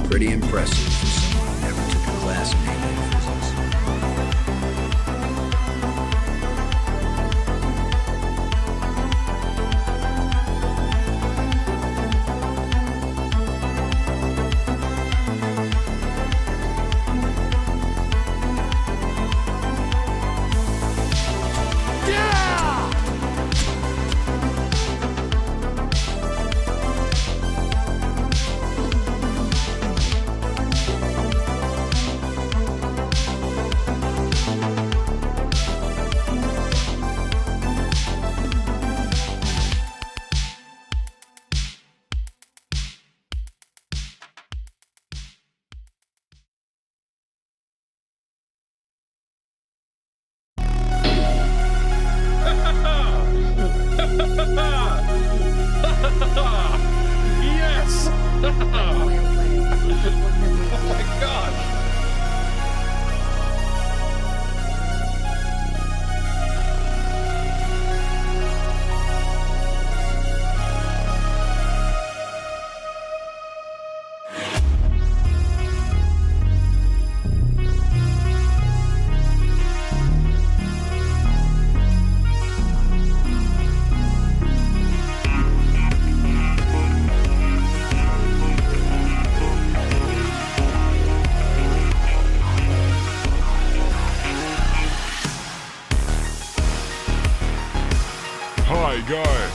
Pretty impressive for someone who never took a class in alien physics. Yes! Oh my gosh! Hi, guy.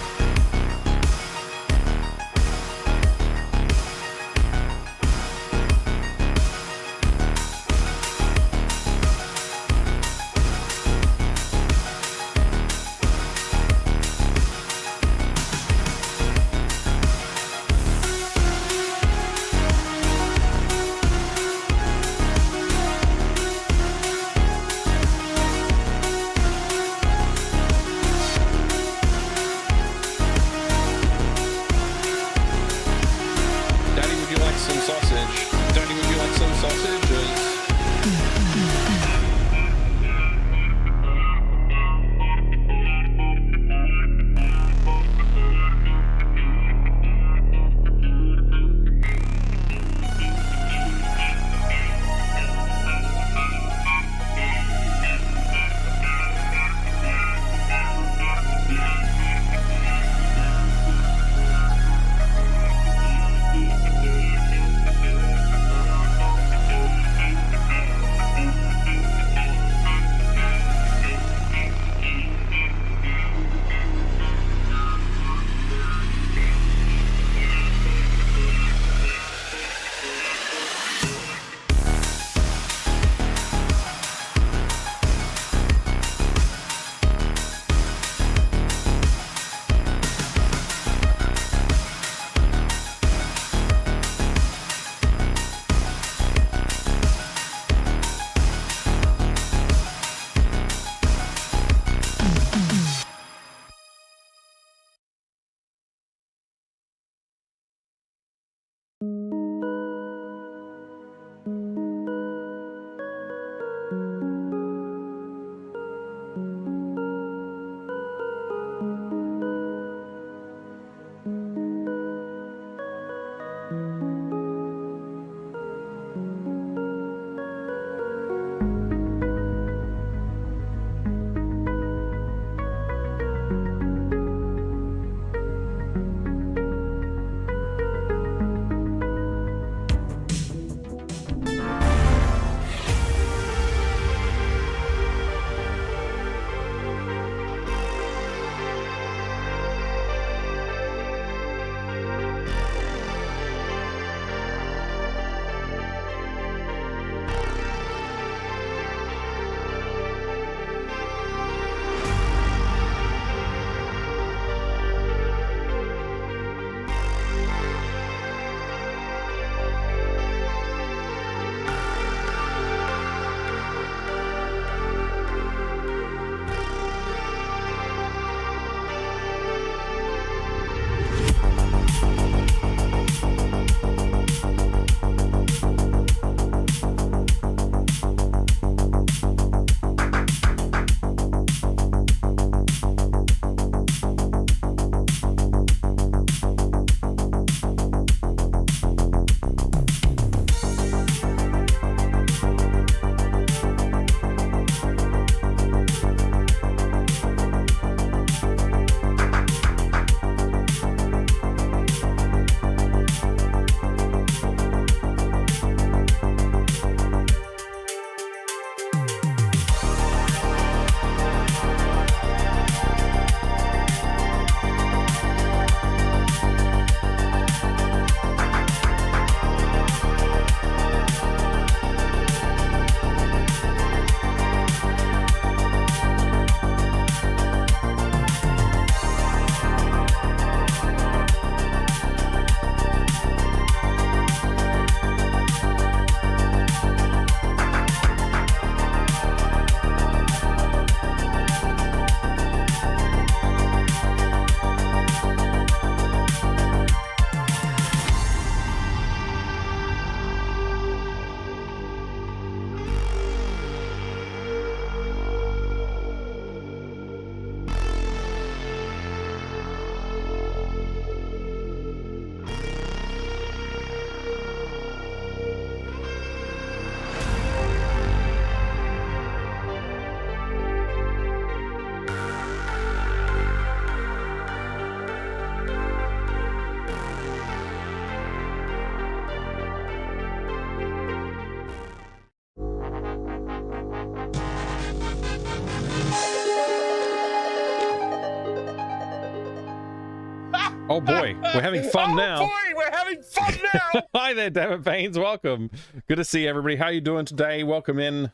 Oh boy, we're having fun now. Oh boy, we're having fun now. Hi there, David Baines. Welcome. Good to see everybody. How you doing today? Welcome in.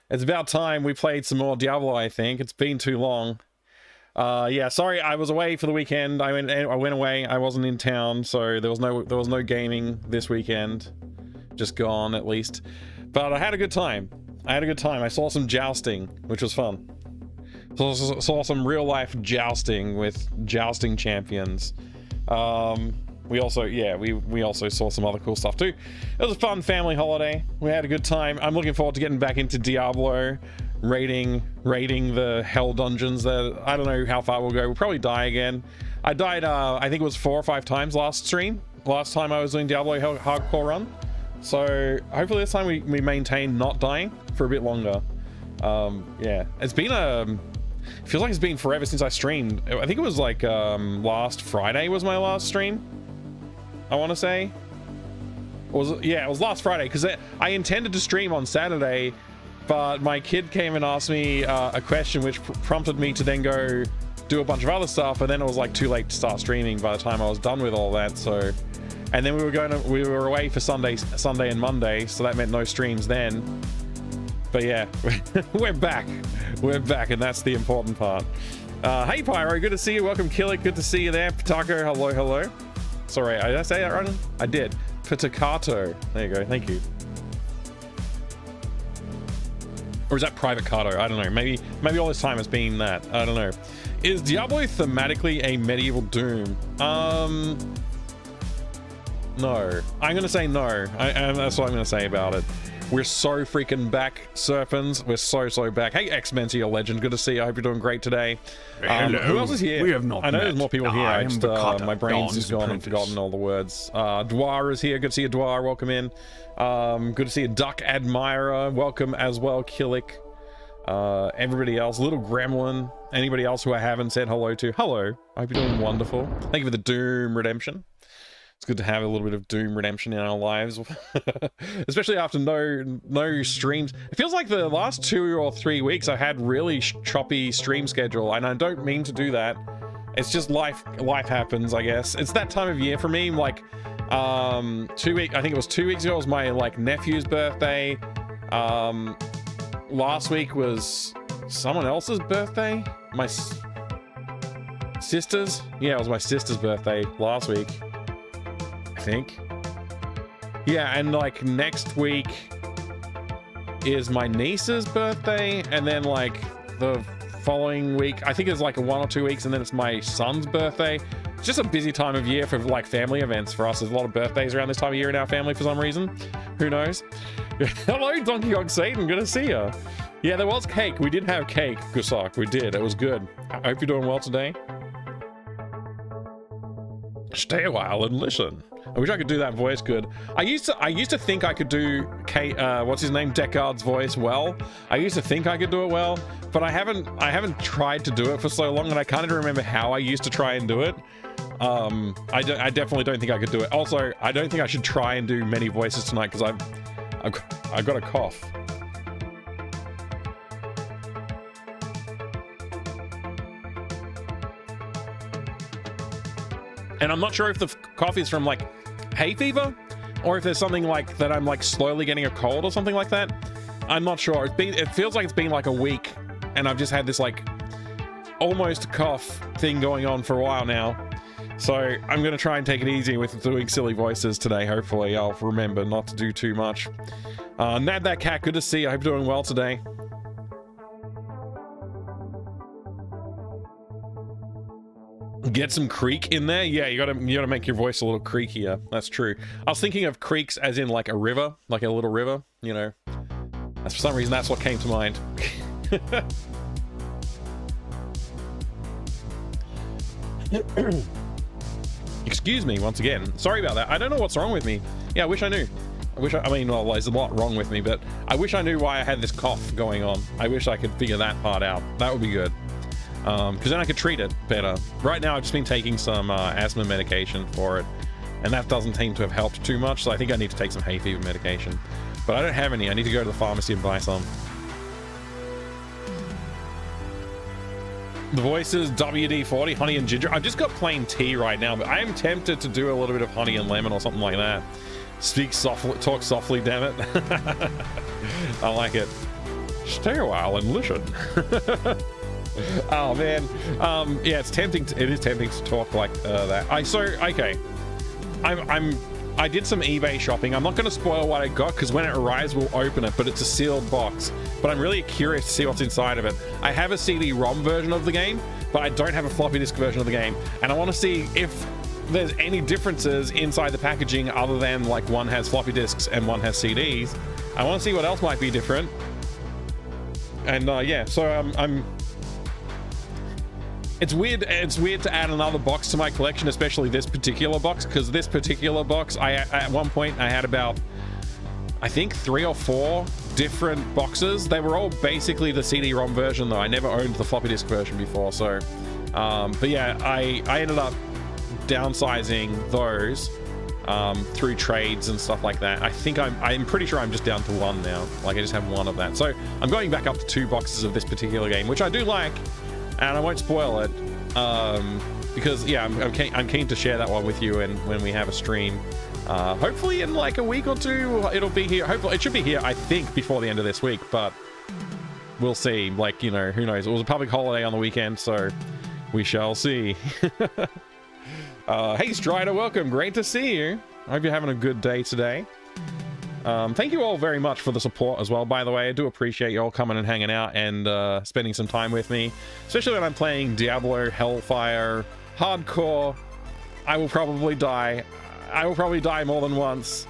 It's about time we played some more Diablo, I think. It's been too long. Yeah, sorry, I was away for the weekend. I went away. I wasn't in town, so there was no gaming this weekend. Just gone, at least. But I had a good time. I saw some jousting, which was fun. Saw some real life jousting with jousting champions. We also saw some other cool stuff too. It was a fun family holiday. We had a good time. I'm looking forward to getting back into Diablo, raiding the hell dungeons. That I don't know how far we'll go. We'll probably die again. I died I think it was 4 or 5 times last time I was doing Diablo hardcore run. So hopefully this time we maintain not dying for a bit longer. Yeah, it's been feels like it's been forever since I streamed. I think it was like last Friday was my last stream, I want to say. It was last Friday, because I intended to stream on Saturday, but my kid came and asked me a question which prompted me to then go do a bunch of other stuff, and then it was like too late to start streaming by the time I was done with all that. So, and then we were away for Sunday and Monday, so that meant no streams then. But yeah, we're back, and that's the important part. Hey Pyro, good to see you. Welcome Killick, good to see you there. Patako, hello. Sorry, did I say that right? I did. Patacato, there you go, thank you. Or is that Private Cato? I don't know, maybe all this time it's been that, I don't know. Is Diablo thematically a medieval Doom? No, I'm gonna say no. That's what I'm gonna say about it. We're so freaking back, Serpents. We're so back. Hey, X-Men to your legend. Good to see you. I hope you're doing great today. Who else is here? We have not I know met. there's more people here. I am My brain's just gone and forgotten all the words. Dwar is here. Good to see you, Dwar. Welcome in. Good to see you, Duck Admirer. Welcome as well, Killick. Everybody else. Little Gremlin. Anybody else who I haven't said hello to. Hello. I hope you're doing wonderful. Thank you for the Doom Redemption. It's good to have a little bit of Doom Redemption in our lives, especially after no streams. It feels like the last 2 or 3 weeks I've had really choppy stream schedule, and I don't mean to do that. It's just life happens, I guess. It's that time of year for me. Like I think it was 2 weeks ago was my nephew's birthday. Last week was someone else's birthday. My sister's. Yeah, it was my sister's birthday last week, I think. Yeah, and like next week is my niece's birthday, and then like the following week, I think it's like 1 or 2 weeks, and then it's my son's birthday. It's just a busy time of year for like family events for us. There's a lot of birthdays around this time of year in our family for some reason. Who knows? Hello, Donkey Kong Satan. Good to see you. Yeah, there was cake. We did have cake, Gusak. We did. It was good. I hope you're doing well today. Stay a while and listen. I wish I could do that voice good. I used to think I could do what's his name, Deckard's voice well. I used to think I could do it well, but I haven't tried to do it for so long, and I can't even remember how I used to try and do it. I definitely don't think I could do it. Also, I don't think I should try and do many voices tonight because I've got a cough. And I'm not sure if the cough is from like hay fever, or if there's something like that I'm like slowly getting a cold or something like that. I'm not sure. It feels like it's been like a week, and I've just had this like almost cough thing going on for a while now. So I'm gonna try and take it easy with doing silly voices today. Hopefully I'll remember not to do too much. Nad that cat, good to see you. I hope you're doing well today. Get some creak in there. Yeah, you gotta make your voice a little creakier. That's true. I was thinking of creeks as in like a river, like a little river, you know. That's for some reason that's what came to mind. Excuse me once again. Sorry about that. I don't know what's wrong with me. Yeah, I wish I knew. I mean, well, there's a lot wrong with me, but I wish I knew why I had this cough going on. I wish I could figure that part out. That would be good. Because then I could treat it better. Right now I've just been taking some asthma medication for it, and that doesn't seem to have helped too much, so I think I need to take some hay fever medication. But I don't have any. I need to go to the pharmacy and buy some. The voices, WD-40, honey and ginger. I've just got plain tea right now, but I am tempted to do a little bit of honey and lemon or something like that. Speak softly, talk softly, damn it. I like it. Stay a while and listen. Oh man, yeah, it's tempting. It is tempting to talk like that. Okay. I did some eBay shopping. I'm not going to spoil what I got because when it arrives, we'll open it, but it's a sealed box. But I'm really curious to see what's inside of it. I have a CD-ROM version of the game, but I don't have a floppy disk version of the game. And I want to see if there's any differences inside the packaging other than like one has floppy disks and one has CDs. I want to see what else might be different. And yeah, so it's weird to add another box to my collection, especially this particular box, because this particular box, at one point I had about, I think 3 or 4 different boxes. They were all basically the CD-ROM version though. I never owned the floppy disk version before, so but yeah, I ended up downsizing those through trades and stuff like that. I think I'm pretty sure I'm just down to 1 now. Like I just have 1 of that. So I'm going back up to 2 boxes of this particular game, which I do like. And I won't spoil it because yeah, I'm keen to share that one with you and when we have a stream. Hopefully in like a week or 2 it'll be here. Hopefully it should be here, I think, before the end of this week, but we'll see. Like, you know, who knows? It was a public holiday on the weekend, so we shall see. Hey Strider, welcome. Great to see you. I hope you're having a good day today. Thank you all very much for the support as well, by the way. I do appreciate you all coming and hanging out and spending some time with me, especially when I'm playing Diablo, Hellfire, Hardcore. I will probably die. I will probably die more than once.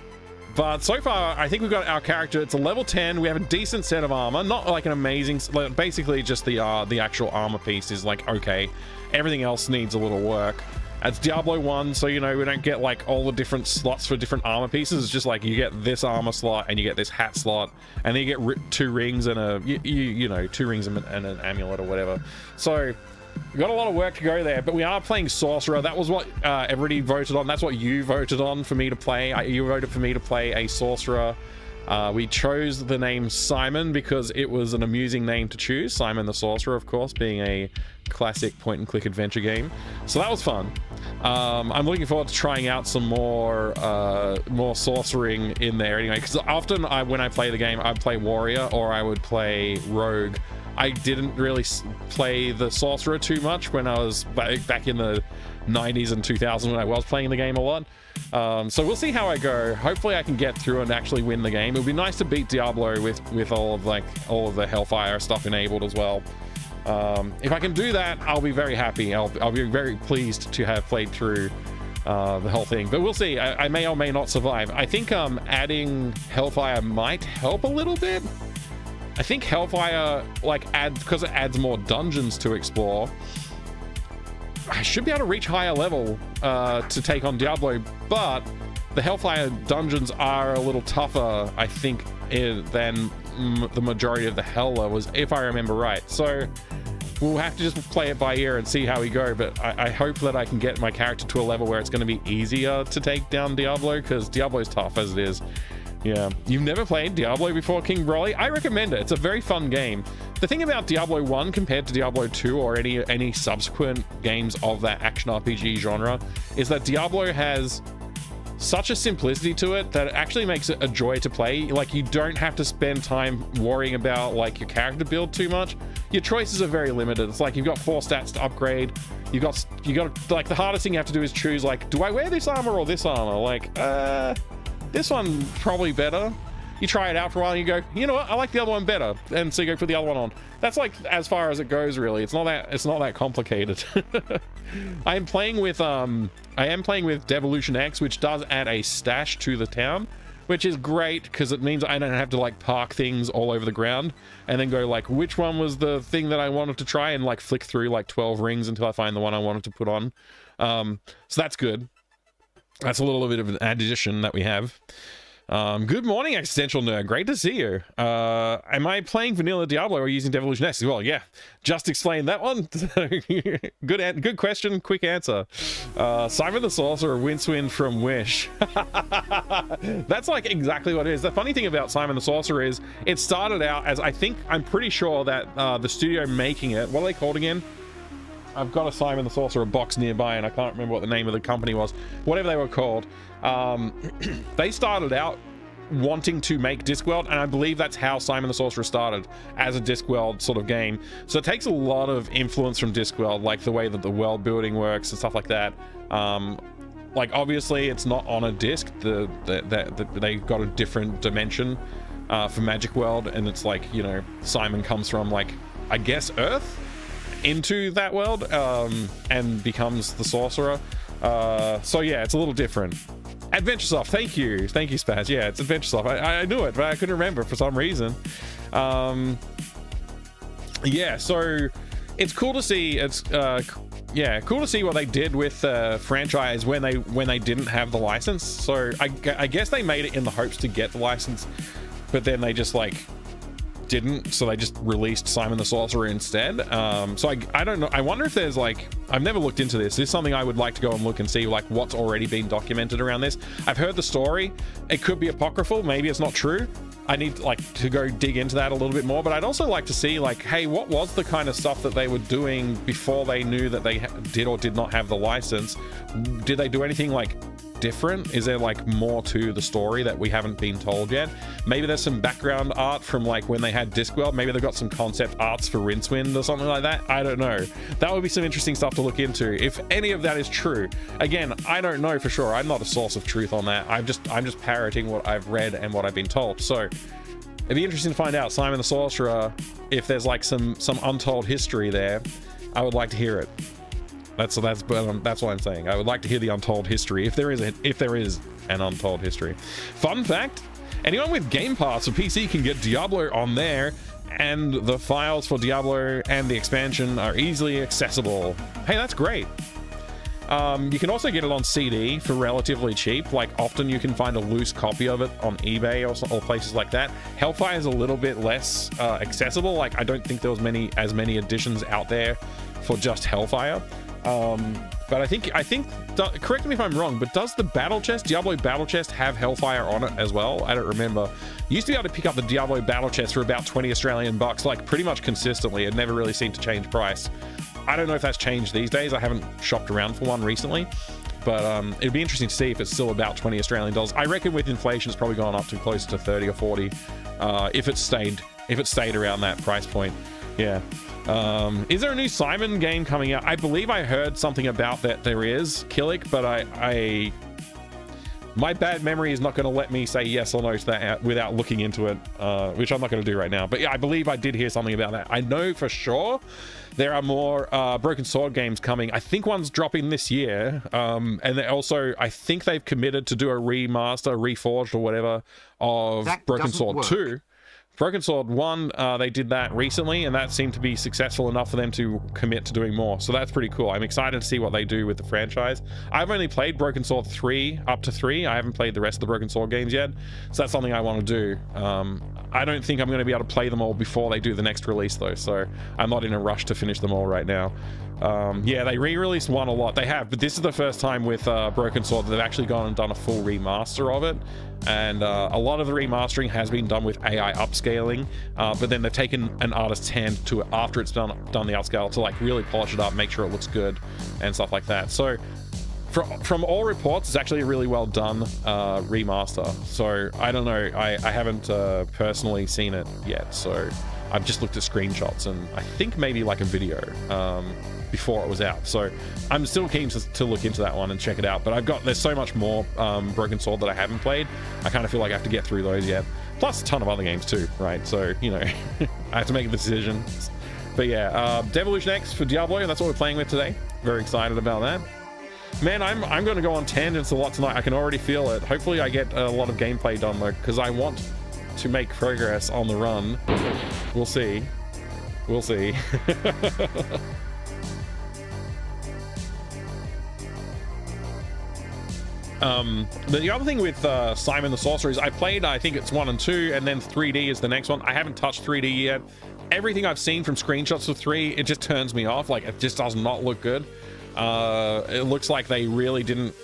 But so far, I think we've got our character. It's a level 10. We have a decent set of armor. Not like an amazing... Basically, just the actual armor piece is like, okay. Everything else needs a little work. It's Diablo 1, so, you know, we don't get, like, all the different slots for different armor pieces. It's just, like, you get this armor slot, and you get this hat slot, and then you get 2 rings and a, you know, 2 rings and an amulet or whatever. So, we've got a lot of work to go there, but we are playing Sorcerer. That was what everybody voted on. That's what you voted on for me to play. You voted for me to play a Sorcerer. We chose the name Simon because it was an amusing name to choose. Simon the Sorcerer, of course, being a classic point-and-click adventure game. So that was fun. I'm looking forward to trying out some more sorcering in there anyway, because often when I play the game, I'd play Warrior or I would play Rogue. I didn't really play the Sorcerer too much when I was back in the 90s and 2000s when I was playing the game a lot. So we'll see how I go. Hopefully I can get through and actually win the game. It would be nice to beat Diablo with all of the Hellfire stuff enabled as well. If I can do that, I'll be very happy. I'll be very pleased to have played through the whole thing. But we'll see. I may or may not survive. I think adding Hellfire might help a little bit. I think Hellfire because it adds more dungeons to explore. I should be able to reach higher level to take on Diablo, but the Hellfire dungeons are a little tougher, I think, than the majority of the Hell levels, if I remember right. So we'll have to just play it by ear and see how we go, but I hope that I can get my character to a level where it's going to be easier to take down Diablo, because Diablo's tough as it is. Yeah, you've never played Diablo before, King Broly? I recommend it. It's a very fun game. The thing about Diablo 1 compared to Diablo 2 or any subsequent games of that action RPG genre is that Diablo has such a simplicity to it that it actually makes it a joy to play. Like, you don't have to spend time worrying about like your character build too much. Your choices are very limited. It's like you've got 4 stats to upgrade. You got like the hardest thing you have to do is choose like, do I wear this armor or this armor? Like, this one probably better. You try it out for a while and you go, you know what, I like the other one better, and so you go put the other one on. That's like as far as it goes, really. It's not that complicated. I am playing with Devolution X, which does add a stash to the town, which is great because it means I don't have to like park things all over the ground and then go like, which one was the thing that I wanted to try, and like flick through like 12 rings until I find the one I wanted to put on. So that's good. That's a little bit of an addition that we have. Good morning, Existential Nerd. Great to see you. Am I playing vanilla Diablo or using Devolution X? Well, yeah, just explain that one. Good question, quick answer. Simon the Sorcerer, Wincewind from Wish. That's like exactly what it is. The funny thing about Simon the Sorcerer is it started out as, I'm pretty sure that the studio making it, what are they called again? I've got a Simon the Sorcerer box nearby, and I can't remember what the name of the company was. Whatever they were called. They started out wanting to make Discworld, and I believe that's how Simon the Sorcerer started, as a Discworld sort of game. So it takes a lot of influence from Discworld, like the way that the world building works and stuff like that. Like obviously it's not on a disc. They got a different dimension for Magic World, and it's like, you know, Simon comes from, like, I guess Earth into that world, and becomes the Sorcerer. So yeah, it's a little different. Adventuresoft, thank you Spaz. Yeah, it's Adventuresoft. I knew it, but I couldn't remember for some reason. Yeah, so it's cool to see. It's yeah, cool to see what they did with the franchise when they didn't have the license. So I guess they made it in the hopes to get the license, but then they just like didn't, so they just released Simon the Sorcerer instead. So I don't know, I wonder if there's like, I've never looked into this. This is something I would like to go and look and see, like what's already been documented around this. I've heard the story, it could be apocryphal, maybe it's not true. I need like to go dig into that a little bit more, but I'd also like to see like, hey, what was the kind of stuff that they were doing before they knew that they did or did not have the license? Did they do anything like different? Is there like more to the story that we haven't been told yet? Maybe there's some background art from like when they had Discworld. Maybe they've got some concept arts for Rincewind or something like that. I don't know. That would be some interesting stuff to look into if any of that is true. Again, I don't know for sure. I'm not a source of truth on that. I'm just parroting what I've read and what I've been told. So it'd be interesting to find out, Simon the Sorcerer, if there's like some untold history there. I would like to hear it. That's what I'm saying. I would like to hear the untold history, if there is an untold history. Fun fact, anyone with Game Pass for PC can get Diablo on there, and the files for Diablo and the expansion are easily accessible. Hey, that's great. You can also get it on CD for relatively cheap. Like often you can find a loose copy of it on eBay or places like that. Hellfire is a little bit less accessible. Like I don't think there was as many editions out there for just Hellfire. But I think, correct me if I'm wrong, but does the battle chest, Diablo battle chest, have Hellfire on it as well? I don't remember. You used to be able to pick up the Diablo battle chest for about 20 Australian bucks, like pretty much consistently. It never really seemed to change price. I don't know if that's changed these days. I haven't shopped around for one recently, but it'd be interesting to see if it's still about 20 Australian dollars. I reckon with inflation, it's probably gone up to close to 30 or 40, if it stayed around that price point. Yeah. Is there a new Simon game coming out? I believe I heard something about that there is, Killick, but my bad memory is not going to let me say yes or no to that without looking into it, which I'm not going to do right now. But yeah, I believe I did hear something about that. I know for sure there are more Broken Sword games coming. I think one's dropping this year, and also I think they've committed to do a remaster, reforged or whatever of Broken Sword 2. Broken Sword 1, they did that recently, and that seemed to be successful enough for them to commit to doing more. So that's pretty cool. I'm excited to see what they do with the franchise. I've only played Broken Sword 3 up to 3. I haven't played the rest of the Broken Sword games yet. So that's something I want to do. I don't think I'm going to be able to play them all before they do the next release, though. So I'm not in a rush to finish them all right now. Yeah, they re-released 1 a lot. They have, but this is the first time with Broken Sword that they've actually gone and done a full remaster of it. And a lot of the remastering has been done with AI upscaling, but then they've taken an artist's hand to it after it's done the upscale to like really polish it up, make sure it looks good and stuff like that. So from all reports, it's actually a really well done remaster. So I don't know, I haven't personally seen it yet, so I've just looked at screenshots and I think maybe like a video before it was out. So I'm still keen to look into that one and check it out, but there's so much more Broken Sword that I haven't played. I kind of feel like I have to get through those yet, plus a ton of other games too, right? So, you know, I have to make a decision. But yeah, Devolution X for Diablo, and that's what we're playing with today. Very excited about that. Man, I'm going to go on tangents a lot tonight. I can already feel it. Hopefully I get a lot of gameplay done though, because I want to make progress on the run. We'll see. We'll see. The other thing with Simon the Sorcerer is I played, I think it's 1 and 2, and then 3D is the next one. I haven't touched 3D yet. Everything I've seen from screenshots of 3, it just turns me off. Like, it just does not look good. It looks like they really didn't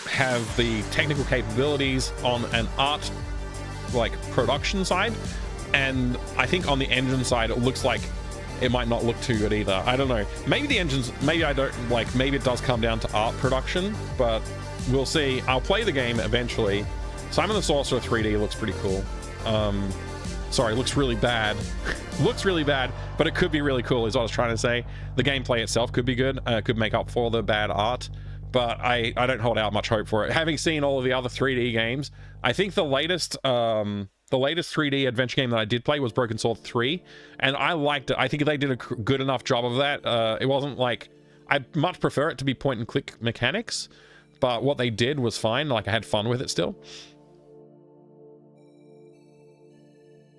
have the technical capabilities on an art, like, production side. And I think on the engine side, it looks like it might not look too good either. I don't know. Maybe the engines, maybe I don't, like, maybe it does come down to art production, but we'll see. I'll play the game eventually. Simon the Sorcerer 3D looks pretty cool. Sorry, looks really bad. Looks really bad, but it could be really cool is what I was trying to say. The gameplay itself could be good, could make up for the bad art, but I don't hold out much hope for it. Having seen all of the other 3D games, I think the latest 3D adventure game that I did play was Broken Sword 3, and I liked it. I think they did a good enough job of that. It wasn't like... I much prefer it to be point and click mechanics, but what they did was fine. Like, I had fun with it still.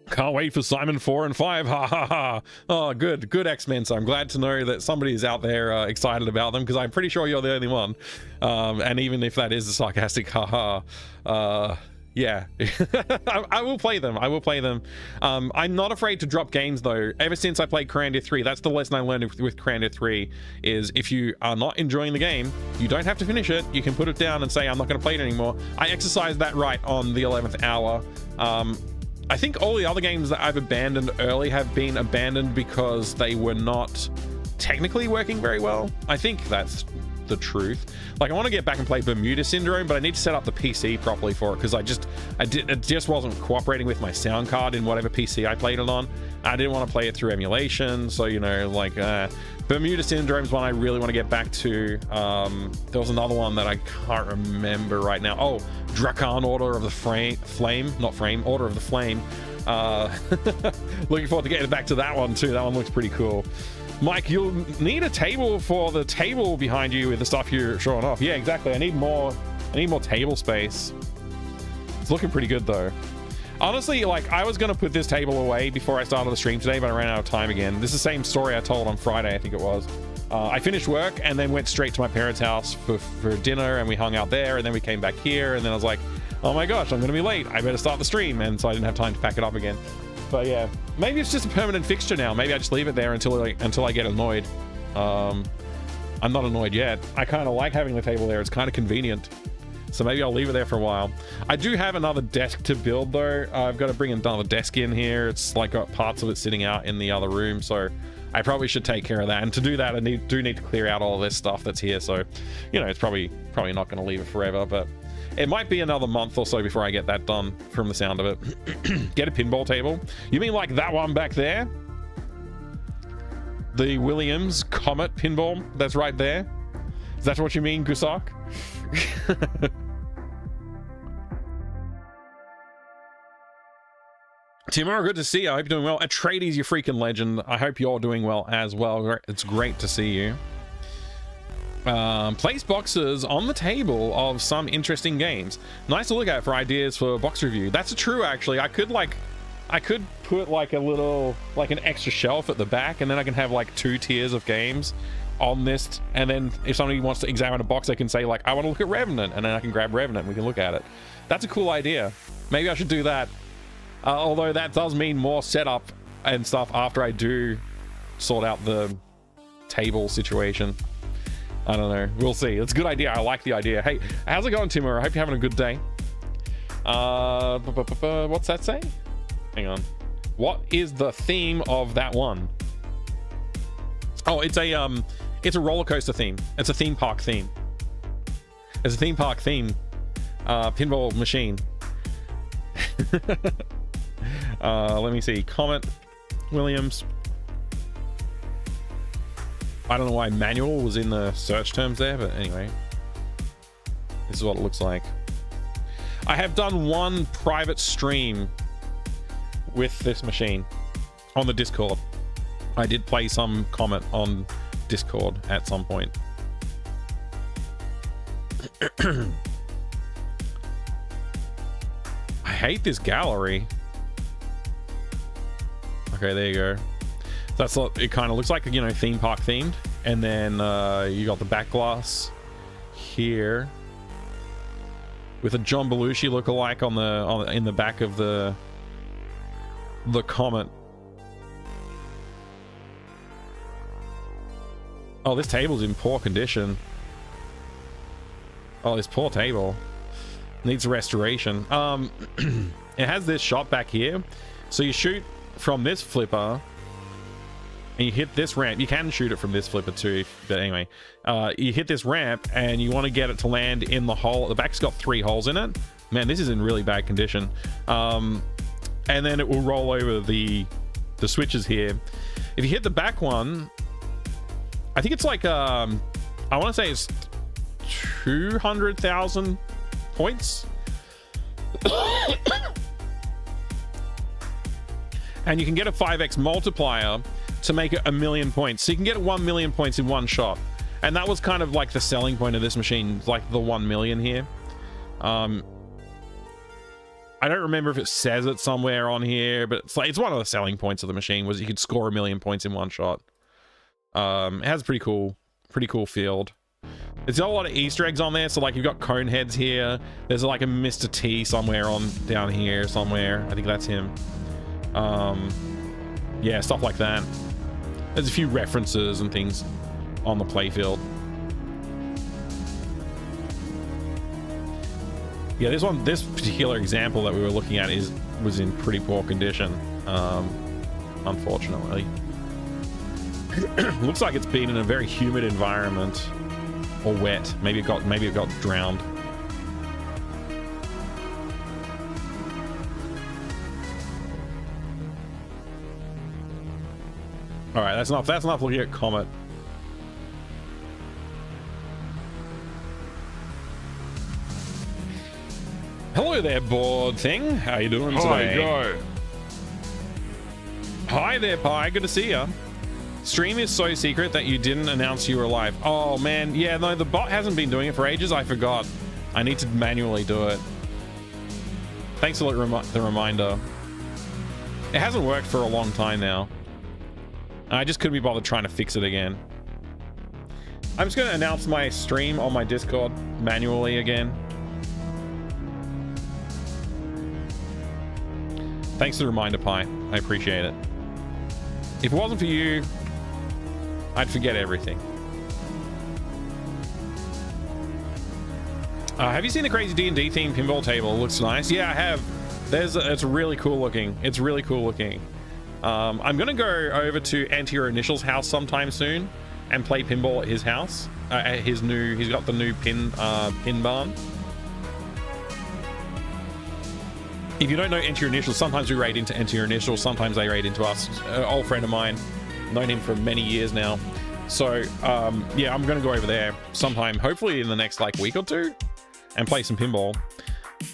Can't wait for Simon 4 and 5. Ha ha ha. Oh, good X-Men. So I'm glad to know that somebody is out there excited about them, because I'm pretty sure you're the only one. And even if that is a sarcastic ha ha, yeah. I will play them. I will play them. I'm not afraid to drop games though. Ever since I played Corandia 3, that's the lesson I learned with Corandia 3, is if you are not enjoying the game, you don't have to finish it. You can put it down and say, I'm not going to play it anymore. I exercised that right on the 11th hour. I think all the other games that I've abandoned early have been abandoned because they were not technically working very well. I think that's the truth. Like, I want to get back and play Bermuda Syndrome, but I need to set up the PC properly for it, because it just wasn't cooperating with my sound card in whatever PC I played it on. I didn't want to play it through emulation, so, you know, like, Bermuda Syndrome is one I really want to get back to. There was another one that I can't remember right now. Oh, Drakan Order of the Order of the Flame. Looking forward to getting back to that one too. That one looks pretty cool. Mike, you'll need a table for the table behind you with the stuff you're showing off. Yeah, exactly. I need more table space. It's looking pretty good though. Honestly, like, I was going to put this table away before I started the stream today, but I ran out of time again. This is the same story I told on Friday, I think it was. I finished work and then went straight to my parents' house for dinner, and we hung out there, and then we came back here, and then I was like, oh my gosh, I'm going to be late. I better start the stream, and so I didn't have time to pack it up again. But yeah, maybe it's just a permanent fixture now. Maybe I just leave it there until I get annoyed. I'm not annoyed yet. I kind of like having the table there. It's kind of convenient. So maybe I'll leave it there for a while. I do have another desk to build though. I've got to bring another desk in here. It's like got parts of it sitting out in the other room, so I probably should take care of that. And to do that, I do need to clear out all of this stuff that's here. So, you know, it's probably not going to leave it forever, but it might be another month or so before I get that done from the sound of it. Get a pinball table. You mean like that one back there? The Williams Comet pinball that's right there? Is that what you mean, Gusak? Timur, good to see you. I hope you're doing well. Atreides, you freaking legend. I hope you're doing well as well. It's great to see you. Place boxes on the table of some interesting games. Nice to look at for ideas for box review. That's true, actually. I could put like a little, like an extra shelf at the back, and then I can have like 2 tiers of games on this, and then if somebody wants to examine a box, they can say like, I want to look at Revenant, and then I can grab Revenant and we can look at it. That's a cool idea. Maybe I should do that. Although that does mean more setup and stuff after I do sort out the table situation. I don't know. We'll see. It's a good idea. I like the idea. Hey, how's it going, Timur? I hope you're having a good day. What's that say? Hang on. What is the theme of that one? Oh, it's a roller coaster theme. It's a theme park theme. It's a theme park theme. Pinball machine. Let me see. Comet Williams. I don't know why manual was in the search terms there, but anyway, this is what it looks like. I have done one private stream with this machine on the Discord. I did play some Comet on Discord at some point. I hate this gallery. Okay, there you go. That's what it kind of looks like, you know, theme park themed. And then you got the back glass here with a John Belushi lookalike in the back of the Comet. Oh, this table's in poor condition. Oh, this poor table needs restoration. It has this shot back here, so you shoot from this flipper and you hit this ramp. You can shoot it from this flipper too, but anyway, you hit this ramp and you want to get it to land in the hole. The back's got 3 holes in it. Man, this is in really bad condition. And then it will roll over the switches here. If you hit the back one, I think it's like I want to say it's 200,000 points. And you can get a 5x multiplier to make it 1,000,000 points. So you can get 1,000,000 points in one shot. And that was kind of like the selling point of this machine, like the 1 million here. I don't remember if it says it somewhere on here, but it's one of the selling points of the machine was you could score 1,000,000 points in one shot. It has a pretty cool field. There's got a lot of Easter eggs on there. So like you've got cone heads here. There's like a Mr. T somewhere on down here somewhere. I think that's him. Yeah, stuff like that. There's a few references and things on the playfield. Yeah, this particular example that we were looking at was in pretty poor condition, unfortunately. Looks like it's been in a very humid environment, or wet. Maybe it got drowned. All right, that's enough looking at Comet. Hello there, board thing. How you doing today? Hi, guy. Hi there, Pi. Good to see ya. Stream is so secret that you didn't announce you were live. Oh man, yeah, no, the bot hasn't been doing it for ages. I forgot. I need to manually do it. Thanks for the reminder. It hasn't worked for a long time now. I just couldn't be bothered trying to fix it again. I'm just going to announce my stream on my Discord manually again. Thanks for the reminder, Pi. I appreciate it. If it wasn't for you, I'd forget everything. Have you seen the crazy D&D themed pinball table? It looks nice. Yeah, I have. It's really cool looking. It's really cool looking. I'm gonna go over to Anti-Hero Initial's house sometime soon and play pinball at his house. At he's got the new pin barn. If you don't know Anti-Hero Initial, sometimes we raid into Anti-Hero Initial, sometimes they raid into us. An old friend of mine, known him for many years now. So yeah, I'm gonna go over there sometime, hopefully in the next like week or two, and play some pinball.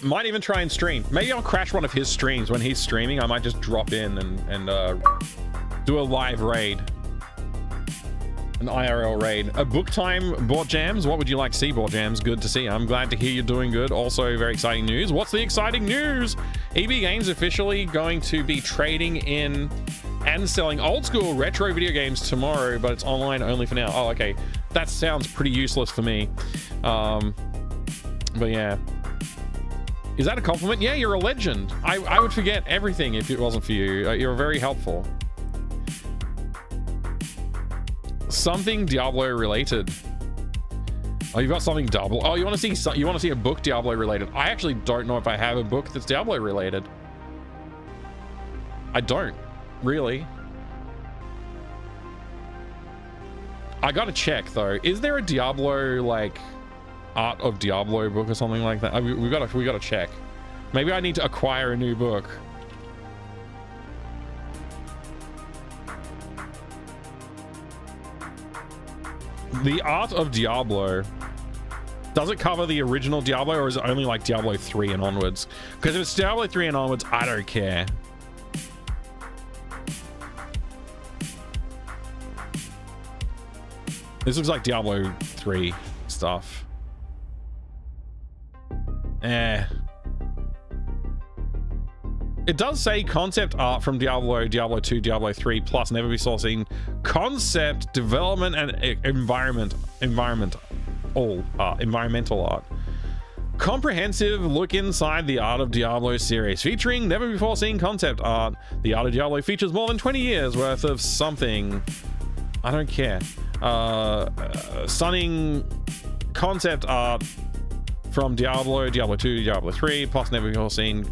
Might even try and stream. Maybe I'll crash one of his streams when he's streaming. I might just drop in and do a live raid, an IRL raid. A book time, Board Jams. What would you like to see, Board Jams? Good to see you. I'm glad to hear you're doing good. Also, very exciting news. What's the exciting news? EB Games officially going to be trading in and selling old school retro video games tomorrow, but it's online only for now. Oh, okay. That sounds pretty useless for me. But yeah. Is that a compliment? Yeah, you're a legend. I would forget everything if it wasn't for you. You're very helpful. Something Diablo related. Oh, you've got something Diablo. Oh, you want to see a book Diablo related? I actually don't know if I have a book that's Diablo related. I don't really. I gotta check though. Is there a Diablo like Art of Diablo book or something like that? We gotta check. Maybe I need to acquire a new book. The Art of Diablo, does it cover the original Diablo, or is it only like Diablo 3 and onwards? Because if it's Diablo 3 and onwards, I don't care. This looks like Diablo 3 stuff. It does say concept art from Diablo, Diablo 2, Diablo 3, plus never before seen concept, development, and environmental art. Comprehensive look inside the Art of Diablo series, featuring never before seen concept art. The Art of Diablo features more than 20 years worth of something. I don't care. Stunning concept art from Diablo, Diablo 2, Diablo 3, plus never before seen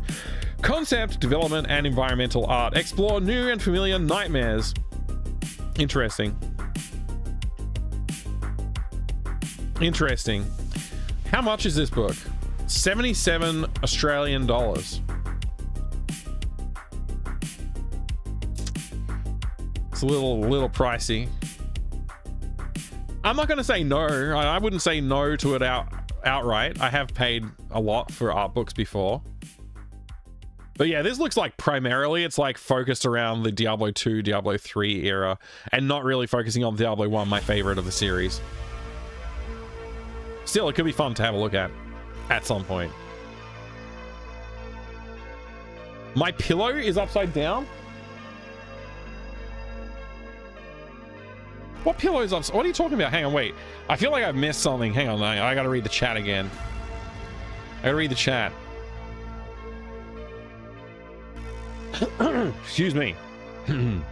concept, development, and environmental art. Explore new and familiar nightmares Interesting. Interesting. How much is this book? 77 Australian dollars. It's a little pricey. I'm not going to say no. I wouldn't say no to it outright. I have paid a lot for art books before. But yeah, this looks like primarily it's like focused around the Diablo 2, Diablo 3 era, and not really focusing on Diablo 1, my favorite of the series. Still, it could be fun to have a look at some point. My pillow is upside down? What pillow is upside? What are you talking about? Hang on, wait. I feel like I've missed something. Hang on, I gotta read the chat again. I gotta read the chat. Excuse me. No,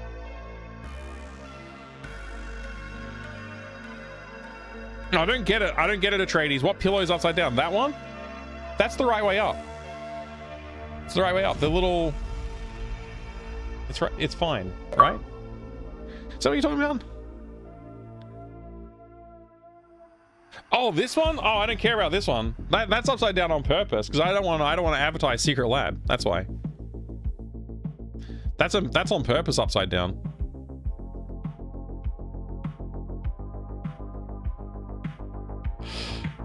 I don't get it. I don't get it, Atreides. What pillow is upside down? That one? That's the right way up. It's the right way up. The little... It's right. It's fine, right? Is that what you're talking about? Oh, this one? Oh, I don't care about this one. That's upside down on purpose because I don't want to advertise Secret Lab. That's why. That's on purpose upside down.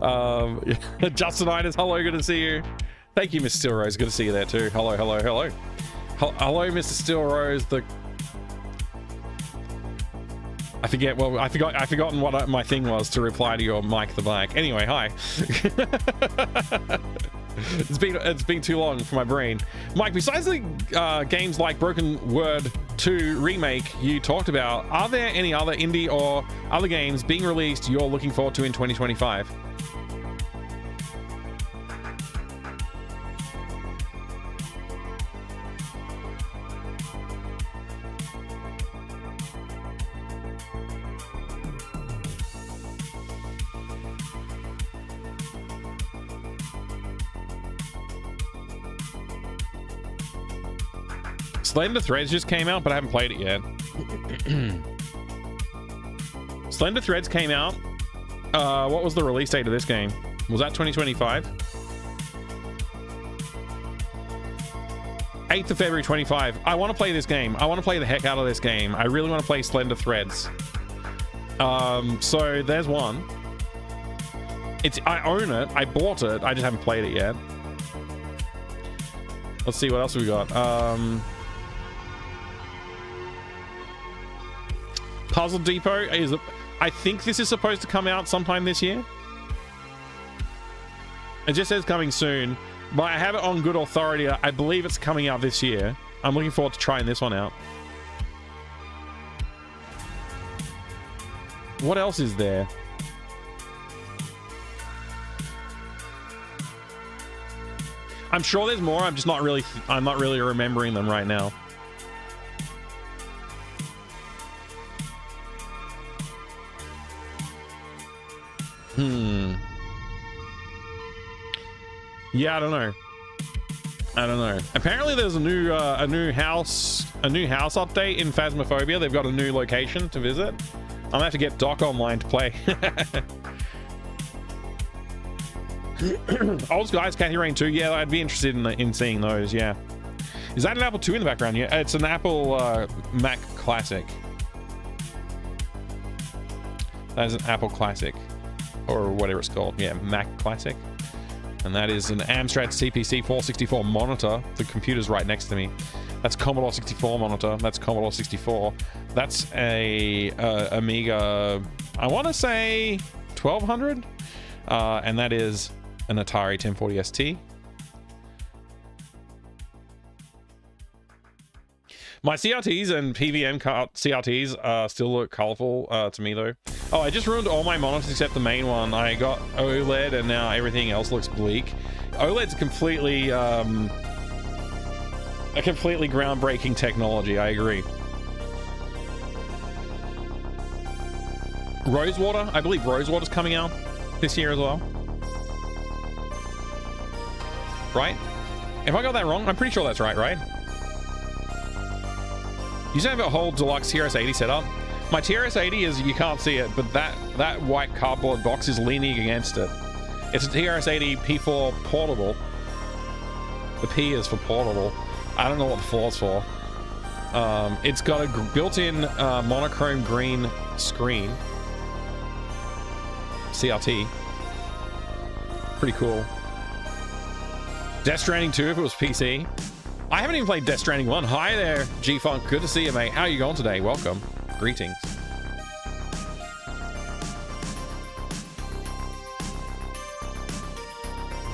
Justinitis, hello, good to see you. Thank you, Mr. Steel Rose. Good to see you there too. Hello, hello, hello. Hello, Mr. Steel Rose. I forget. Well, I've forgotten what my thing was to reply to your Mike the Bike. Anyway, hi. It's been too long for my brain. Mike, besides the games like Broken Word 2 Remake you talked about, are there any other indie or other games being released you're looking forward to in 2025? Slender Threads just came out, but I haven't played it yet. Slender Threads came out. What was the release date of this game? Was that 2025? 8th of February 25. I want to play this game. I want to play the heck out of this game. I really want to play Slender Threads. So there's one. I own it. I bought it. I just haven't played it yet. Let's see what else we got. Puzzle Depot is... I think this is supposed to come out sometime this year. It just says coming soon, but I have it on good authority. I believe it's coming out this year. I'm looking forward to trying this one out. What else is there? I'm sure there's more. I'm not really remembering them right now. Yeah, I don't know. Apparently there's a new house update in Phasmophobia. They've got a new location to visit. I'm gonna have to get Doc online to play. Old Skies, Kathy Rain 2. Yeah, I'd be interested in seeing those. Yeah. Is that an Apple II in the background? Yeah, it's an Apple Mac Classic. That is an Apple Classic, or whatever it's called. Yeah, Mac Classic. And that is an Amstrad CPC 464 monitor. The computer's right next to me. That's Commodore 64 monitor. That's Commodore 64. That's a Amiga, I want to say 1200. And that is an Atari 1040 ST. My CRTs and PVM CRTs still look colorful to me though. Oh, I just ruined all my monitors except the main one. I got OLED and now everything else looks bleak. OLED's completely a completely groundbreaking technology. I agree. Rosewater, I believe Rosewater's coming out this year as well. Right? If I got that wrong, I'm pretty sure that's right? You used to have a whole deluxe Heroes 80 setup. My TRS-80 is, you can't see it, but that white cardboard box is leaning against it. It's a TRS-80 P4 portable. The P is for portable. I don't know what the 4 is for. It's got a built-in monochrome green screen. CRT. Pretty cool. Death Stranding 2 if it was PC. I haven't even played Death Stranding 1. Hi there, G-Funk. Good to see you, mate. How are you going today? Welcome. Greetings.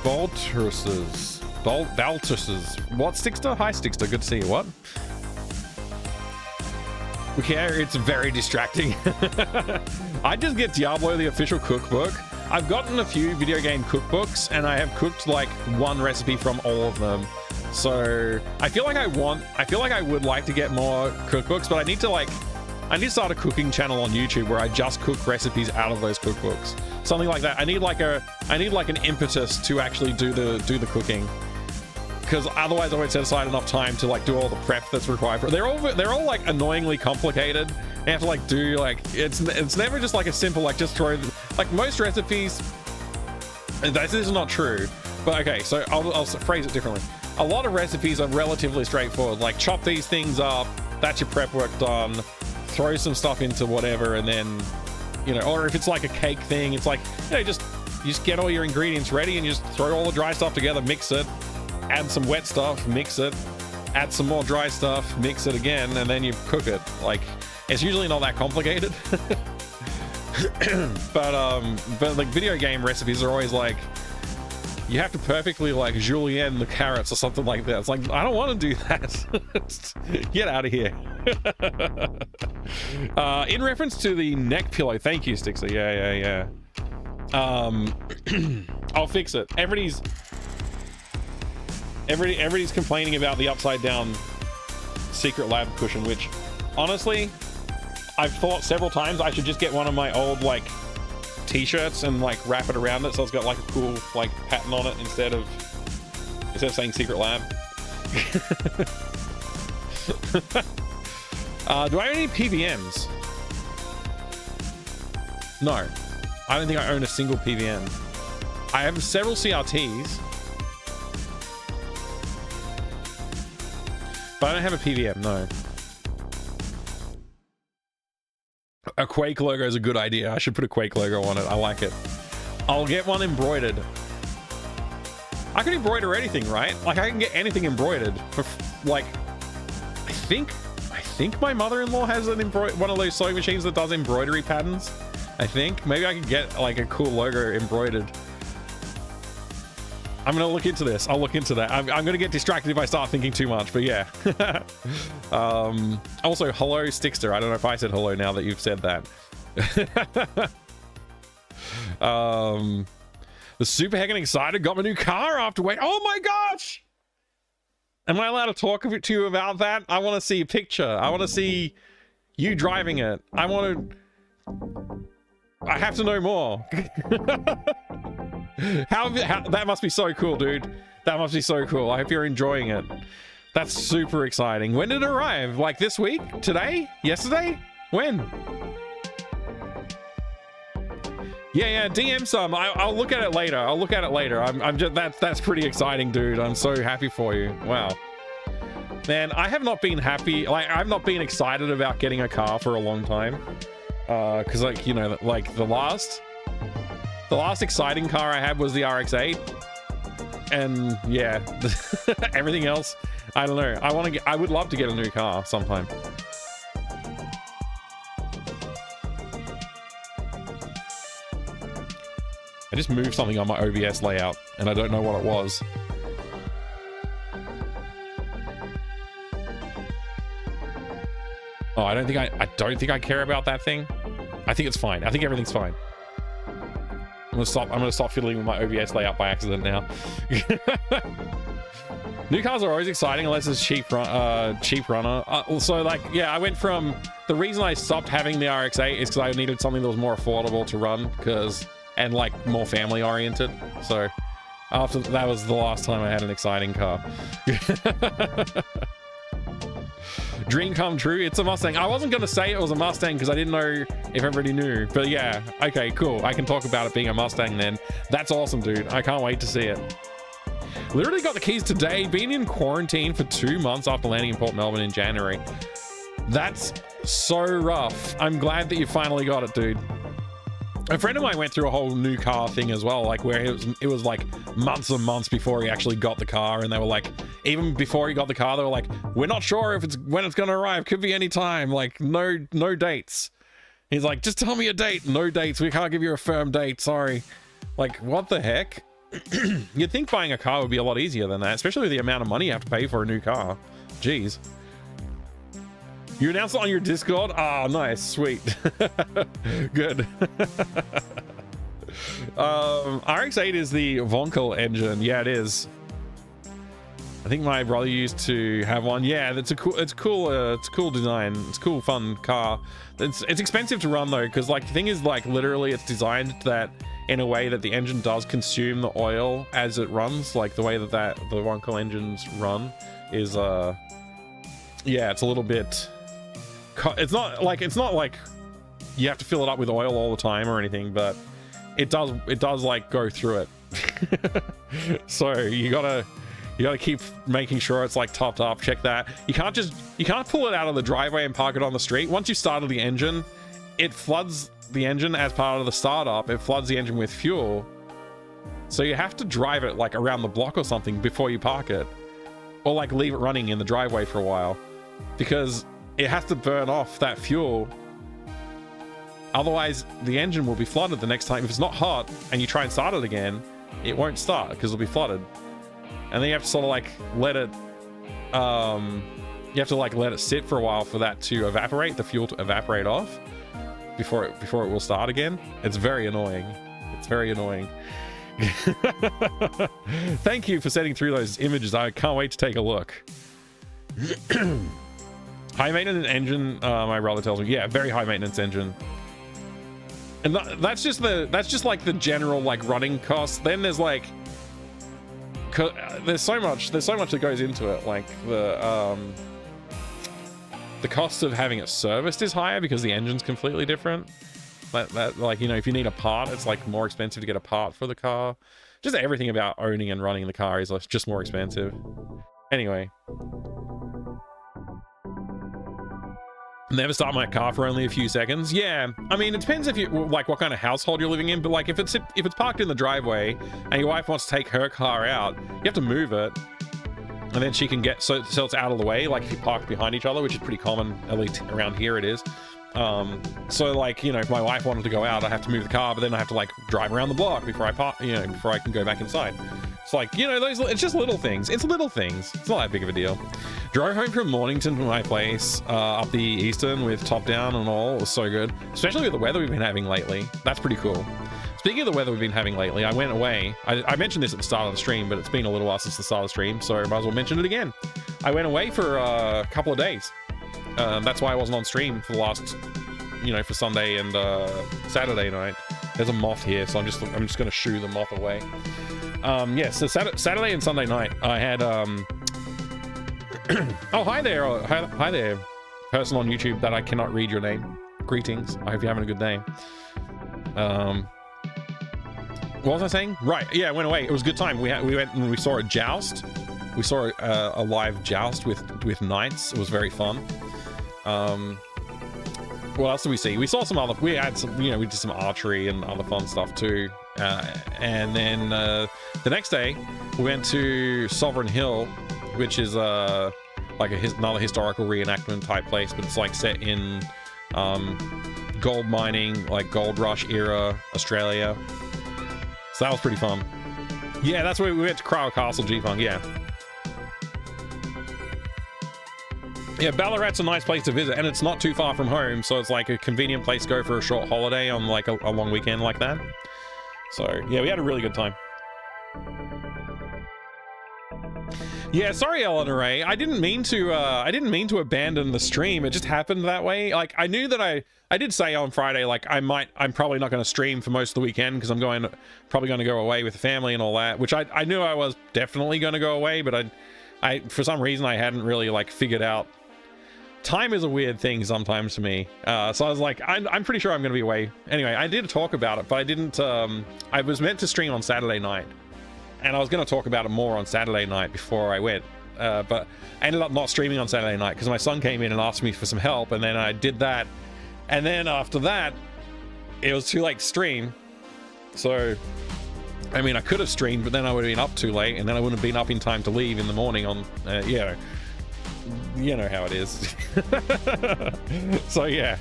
Baltuses. What, Stickster? Hi, Stickster. Good to see you. What? Okay, it's very distracting. I just get Diablo, the official cookbook. I've gotten a few video game cookbooks, and I have cooked like one recipe from all of them. So I feel like I would like to get more cookbooks, but I need to start a cooking channel on YouTube where I just cook recipes out of those cookbooks. Something like that. I need like an impetus to actually do the cooking. Because otherwise I won't set aside enough time to like do all the prep that's required for it. They're all like annoyingly complicated. You have to like do like it's never just like a simple like just throw like most recipes. This is not true, but okay, so I'll phrase it differently. A lot of recipes are relatively straightforward. Like chop these things up, that's your prep work done. Throw some stuff into whatever, and then or if it's like a cake thing, it's like you just get all your ingredients ready and you just throw all the dry stuff together, mix it. Add some wet stuff, mix it, add some more dry stuff, mix it again, and then you cook it. Like, it's usually not that complicated. but like video game recipes are always like, you have to perfectly like julienne the carrots or something like that. It's like, I don't want to do that. Get out of here. In reference to the neck pillow, thank you, Stixer. Yeah. I'll fix it. Everybody's complaining about the upside down secret lab cushion, which honestly I've thought several times I should just get one of my old like t-shirts and like wrap it around it so it's got like a cool like pattern on it instead of saying secret lab. Do I own any PVMs? No, I don't think I own a single PVM. I have several CRTs, but I don't have a PVM, no. A Quake logo is a good idea. I should put a Quake logo on it. I like it. I'll get one embroidered. I can embroider anything, right? Like I can get anything embroidered for like, I think my mother-in-law has one of those sewing machines that does embroidery patterns. I think maybe I can get like a cool logo embroidered. I'm gonna look into this. I'll look into that. I'm gonna get distracted if I start thinking too much, but yeah. Also, hello, Stickster. I don't know if I said hello now that you've said that. The super heckin' excited. Got my new car after wait. Oh my gosh! Am I allowed to talk to you about that? I want to see a picture. I want to see you driving it. I have to know more. How that must be so cool, dude. That must be so cool. I hope you're enjoying it. That's super exciting. When did it arrive? Like this week? Today? Yesterday? When? Yeah, DM some. I'll look at it later. I'm just that's pretty exciting, dude. I'm so happy for you. Wow. Man, I have not been happy. Like I've not been excited about getting a car for a long time. Cause like, like the last exciting car I had was the RX-8, and yeah, everything else, I don't know. I would love to get a new car sometime. I just moved something on my OBS layout, and I don't know what it was. Oh, I don't think I care about that thing. I think it's fine. I think everything's fine. I'm gonna stop fiddling with my OBS layout by accident now. New cars are always exciting unless it's cheap runner. So like, yeah, I went from, the reason I stopped having the RX-8 is because I needed something that was more affordable to run, and like more family oriented. So after that was the last time I had an exciting car. Dream come true. It's a Mustang. I wasn't going to say it was a Mustang because I didn't know if everybody knew. But yeah, okay, cool. I can talk about it being a Mustang then. That's awesome, dude. I can't wait to see it. Literally got the keys today. Been in quarantine for 2 months after landing in Port Melbourne in January. That's so rough. I'm glad that you finally got it, dude. A friend of mine went through a whole new car thing as well, like where it was like months and months before he actually got the car, and they were like, even before he got the car, they were like, we're not sure if it's when it's gonna arrive, could be any time, like no dates. He's like, just tell me a date. No dates, we can't give you a firm date, sorry. Like, what the heck? You'd think buying a car would be a lot easier than that, especially with the amount of money you have to pay for a new car. Jeez. You announced it on your Discord? Oh, nice. Sweet. Good. RX-8 is the Vonkel engine. Yeah, it is. I think my brother used to have one. Yeah, it's cool design. It's a cool, fun car. It's expensive to run though, because like the thing is, like literally it's designed that in a way that the engine does consume the oil as it runs. Like the way that the Vonkel engines run is yeah, it's a little bit. It's not like you have to fill it up with oil all the time or anything, but it does like go through it. So you gotta keep making sure it's like topped up. Check that. You can't pull it out of the driveway and park it on the street. Once you started the engine, it floods the engine as part of the startup. It floods the engine with fuel, so you have to drive it like around the block or something before you park it, or like leave it running in the driveway for a while, because it has to burn off that fuel. Otherwise, the engine will be flooded the next time. If it's not hot and you try and start it again, it won't start because it'll be flooded. And then you have to sort of like let it, you have to like let it sit for a while for that to evaporate, the fuel to evaporate off before it will start again. It's very annoying. It's very annoying. Thank you for sending through those images. I can't wait to take a look. High maintenance engine, my brother tells me. Yeah, very high maintenance engine. And that's just like the general like running costs. Then there's like there's so much that goes into it. Like the cost of having it serviced is higher because the engine's completely different. That like, you know, if you need a part, it's like more expensive to get a part for the car. Just everything about owning and running the car is just more expensive. Anyway. Never start my car for only a few seconds. Yeah, I mean, it depends if you like what kind of household you're living in, but like if it's parked in the driveway and your wife wants to take her car out, you have to move it, and then she can get so it's out of the way. Like if you park behind each other, which is pretty common, at least around here it is. So like, you know, if my wife wanted to go out, I have to move the car, but then I have to like drive around the block before I park, you know, before I can go back inside. It's like, you know, it's just little things. It's little things. It's not that big of a deal. Drove home from Mornington to my place up the Eastern with top down and all. It was so good, especially with the weather we've been having lately. That's pretty cool. Speaking of the weather we've been having lately, I went away. I mentioned this at the start of the stream, but it's been a little while since the start of the stream, so I might as well mention it again. I went away for a couple of days. That's why I wasn't on stream for the last, you know, for Sunday and Saturday night. There's a moth here, so I'm just gonna shoo the moth away. Yeah, so Saturday and Sunday night I had oh, hi there, hi there, person on YouTube that I cannot read your name. Greetings, I hope you're having a good day. What was I saying? Right, yeah, I went away. It was a good time. We went and we saw a joust. We saw a live joust with knights. It was very fun. What else did we see? We saw some other, we had some, you know, we did some archery and other fun stuff too. And then the next day we went to Sovereign Hill, which is like another historical reenactment type place, but it's like set in gold mining, like gold rush era Australia. So that was pretty fun. Yeah, that's where we went to Cryo Castle, G-Funk, yeah. Yeah, Ballarat's a nice place to visit, and it's not too far from home, so it's like a convenient place to go for a short holiday on like a long weekend like that. So yeah, we had a really good time. Yeah, sorry, Eleanor Ray. I didn't mean to abandon the stream. It just happened that way. Like I knew that I did say on Friday, like I'm probably not going to stream for most of the weekend because I'm probably going to go away with the family and all that, which I knew I was definitely going to go away, but I for some reason I hadn't really like figured out time is a weird thing sometimes for me. So I was like, I'm pretty sure I'm going to be away. Anyway, I did talk about it, but I didn't. I was meant to stream on Saturday night, and I was going to talk about it more on Saturday night before I went. But I ended up not streaming on Saturday night because my son came in and asked me for some help, and then I did that. And then after that, it was too late to stream. So, I mean, I could have streamed, but then I would have been up too late, and then I wouldn't have been up in time to leave in the morning on, you know how it is. So yeah,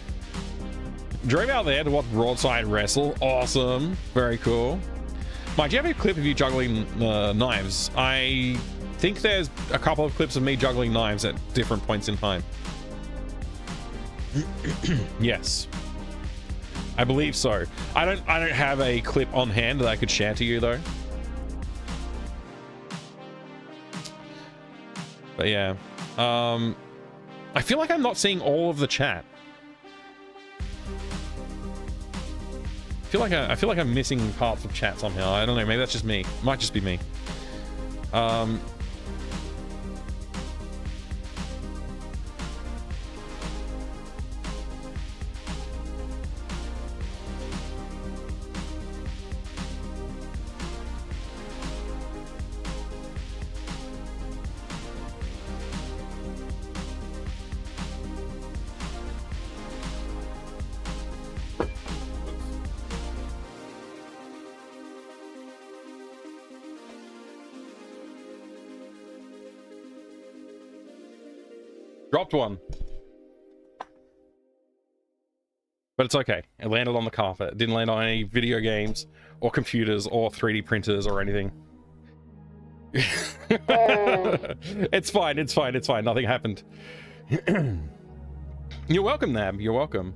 drove out there to watch Broadside wrestle. Awesome, very cool. Mike, do you have a clip of you juggling knives? I think there's a couple of clips of me juggling knives at different points in time. Yes, I believe so. I don't have a clip on hand that I could share to you though. But yeah, I feel like I'm not seeing all of the chat. I feel like I'm missing parts of chat somehow. I don't know, maybe that's just me. Might just be me. Dropped one. But it's okay. It landed on the carpet. It didn't land on any video games or computers or 3D printers or anything. It's fine. It's fine. It's fine. Nothing happened. You're welcome, Nab. You're welcome.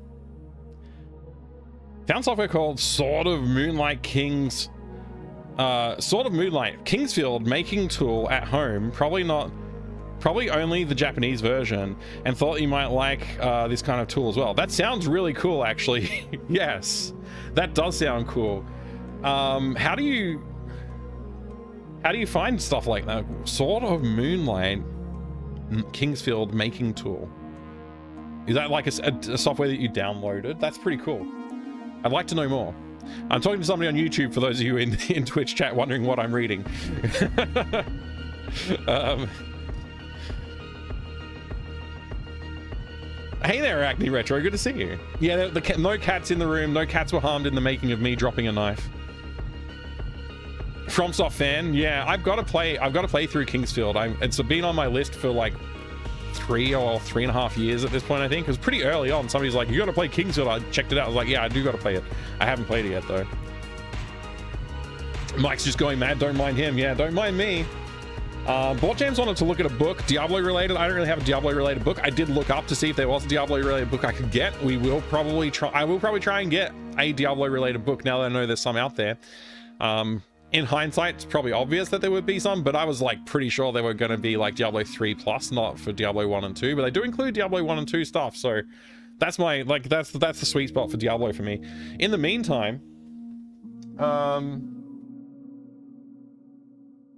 Found software called Sword of Moonlight Kingsfield making tool at home. Probably only the Japanese version, and thought you might like this kind of tool as well. That sounds really cool, actually. Yes, that does sound cool. How do you find stuff like that? Sword of Moonlight Kingsfield making tool. Is that like a software that you downloaded? That's pretty cool. I'd like to know more. I'm talking to somebody on YouTube for those of you in Twitch chat wondering what I'm reading. Hey there, Acne Retro. Good to see you. Yeah, no cats in the room. No cats were harmed in the making of me dropping a knife. FromSoft fan. Yeah, I've got to play through Kingsfield. It's been on my list for like 3 or 3.5 years at this point, I think. It was pretty early on. Somebody's like, you got to play Kingsfield. I checked it out. I was like, yeah, I do got to play it. I haven't played it yet, though. Mike's just going mad. Don't mind him. Yeah, don't mind me. Bot Jams wanted to look at a book, Diablo related. I don't really have a Diablo related book. I did look up to see if there was a Diablo related book I could get. I will probably try and get a Diablo related book now that I know there's some out there. In hindsight, it's probably obvious that there would be some, but I was like pretty sure they were going to be like Diablo 3 plus, not for Diablo 1 and 2, but they do include Diablo 1 and 2 stuff. So that's my, like, that's the sweet spot for Diablo for me. In the meantime,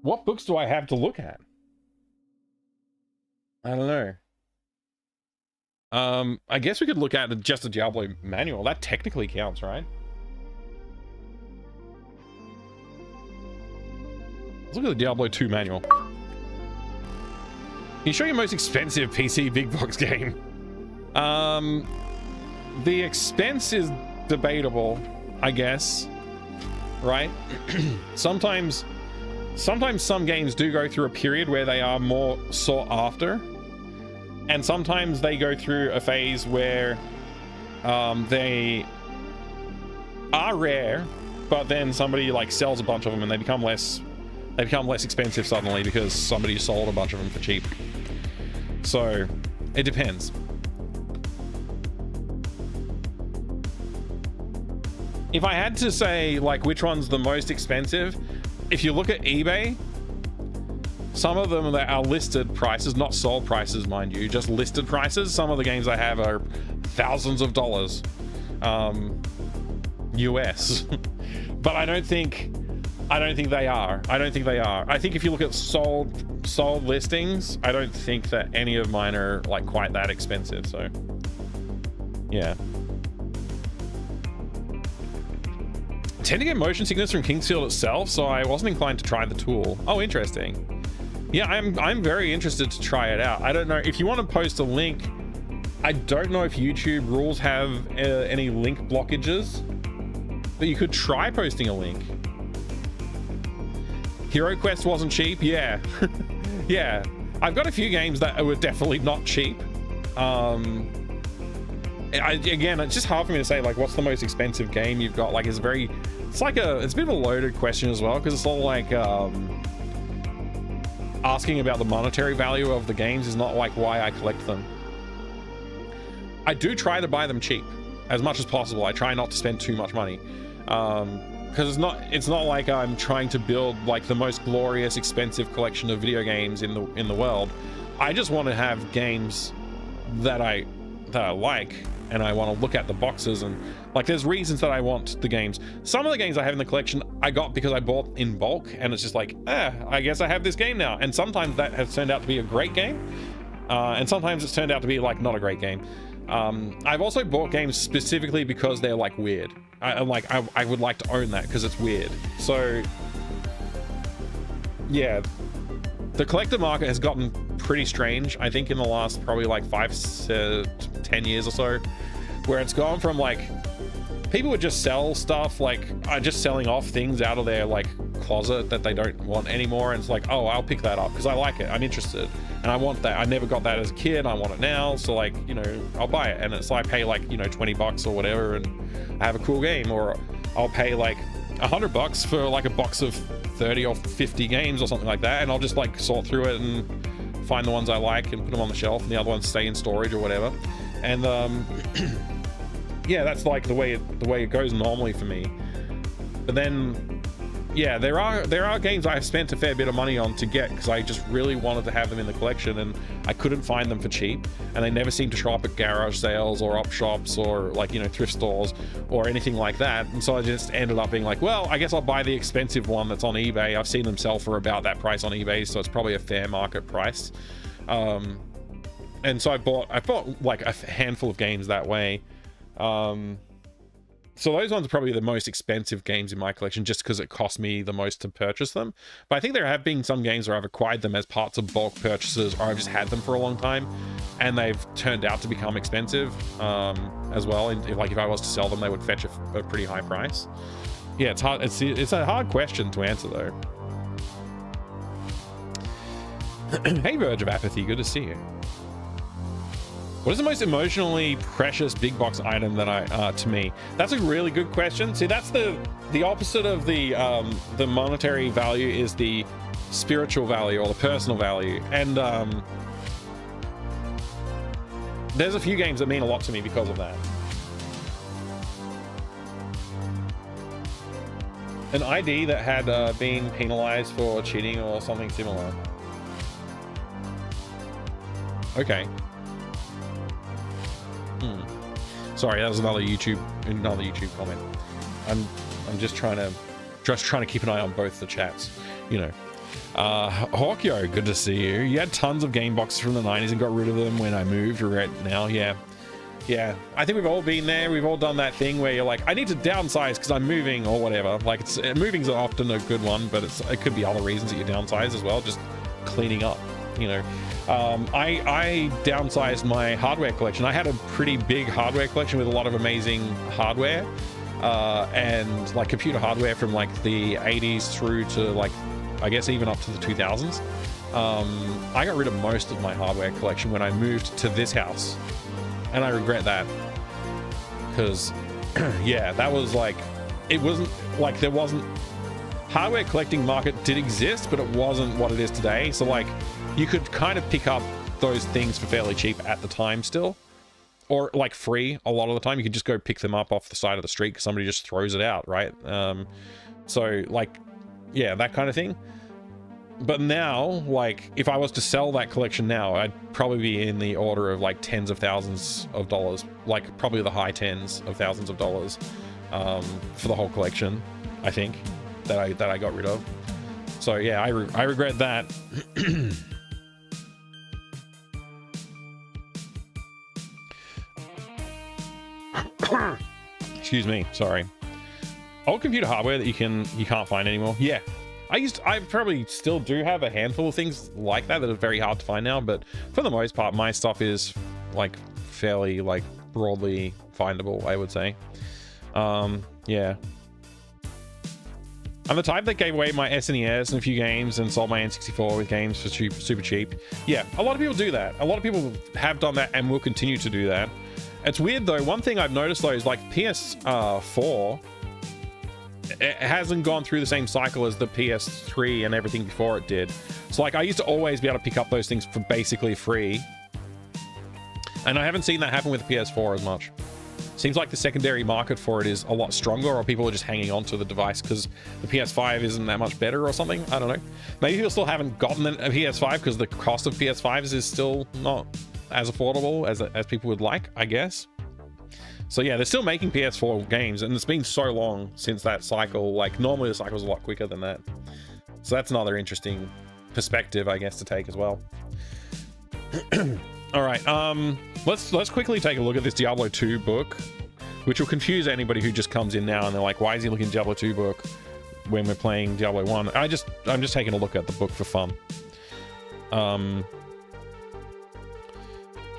what books do I have to look at? I don't know. I guess we could look at just a Diablo manual. That technically counts, right? Let's look at the Diablo 2 manual. Can you show your most expensive PC big box game? The expense is debatable, I guess. Right? Sometimes some games do go through a period where they are more sought after, and sometimes they go through a phase where they are rare, but then somebody like sells a bunch of them and they become less expensive suddenly because somebody sold a bunch of them for cheap. So it depends. If I had to say like which one's the most expensive, if you look at eBay, some of them that are listed prices, not sold prices, mind you, just listed prices. Some of the games I have are thousands of dollars, US. But I don't think I don't think they are. I don't think they are. I think if you look at sold listings, I don't think that any of mine are like quite that expensive. So yeah. I tend to get motion sickness from Kingsfield itself, so I wasn't inclined to try the tool. Oh, interesting. Yeah, I'm very interested to try it out. I don't know if you want to post a link. I don't know if YouTube rules have any link blockages, but you could try posting a link. Hero Quest wasn't cheap. Yeah. Yeah, I've got a few games that were definitely not cheap. Again, it's just hard for me to say like what's the most expensive game you've got. Like it's a bit of a loaded question as well, because it's all like asking about the monetary value of the games is not like why I collect them. I do try to buy them cheap as much as possible. I try not to spend too much money, because it's not like I'm trying to build like the most glorious expensive collection of video games in the world. I just want to have games that I like, and I want to look at the boxes, and like there's reasons that I want the games. Some of the games I have in the collection I got because I bought in bulk, and it's just like, I guess I have this game now. And sometimes that has turned out to be a great game, and sometimes it's turned out to be like not a great game. I've also bought games specifically because they're like weird. I would like to own that because it's weird. So yeah, the collector market has gotten pretty strange, I think, in the last probably like 5 to 10 years or so, where it's gone from like people would just sell stuff, like just selling off things out of their like closet that they don't want anymore, and it's like, oh, I'll pick that up because I like it, I'm interested, and I want that. I never got that as a kid, I want it now, so like, you know, I'll buy it. And it's like, I pay like, you know, 20 bucks or whatever, and I have a cool game. Or I'll pay like 100 bucks for like a box of 30 or 50 games or something like that, and I'll just like sort through it and find the ones I like and put them on the shelf, and the other ones stay in storage or whatever. And yeah, that's like the way it goes normally for me. But then yeah, there are games I've spent a fair bit of money on to get because I just really wanted to have them in the collection, and I couldn't find them for cheap, and they never seem to show up at garage sales or op shops or like, you know, thrift stores or anything like that. And so I just ended up being like, well, I guess I'll buy the expensive one that's on eBay. I've seen them sell for about that price on eBay, so it's probably a fair market price. And so I bought like a handful of games that way. So those ones are probably the most expensive games in my collection, just because it cost me the most to purchase them. But I think there have been some games where I've acquired them as parts of bulk purchases, or I've just had them for a long time and they've turned out to become expensive as well. And like if I was to sell them, they would fetch a pretty high price. Yeah, it's hard. It's a hard question to answer though. Hey, Verge of Apathy, good to see you. What is the most emotionally precious big box item that to me? That's a really good question. See, that's the opposite of the monetary value is the spiritual value or the personal value. And there's a few games that mean a lot to me because of that. An ID that had been penalized for cheating or something similar. Okay. Sorry, that was another YouTube comment. I'm just trying to keep an eye on both the chats, you know. Hawkyo, good to see you. You had tons of game boxes from the 90s and got rid of them when I moved. Regret now. Yeah, I think we've all been there. We've all done that thing where you're like, I need to downsize because I'm moving or whatever. Like, moving's often a good one, but it could be other reasons that you downsize as well, just cleaning up, you know. I downsized my hardware collection. I had a pretty big hardware collection with a lot of amazing hardware, and like computer hardware from like the 80s through to like, I guess even up to the 2000s. I got rid of most of my hardware collection when I moved to this house, and I regret that because yeah, that was like, it wasn't like, there wasn't, hardware collecting market did exist, but it wasn't what it is today. So like, you could kind of pick up those things for fairly cheap at the time still, or like free a lot of the time. You could just go pick them up off the side of the street because somebody just throws it out, right? So like, yeah, that kind of thing. But now, like, if I was to sell that collection now, I'd probably be in the order of like tens of thousands of dollars, like probably the high tens of thousands of dollars for the whole collection, I think. that I got rid of. So yeah, I regret that. Excuse me, sorry. Old computer hardware that you can't find anymore. Yeah, I probably still do have a handful of things like that are very hard to find now, but for the most part my stuff is like fairly like broadly findable, I would say. Yeah, I'm the type that gave away my SNES and a few games and sold my N64 with games for super cheap. Yeah, a lot of people do that. A lot of people have done that and will continue to do that. It's weird though, one thing I've noticed though is like PS4, it hasn't gone through the same cycle as the PS3 and everything before it did. So like I used to always be able to pick up those things for basically free, and I haven't seen that happen with the PS4 as much. Seems like the secondary market for it is a lot stronger, or people are just hanging on to the device because the PS5 isn't that much better or something. I don't know. Maybe people still haven't gotten a PS5 because the cost of PS5s is still not as affordable as people would like, I guess. So yeah, they're still making PS4 games, and it's been so long since that cycle. Like normally the cycle's a lot quicker than that. So that's another interesting perspective, I guess, to take as well. All right, let's quickly take a look at this Diablo 2 book, which will confuse anybody who just comes in now and they're like, why is he looking at Diablo 2 book when we're playing Diablo 1? I'm just taking a look at the book for fun.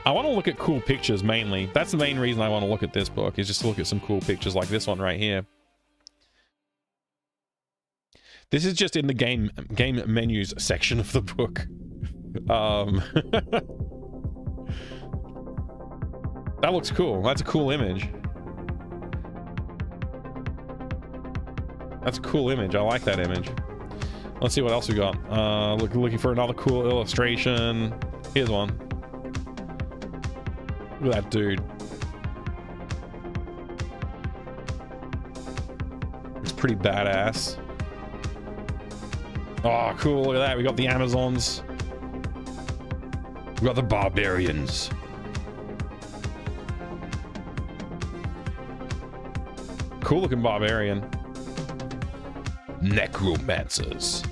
I want to look at cool pictures mainly. That's the main reason I want to look at this book, is just to look at some cool pictures like this one right here. This is just in the game menus section of the book. That looks cool. That's a cool image. That's a cool image. I like that image. Let's see what else we got. Looking for another cool illustration. Here's one. Look at that dude. It's pretty badass. Oh, cool. Look at that. We got the Amazons. We got the barbarians. Cool looking barbarian. Necromancers.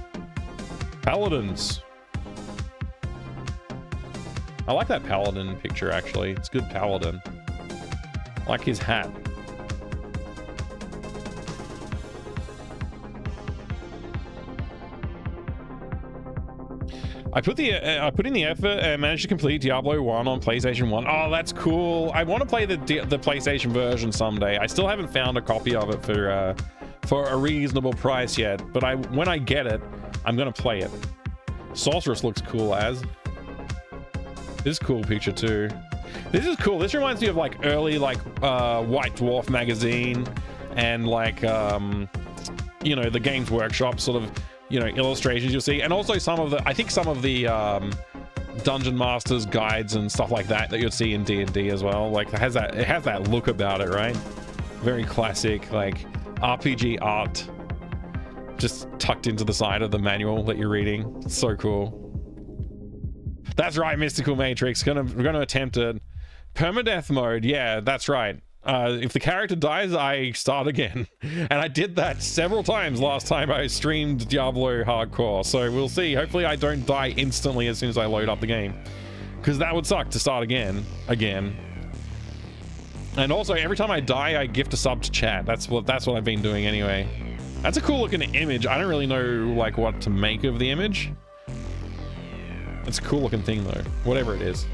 Paladins. I like that paladin picture, actually. It's good paladin. I like his hat. I put in the effort and managed to complete Diablo 1 on PlayStation 1. Oh, that's cool. I want to play the PlayStation version someday. I still haven't found a copy of it for a reasonable price yet, but when I get it, I'm gonna play it. Sorceress looks cool as. This is a cool picture too. This is cool. This reminds me of like early like White Dwarf magazine and like you know, the Games Workshop sort of, you know, illustrations you'll see, and also some of the Dungeon Masters guides and stuff like that you'd see in D&D as well. Like it has that look about it, right? Very classic like RPG art, just tucked into the side of the manual that you're reading. It's so cool. That's right, Mystical Matrix. We're gonna attempt it. Permadeath mode. Yeah, that's right. If the character dies, I start again. And I did that several times last time I streamed Diablo Hardcore. So we'll see. Hopefully I don't die instantly as soon as I load up the game, because that would suck to start again. And also, every time I die, I gift a sub to chat. That's what I've been doing anyway. That's a cool looking image. I don't really know like what to make of the image. It's a cool looking thing though, whatever it is.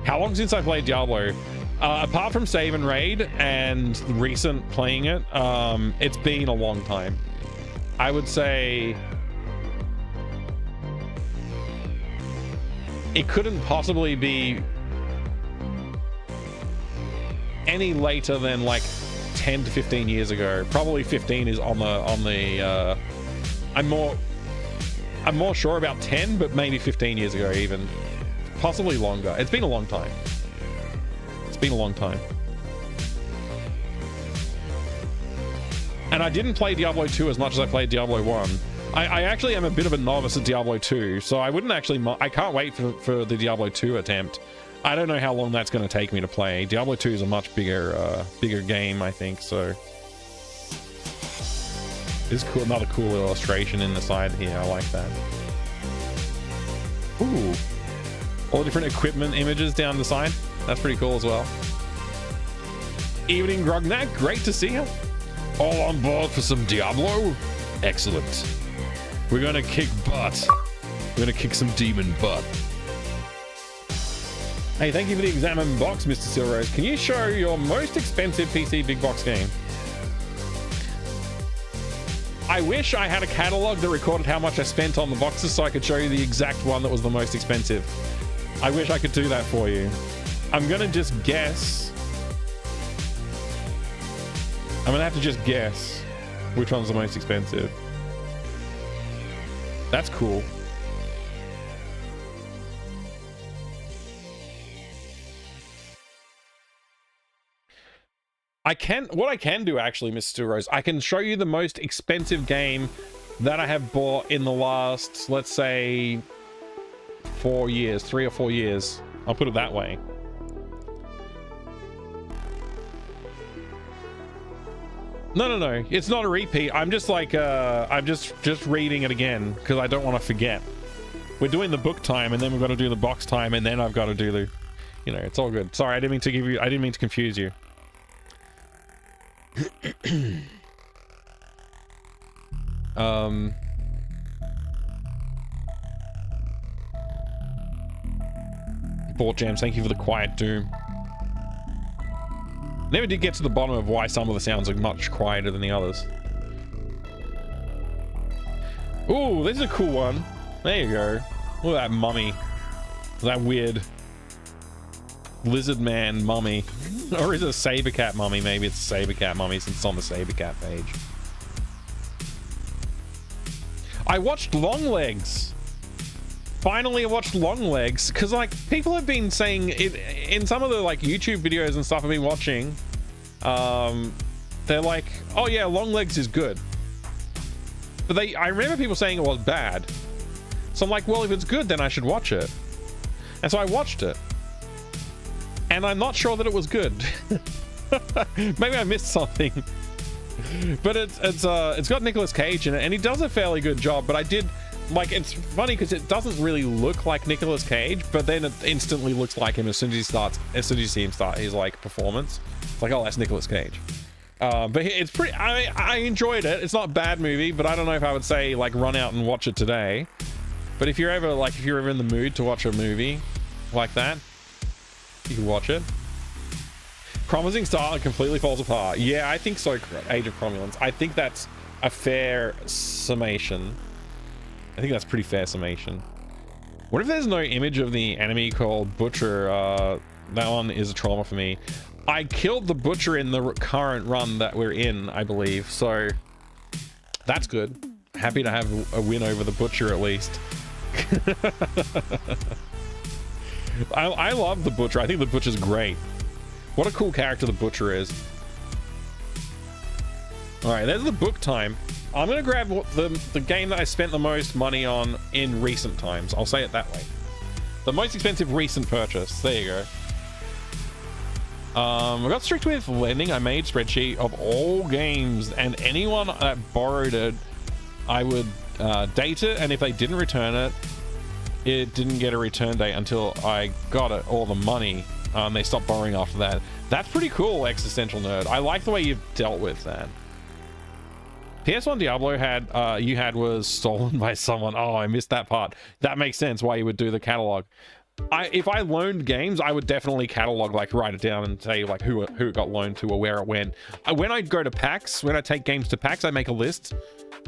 How long since I played Diablo? Apart from save and raid and recent playing it, it's been a long time. I would say it couldn't possibly be any later than like 10 to 15 years ago. Probably 15 is on the I'm more sure about 10, but maybe 15 years ago even. Possibly longer. It's been a long time. It's been a long time. And I didn't play Diablo 2 as much as I played Diablo 1. I actually am a bit of a novice at Diablo 2, so I wouldn't actually... I can't wait for the Diablo 2 attempt. I don't know how long that's going to take me to play. Diablo 2 is a much bigger game, I think, so... This is cool. Another cool illustration in the side here. I like that. Ooh. All the different equipment images down the side. That's pretty cool as well. Evening, Grognak. Great to see you. All on board for some Diablo? Excellent. We're gonna kick butt. We're gonna kick some demon butt. Hey, thank you for the examine box, Mr. Silrose. Can you show your most expensive PC big box game? I wish I had a catalog that recorded how much I spent on the boxes so I could show you the exact one that was the most expensive. I wish I could do that for you. I'm gonna just guess. I'm gonna have to just guess which one's the most expensive. That's cool. What I can do actually, Mr. Rose, I can show you the most expensive game that I have bought in the last, let's say, 4 years, 3 or 4 years. I'll put it that way. No, it's not a repeat. I'm just like, I'm just reading it again because I don't want to forget. We're doing the book time and then we've got to do the box time and then I've got to do the, you know, it's all good. Sorry, I didn't mean to confuse you. Bought Jams, thank you for the quiet doom. Never did get to the bottom of why some of the sounds are much quieter than the others. Ooh, this is a cool one. There you go. Look at that mummy. That weird lizard man mummy. Or is it a saber cat mummy? Maybe it's a saber cat mummy since it's on the saber cat page. I watched Longlegs. Finally, I watched Longlegs because like people have been saying it in some of the like YouTube videos and stuff I've been watching. They're like, oh yeah, Longlegs is good. But I remember people saying it was bad. So I'm like, well, if it's good, then I should watch it. And so I watched it. And I'm not sure that it was good. Maybe I missed something. But it's got Nicolas Cage in it, and he does a fairly good job. But I did like, it's funny because it doesn't really look like Nicolas Cage, but then it instantly looks like him as soon as you see him start his like performance. It's like, oh, that's Nicolas Cage. But it's pretty. I enjoyed it. It's not a bad movie, but I don't know if I would say like run out and watch it today. But if you're ever in the mood to watch a movie like that, you can watch it. Promising Star completely falls apart. Yeah, I think so. Age of Cromulence. I think that's a fair summation. I think that's pretty fair summation. What if there's no image of the enemy called Butcher? That one is a trauma for me. I killed the Butcher in the current run that we're in, I believe. So that's good. Happy to have a win over the Butcher at least. I love the Butcher. I think the Butcher's great. What a cool character the Butcher is. All right, there's the book time. I'm gonna grab the game that I spent the most money on in recent times. I'll say it that way. The most expensive recent purchase. There you go. I got strict with lending. I made a spreadsheet of all games, and anyone that borrowed it, I would date it, and if they didn't return it, it didn't get a return date until I got it, all the money. They stopped borrowing after that. That's pretty cool, Existential Nerd. I like the way you've dealt with that. PS1 Diablo had was stolen by someone. Oh, I missed that part. That makes sense why you would do the catalog. If I loaned games, I would definitely catalog, like write it down and say like who it got loaned to or where it went. When I go to PAX, when I take games to PAX, I make a list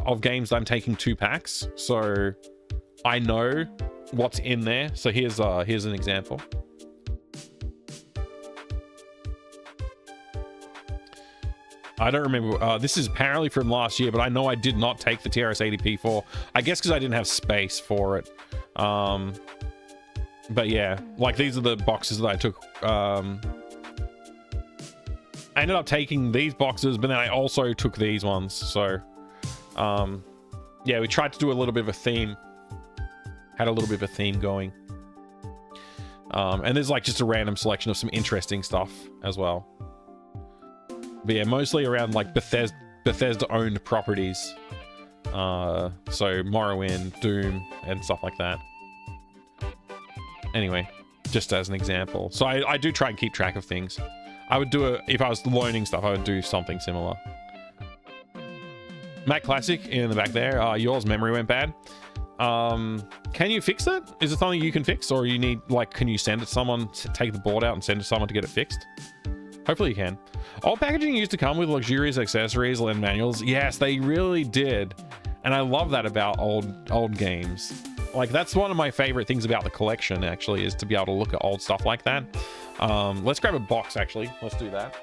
of games I'm taking to PAX, so I know what's in there. So here's an example. I don't remember. This is apparently from last year, but I know I did not take the TRS-80P4. I guess because I didn't have space for it. But yeah, like these are the boxes that I took. I ended up taking these boxes, but then I also took these ones. So yeah, we tried to do a little bit of a theme. Had a little bit of a theme going. And there's like just a random selection of some interesting stuff as well. But yeah, mostly around like Bethesda owned properties. So Morrowind, Doom, and stuff like that. Anyway, just as an example. So I do try and keep track of things. I would do it if I was loaning stuff. I would do something similar. Mac Classic in the back there. Yours memory went bad. Can you fix it? Is it something you can fix, or you need, like, can you send it to someone, take the board out and send it to someone to get it fixed? Hopefully you can. Old packaging used to come with luxurious accessories and manuals. Yes, they really did. And I love that about old games. Like, that's one of my favorite things about the collection, actually, is to be able to look at old stuff like that. Let's grab a box, actually. Let's do that.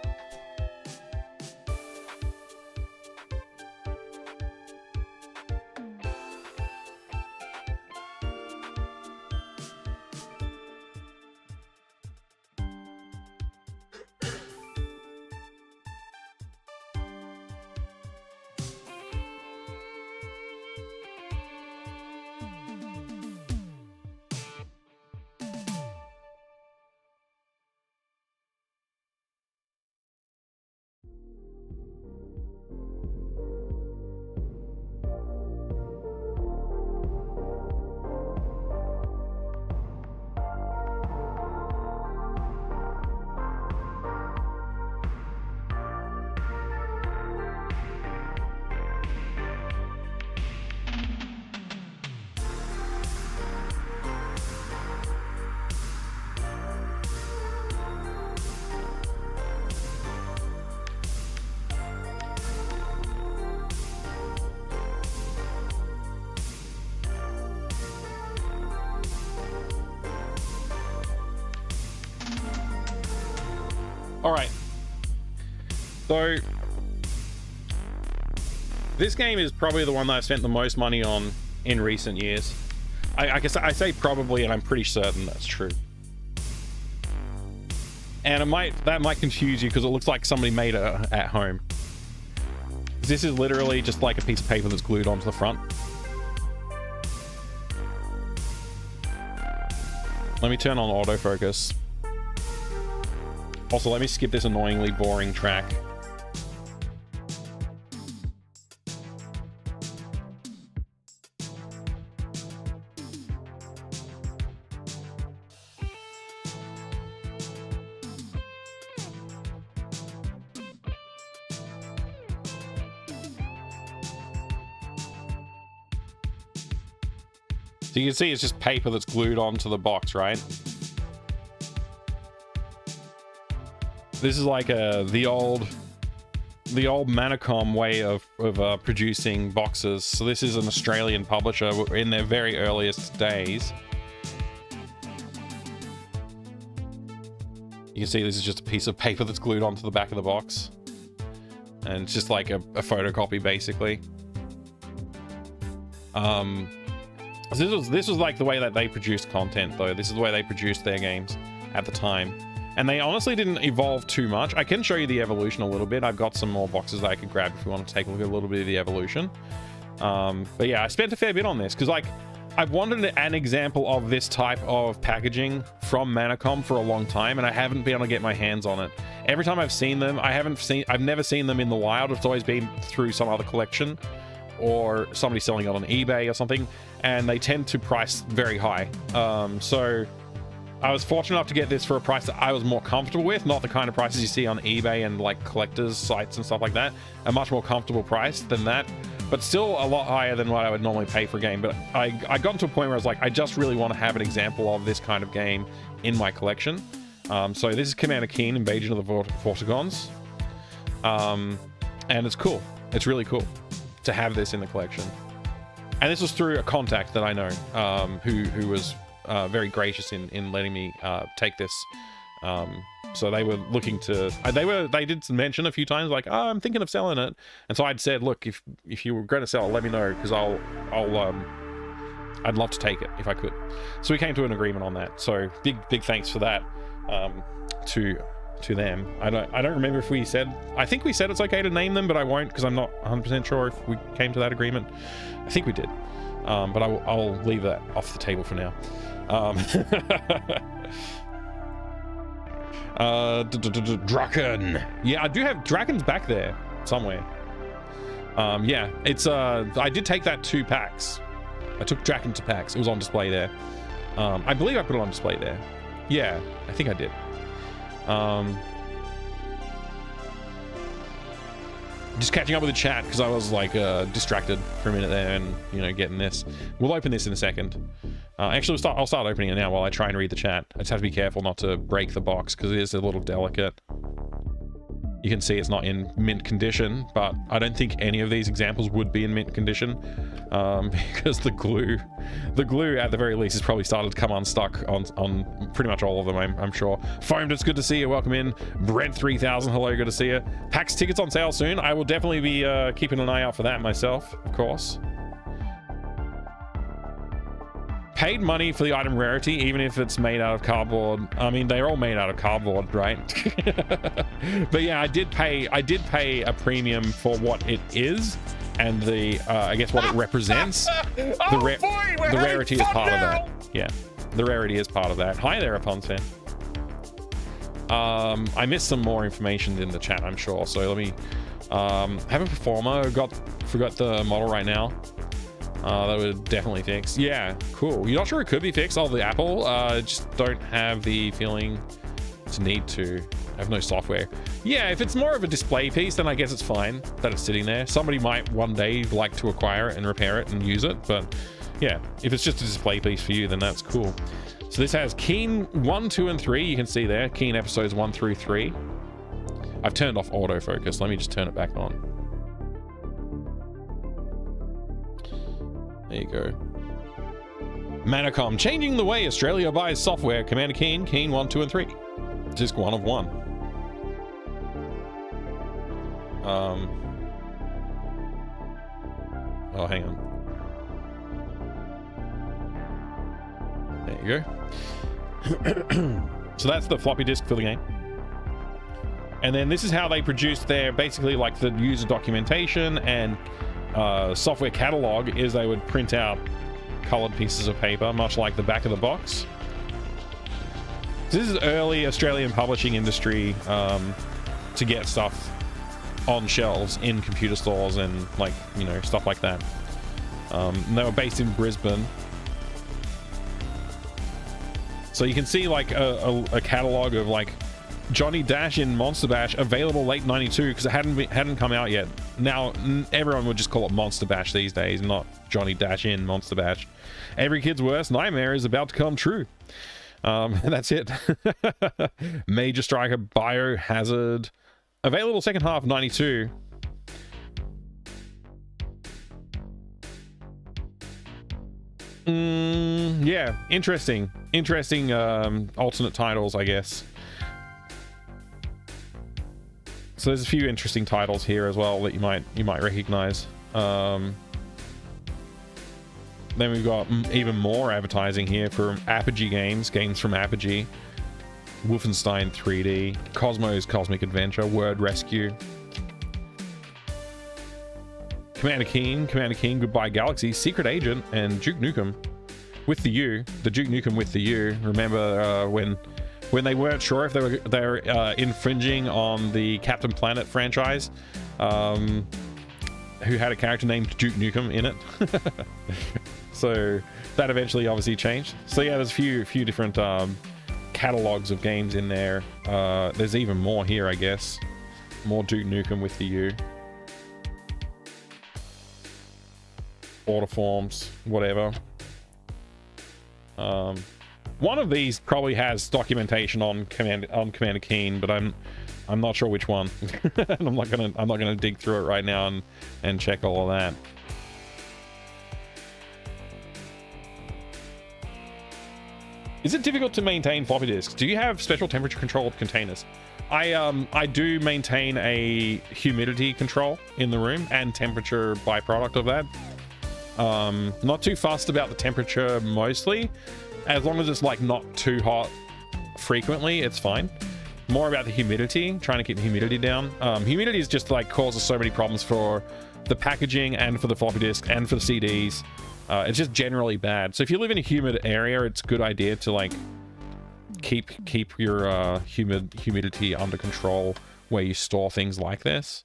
All right. So this game is probably the one that I've spent the most money on in recent years. I guess I say probably, and I'm pretty certain that's true. And that might confuse you because it looks like somebody made it at home. This is literally just like a piece of paper that's glued onto the front. Let me turn on autofocus. Also, let me skip this annoyingly boring track. So you can see it's just paper that's glued onto the box, right? This is like the old Manacom way of producing boxes. So this is an Australian publisher in their very earliest days. You can see this is just a piece of paper that's glued onto the back of the box. And it's just like a photocopy, basically. So this was like the way that they produced content, though. This is the way they produced their games at the time. And they honestly didn't evolve too much. I can show you the evolution a little bit. I've got some more boxes that I could grab if you want to take a look at a little bit of the evolution. But yeah, I spent a fair bit on this because, like, I've wanted an example of this type of packaging from Manacom for a long time, and I haven't been able to get my hands on it. Every time I've seen them, I've never seen them in the wild. It's always been through some other collection or somebody selling it on eBay or something, and they tend to price very high. So I was fortunate enough to get this for a price that I was more comfortable with, not the kind of prices you see on eBay and like collectors sites and stuff like that. A much more comfortable price than that, but still a lot higher than what I would normally pay for a game. But I got to a point where I was like, I just really want to have an example of this kind of game in my collection. So this is Commander Keen, Invasion of the Vortigons. And it's cool. It's really cool to have this in the collection. And this was through a contact that I know, who was very gracious in letting me take this. So they were looking to, they did mention a few times like, oh, I'm thinking of selling it. And so I'd said, look, if you were going to sell it, let me know, because I'd love to take it if I could. So we came to an agreement on that. So big thanks for that to them. I don't remember if we said, I think we said it's okay to name them, but I won't, because I'm not 100% sure if we came to that agreement. I think we did. But I'll leave that off the table for now. Draken. Yeah, I do have Draken's back there somewhere. Yeah, it's I did take that to PAX. I took Draken to PAX. It was on display there. I believe I put it on display there. Yeah, I think I did. Just catching up with the chat because I was like distracted for a minute there, and you know, getting this. We'll open this in a second. Actually, I'll start opening it now while I try and read the chat. I just have to be careful not to break the box because it is a little delicate. You can see it's not in mint condition, but I don't think any of these examples would be in mint condition because the glue at the very least has probably started to come unstuck on pretty much all of them, I'm sure. Foamed, it's good to see you. Welcome in. Brent 3000, hello, good to see you. PAX tickets on sale soon. I will definitely be keeping an eye out for that myself, of course. Paid money for the item rarity, even if it's made out of cardboard. I mean, they're all made out of cardboard, right? But yeah, I did pay a premium for what it is, and the I guess what it represents. The rarity is part of that. Yeah, the rarity is part of that. Hi there, Upons fan. I missed some more information in the chat, I'm sure. So let me have a performer. Forgot the model right now. That would definitely fix. Yeah, cool. You're not sure it could be fixed? Oh, the Apple? Just don't have the feeling to need to. I have no software. Yeah, if it's more of a display piece, then I guess it's fine that it's sitting there. Somebody might one day like to acquire it and repair it and use it, but yeah, if it's just a display piece for you, then that's cool. So this has Keen 1, 2, and 3. You can see there, Keen episodes 1 through 3. I've turned off autofocus. Let me just turn it back on. There you go. Manacom, changing the way Australia buys software. Commander Keen, Keen 1, 2, and 3. Disc 1 of 1. Oh, hang on. There you go. So that's the floppy disk for the game. And then this is how they produce their, basically like the user documentation and software catalog is they would print out colored pieces of paper, much like the back of the box. This is early Australian publishing industry to get stuff on shelves in computer stores and like, you know, stuff like that. And they were based in Brisbane. So you can see like a catalog of like Johnny Dash in Monster Bash, available late 92 because it hadn't come out yet. Now everyone would just call it Monster Bash these days, not Johnny Dash in Monster Bash. Every kid's worst nightmare is about to come true. That's it. Major Striker Biohazard, available second half 92. Yeah, interesting alternate titles, I guess. So there's a few interesting titles here as well that you might recognize. Then we've got even more advertising here for Apogee games from Apogee. Wolfenstein 3D, Cosmo's Cosmic Adventure, Word Rescue, Commander Keen, Goodbye Galaxy, Secret Agent, and Duke Nukem with the U. The Duke Nukem with the U. Remember when they weren't sure if they were infringing on the Captain Planet franchise, who had a character named Duke Nukem in it. So that eventually obviously changed. So yeah, there's a few different catalogs of games in there. There's even more here, I guess. More Duke Nukem with the U. Order forms, whatever. One of these probably has documentation on Commander Keen, but I'm not sure which one. I'm not gonna dig through it right now and check all of that. Is it difficult to maintain floppy disks? Do you have special temperature controlled containers? I do maintain a humidity control in the room and temperature byproduct of that. Not too fussed about the temperature mostly. As long as it's like not too hot frequently, it's fine. More about the humidity, trying to keep the humidity down. Humidity is just like causes so many problems for the packaging and for the floppy disk and for the CDs. It's just generally bad. So if you live in a humid area, it's a good idea to like keep your humidity under control where you store things like this.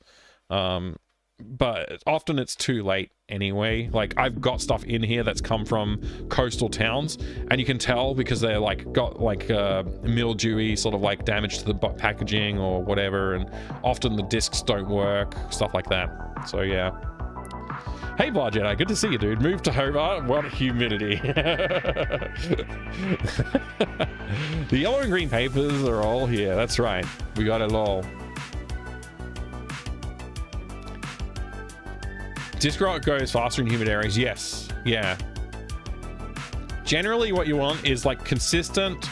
but often it's too late anyway. Like, I've got stuff in here that's come from coastal towns, and you can tell because they're like got like mildewy sort of like damage to the packaging or whatever, and often the discs don't work, stuff like that. So yeah. Hey Bar Jedi, good to see you, dude. Move to Hobart. What humidity. The yellow and green papers are all here. That's right. We got it all. Disc rot goes faster in humid areas. Yes. Yeah. Generally what you want is like consistent,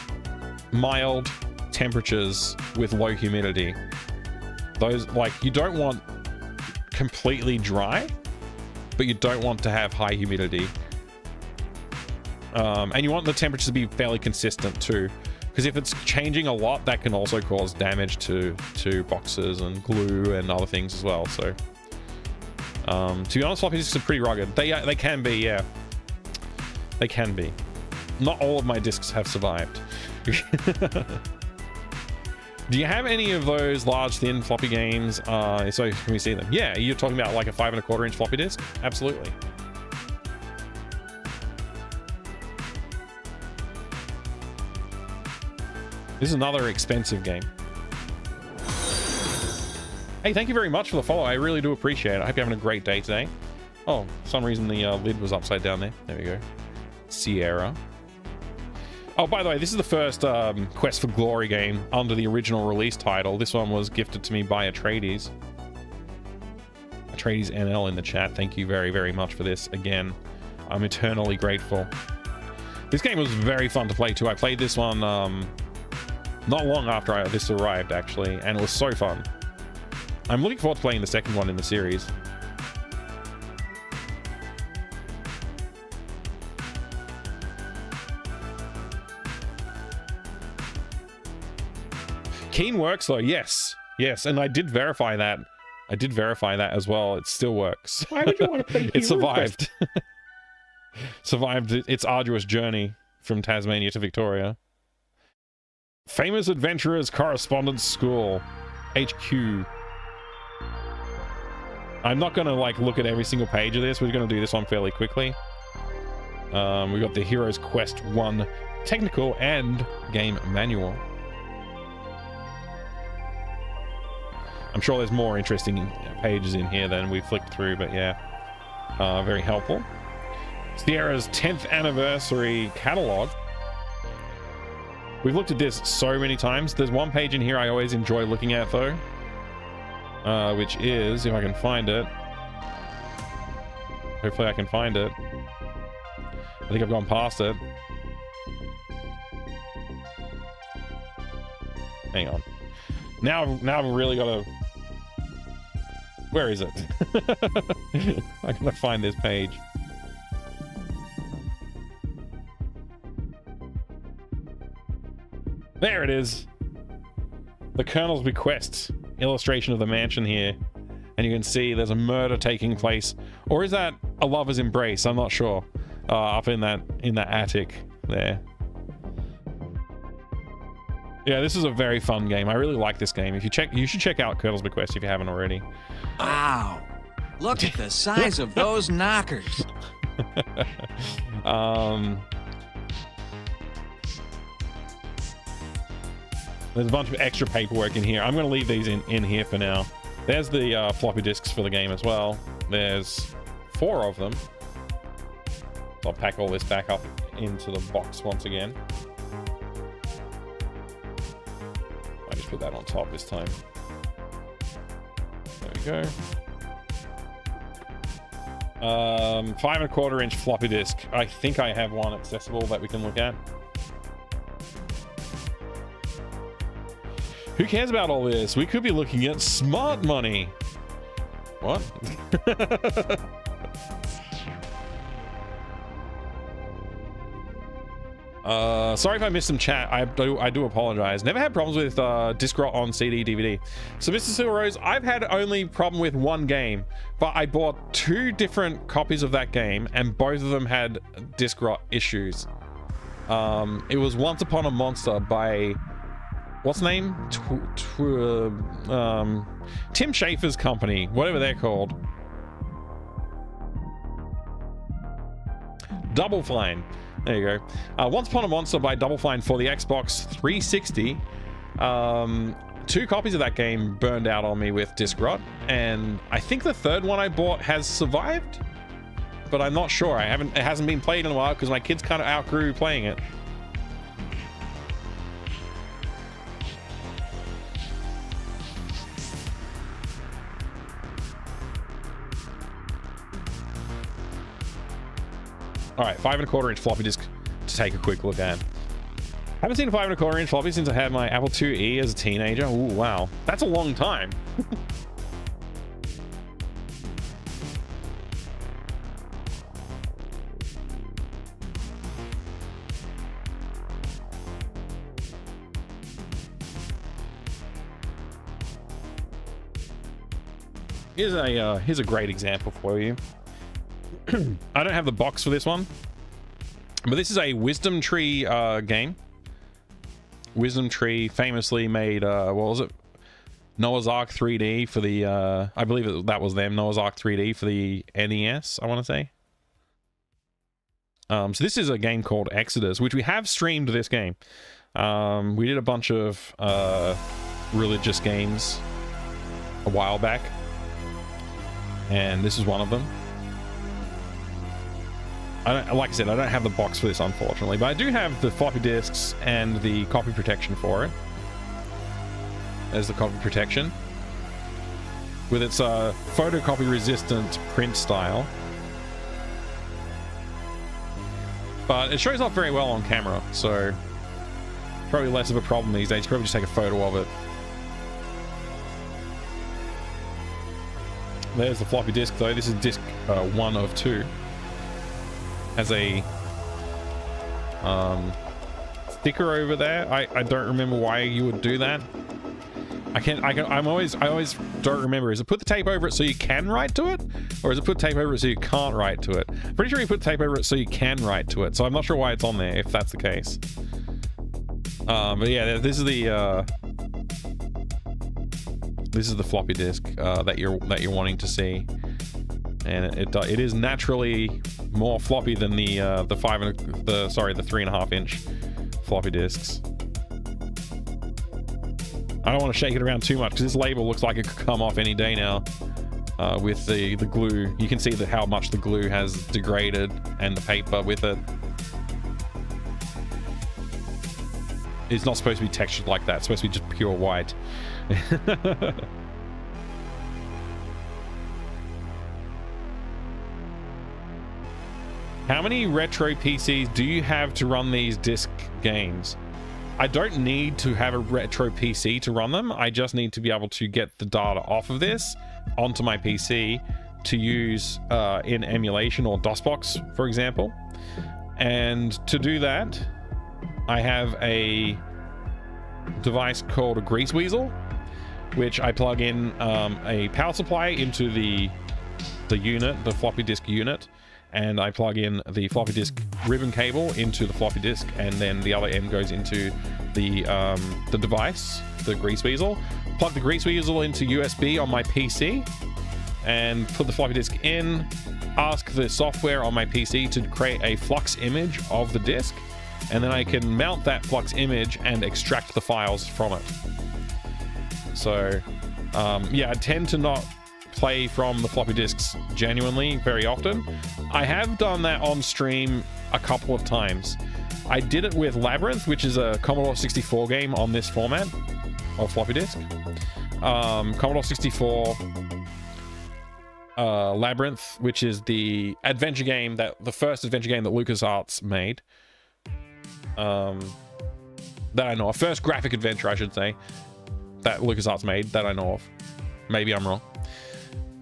mild temperatures with low humidity. Those, like, you don't want completely dry, but you don't want to have high humidity. And you want the temperature to be fairly consistent too, because if it's changing a lot, that can also cause damage to boxes and glue and other things as well. So to be honest, floppy disks are pretty rugged. They can be, yeah. They can be. Not all of my disks have survived. Do you have any of those large, thin floppy games? So can we see them? Yeah, you're talking about like a 5 1/4 inch floppy disk? Absolutely. This is another expensive game. Hey, thank you very much for the follow. I really do appreciate it. I hope you're having a great day today. Oh, for some reason the lid was upside down there. There we go. Sierra. Oh, by the way, this is the first Quest for Glory game under the original release title. This one was gifted to me by Atreides. Atreides NL in the chat. Thank you very, very much for this. Again, I'm eternally grateful. This game was very fun to play too. I played this one not long after this arrived, actually, and it was so fun. I'm looking forward to playing the second one in the series. Keen works though, yes, and I did verify that. I did verify that as well. It still works. Why would you want to play? It survived. Survived its arduous journey from Tasmania to Victoria. Famous Adventurers Correspondence School, HQ. I'm not gonna like look at every single page of this. We're gonna do this one fairly quickly. We got the Hero's Quest 1 technical and game manual. I'm sure there's more interesting pages in here than we flicked through, but yeah, very helpful. Sierra's 10th anniversary catalog. We've looked at this so many times. There's one page in here I always enjoy looking at though, which is, if I can find it. Hopefully I can find it. I think I've gone past it. Hang on. Now I've really got to... Where is it? I gotta find this page. There it is. The Colonel's Bequest illustration of the mansion here. And you can see there's a murder taking place. Or is that a lover's embrace? I'm not sure. Up in that attic there. Yeah, this is a very fun game. I really like this game. You should check out Colonel's Bequest if you haven't already. Wow. Look at the size of those knockers. There's a bunch of extra paperwork in here. I'm going to leave these in here for now. There's the floppy disks for the game as well. There's 4 of them. So I'll pack all this back up into the box once again. I just put that on top this time. There we go. 5 1/4 inch floppy disk. I think I have one accessible that we can look at. Who cares about all this? We could be looking at smart money. What? Sorry if I missed some chat. I do apologize. Never had problems with disc rot on CD, DVD. So Mr. Silrose, I've had only problem with one game, but I bought 2 different copies of that game, and both of them had disc rot issues. It was Once Upon a Monster by... what's the name? Tim Schafer's company, whatever they're called. Double Fine. There you go. Once Upon a Monster by Double Fine for the Xbox 360. 2 copies of that game burned out on me with disc rot, and I think the third one I bought has survived, but I'm not sure. It hasn't been played in a while because my kids kind of outgrew playing it. All right, 5 1/4 inch floppy disk to take a quick look at. Haven't seen a 5 1/4 inch floppy since I had my Apple IIe as a teenager. Ooh, wow. That's a long time. Here's a great example for you. I don't have the box for this one, but this is a Wisdom Tree game. Wisdom Tree famously made what was it, Noah's Ark 3D for the I believe that was them, Noah's Ark 3D for the NES, I want to say. So this is a game called Exodus, which we have streamed this game. We did a bunch of religious games a while back, and this is one of them. Like I said, I don't have the box for this, unfortunately, but I do have the floppy disks and the copy protection for it. There's the copy protection with its photocopy resistant print style, but it shows up very well on camera, so probably less of a problem these days. You probably just take a photo of it. There's the floppy disk, though. This is disc 1 of 2. Has a sticker over there. I don't remember why you would do that. I always don't remember. Is it put the tape over it so you can write to it, or is it put tape over it so you can't write to it? I'm pretty sure you put tape over it so you can write to it, so I'm not sure why it's on there if that's the case. But yeah, this is the floppy disk that you're wanting to see, and it is naturally more floppy than the 3.5 inch floppy disks. I don't want to shake it around too much because this label looks like it could come off any day now. With the glue, you can see how much the glue has degraded, and the paper with it. It's not supposed to be textured like that. It's supposed to be just pure white. How many retro PCs do you have to run these disc games? I don't need to have a retro PC to run them. I just need to be able to get the data off of this onto my PC to use in emulation or DOSBox, for example. And to do that, I have a device called a Grease Weasel, which I plug in a power supply into the unit, the floppy disk unit, and I plug in the floppy disk ribbon cable into the floppy disk, and then the other end goes into the device, the Grease Weasel. Plug the Grease Weasel into USB on my PC and put the floppy disk in. Ask the software on my PC to create a flux image of the disk, and then I can mount that flux image and extract the files from it. So yeah, I tend to not play from the floppy disks genuinely very often. I have done that on stream a couple of times. I did it with Labyrinth, which is a Commodore 64 game on this format of floppy disk. Commodore 64 Labyrinth, which is the adventure game the first adventure game that LucasArts made. That I know of. First graphic adventure, I should say, that LucasArts made, that I know of. Maybe I'm wrong.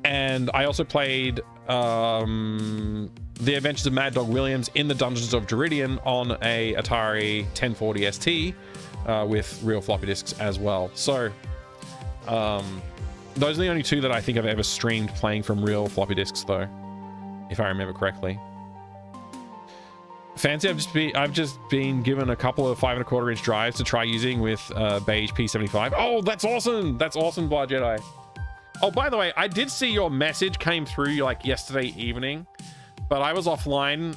And I also played The Adventures of Mad Dog Williams in the Dungeons of Deridion on a Atari 1040 ST with real floppy disks as well. So those are the only two that I think I've ever streamed playing from real floppy disks, though, if I remember correctly. Fancy, I've just been given a couple of 5 1/4 inch drives to try using with beige P75. Oh, that's awesome! That's awesome, Blood Jedi. Oh, by the way, I did see your message came through like yesterday evening But I was offline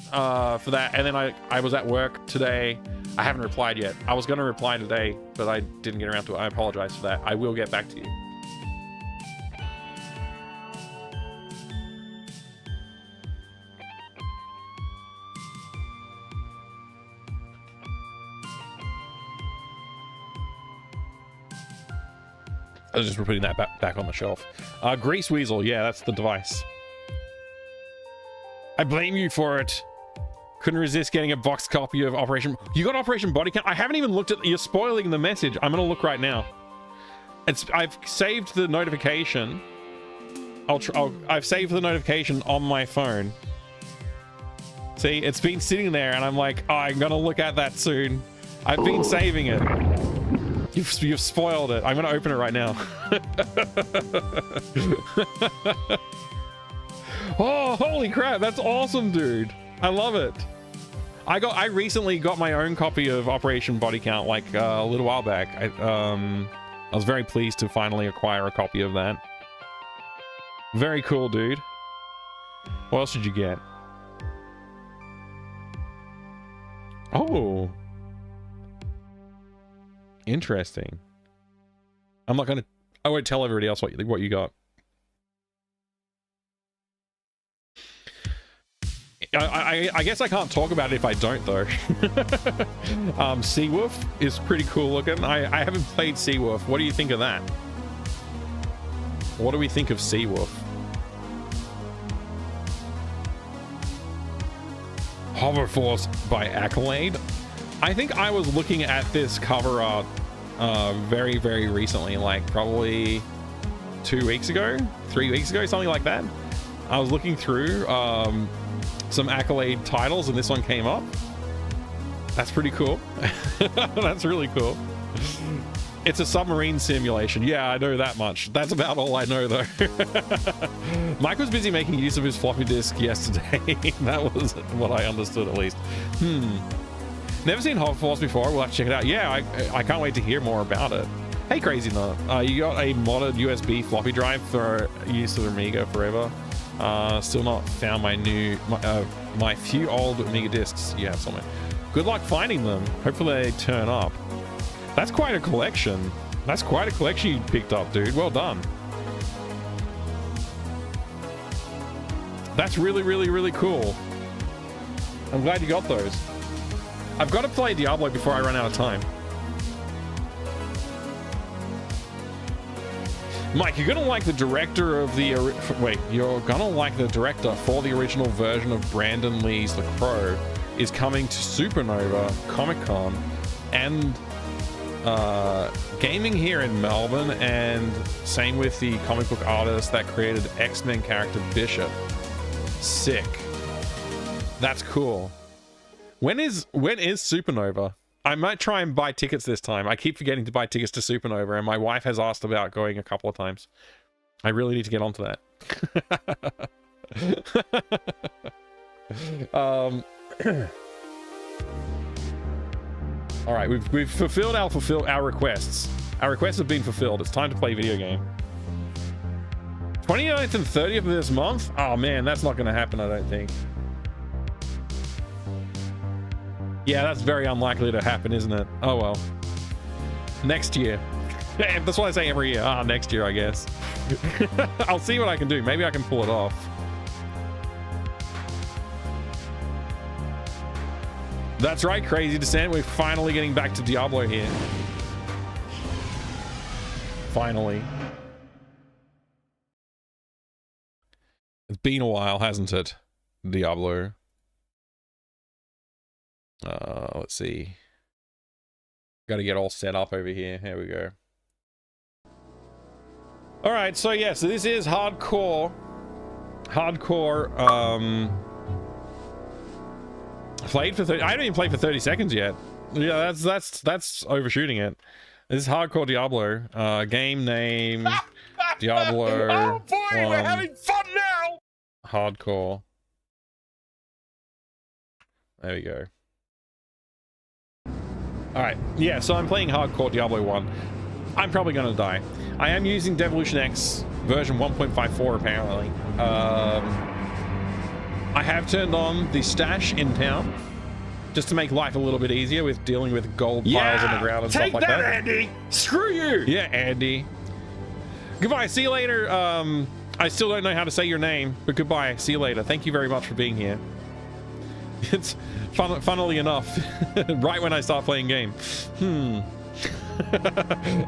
for that, and then I was at work today. I haven't replied yet. I was going to reply today, but I didn't get around to it. I apologize for that. I will get back to you. I was just putting that back on the shelf. Grease Weasel, yeah, that's the device. I blame you for it. Couldn't resist getting a boxed copy of Operation... You got Operation Body Count? I haven't even looked at... You're spoiling the message. I'm gonna look right now. I've saved the notification. I've saved the notification on my phone. See, it's been sitting there, and I'm like, oh, I'm gonna look at that soon. I've been saving it. You've spoiled it. I'm gonna open it right now. Oh, holy crap! That's awesome, dude. I love it. I recently got my own copy of Operation Body Count like a little while back. I was very pleased to finally acquire a copy of that. Very cool, dude. What else did you get? Oh. Interesting. I'm not gonna... I won't tell everybody else what you got. I guess I can't talk about it if I don't, though. Seawolf is pretty cool looking. I haven't played Seawolf. What do you think of that? What do we think of Seawolf? Hover Force by Accolade. I think I was looking at this cover art very, very recently, like probably 2 weeks ago, 3 weeks ago, something like that. I was looking through some Accolade titles, and this one came up. That's pretty cool. That's really cool. It's a submarine simulation. Yeah, I know that much. That's about all I know, though. Mike was busy making use of his floppy disk yesterday. That was what I understood, at least. Never seen Hot Force before. We'll have to check it out. Yeah, I can't wait to hear more about it. Hey, Crazy Nut. You got a modded USB floppy drive for use of Amiga forever. Still not found my few old Amiga discs you have somewhere. Good luck finding them. Hopefully they turn up. That's quite a collection. That's quite a collection you picked up, dude. Well done. That's really, really, really cool. I'm glad you got those. I've got to play Diablo before I run out of time. Mike, you're gonna like the director of the... you're gonna like the director for the original version of Brandon Lee's The Crow is coming to Supernova Comic-Con and gaming here in Melbourne, and same with the comic book artist that created X-Men character Bishop. Sick. That's cool. When is Supernova? I might try and buy tickets this time. I keep forgetting to buy tickets to Supernova, and my wife has asked about going a couple of times. I really need to get onto that. All right, we've fulfilled our requests. Our requests have been fulfilled. It's time to play video game. 29th and 30th of this month? Oh man, that's not going to happen, I don't think. Yeah, that's very unlikely to happen, isn't it? Oh well. Next year. That's what I say every year. Ah, next year, I guess. I'll see what I can do. Maybe I can pull it off. That's right, Crazy Descent. We're finally getting back to Diablo here. Finally. It's been a while, hasn't it? Diablo. Let's see. Got to get all set up over here. Here we go. All right, so yeah, so this is hardcore. Played for 30. I haven't even played for 30 seconds yet. Yeah, that's overshooting it. This is hardcore Diablo. Game name Diablo. Oh boy, we're having fun now. Hardcore. There we go. All right, yeah, so I'm playing hardcore Diablo 1. I'm probably gonna die. I am using Devolution X version 1.54 apparently. I have turned on the stash in town just to make life a little bit easier with dealing with gold piles on the ground and stuff like that. Andy! Screw you! Yeah, Andy. Goodbye. See you later. I still don't know how to say your name, but goodbye. See you later. Thank you very much for being here. It's funnily enough, right when I start playing game.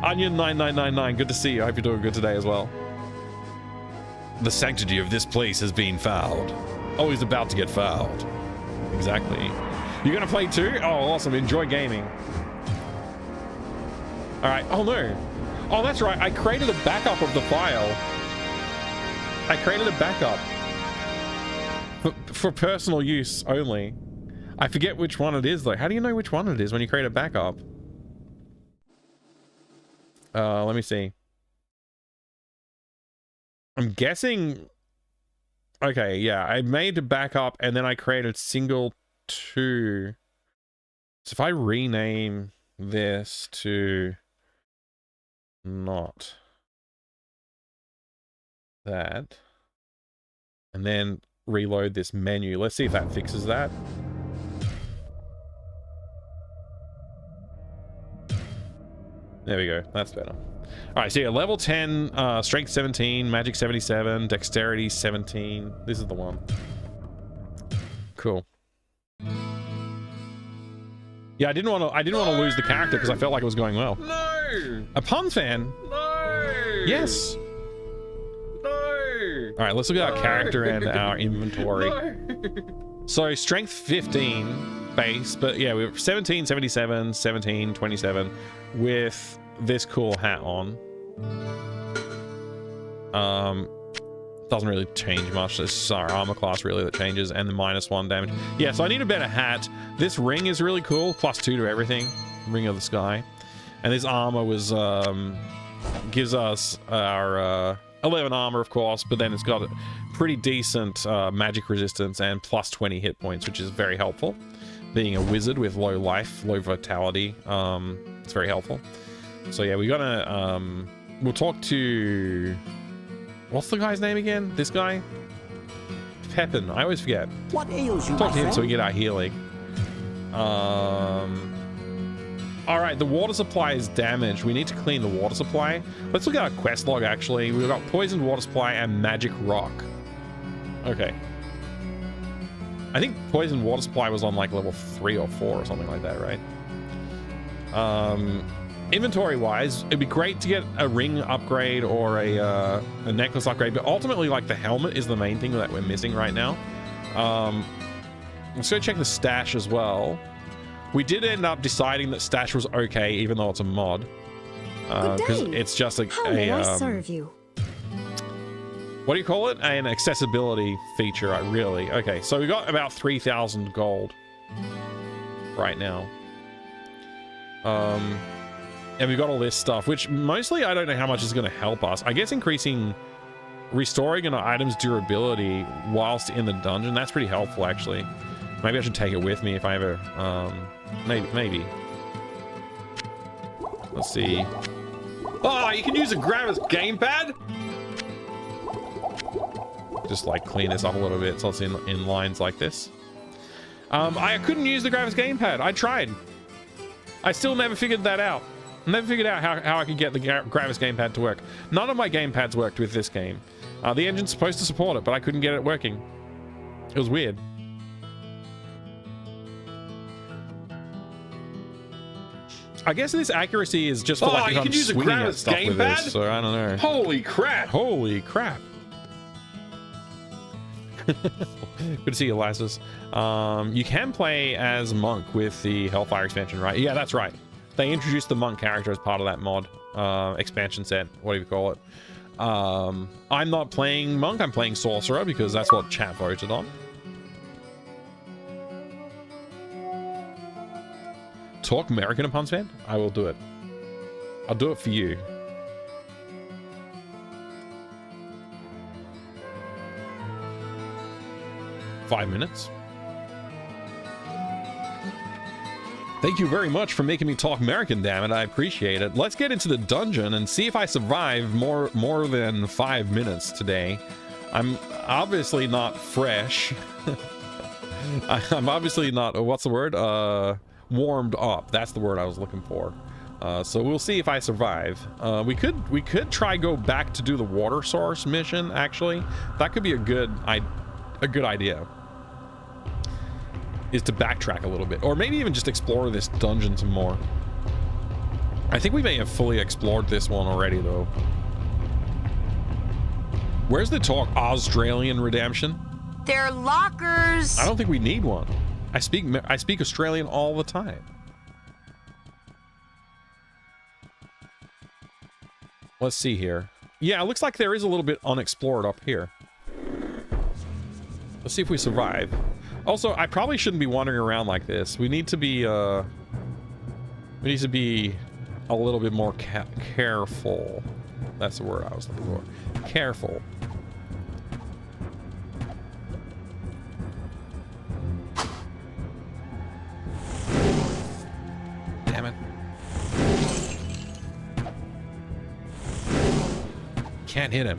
Onion9999, good to see you. I hope you're doing good today as well. The sanctity of this place has been fouled. Always about to get fouled. Exactly. You're gonna play too? Oh, awesome. Enjoy gaming. All right. Oh no. Oh, that's right. I created a backup of the file. I created a backup for personal use only. I forget which one it is though. How do you know which one it is when you create a backup? Let me see. I'm guessing. Okay, yeah, I made a backup and then I created single 2. So if I rename this to not that and then reload this menu, let's see if that fixes that. There we go, that's better. All right, so yeah, level 10, strength 17, magic 77, dexterity 17. This is the one. Cool. Yeah, I didn't want to lose the character because I felt like it was going well. No! A pun fan? No! Yes. No! All right, let's look at our character and our inventory. No. So strength 15 base, but yeah, we have 17, 77, 17, 27 with this cool hat on. Doesn't really change much. It's our armor class really that changes, and the -1 damage. Yeah, so I need a better hat. This ring is really cool, +2 to everything. Ring of the Sky. And this armor was gives us our 11 armor, of course, but then it's got a pretty decent magic resistance and +20 hit points, which is very helpful. Being a wizard with low life, low vitality, it's very helpful. So yeah, we're gonna we'll talk to, what's the guy's name again? This guy? Pepin. I always forget. What ails you, Talk to him my so we friend? get our healing. All right, the water supply is damaged. We need to clean the water supply. Let's look at our quest log, actually. We've got poisoned water supply and magic rock. Okay. I think poisoned water supply was on like level 3 or 4 or something like that, right? Inventory wise, it'd be great to get a ring upgrade or a necklace upgrade, but ultimately like the helmet is the main thing that we're missing right now. Let's go check the stash as well. We did end up deciding that stash was okay, even though it's a mod, because it's just How may I serve you? what do you call it? An accessibility feature, really. Okay, so we got about 3,000 gold right now. And we got all this stuff, which mostly I don't know how much is going to help us. I guess restoring an item's durability whilst in the dungeon, that's pretty helpful, actually. Maybe I should take it with me if I ever, maybe. Let's see. Oh, you can use a Gravis gamepad? Just like clean this up a little bit so it's in lines like this. I couldn't use the Gravis gamepad. I tried. I still never figured that out. Never figured out how I could get the Gravis gamepad to work. None of my gamepads worked with this game. The engine's supposed to support it, but I couldn't get it working. It was weird. I guess this accuracy is just for like if you I'm can use a swinging at Gravis stuff with gamepad? this, so I don't know. Holy crap! Holy crap. Good to see you, Lassus. You can play as Monk with the Hellfire expansion, right? Yeah, that's right. They introduced the Monk character as part of that mod expansion set, whatever you call it. I'm not playing Monk, I'm playing Sorcerer because that's what chat voted on. Talk American upon fan? I will do it. I'll do it for you. Five minutes. Thank you very much for making me talk American, damn it. I appreciate it. Let's get into the dungeon and see if I survive more than 5 minutes today. obviously not fresh. I'm obviously not, what's the word? Warmed up. That's the word I was looking for. So we'll see if I survive. We could try go back to do the water source mission, actually. That could be a good idea. Is to backtrack a little bit. Or maybe even just explore this dungeon some more. I think we may have fully explored this one already, though. Where's the talk Australian redemption? They're lockers. I don't think we need one. I speak Australian all the time. Let's see here. Yeah, it looks like there is a little bit unexplored up here. Let's see if we survive. Also, I probably shouldn't be wandering around like this. We need to be a little bit more careful. That's the word I was looking for. Careful. Damn it. Can't hit him.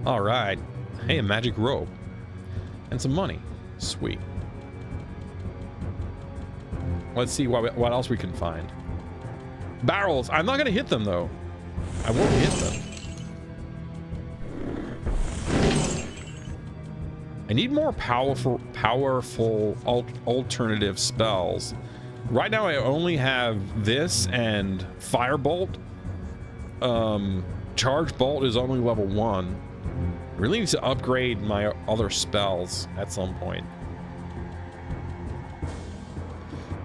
All right. Hey, a magic rope. And some money. Sweet. Let's see what else we can find. Barrels. I'm not going to hit them, though. I won't hit them. I need more powerful alternative spells. Right now, I only have this and Firebolt. Charge Bolt is only level 1. I really need to upgrade my other spells at some point.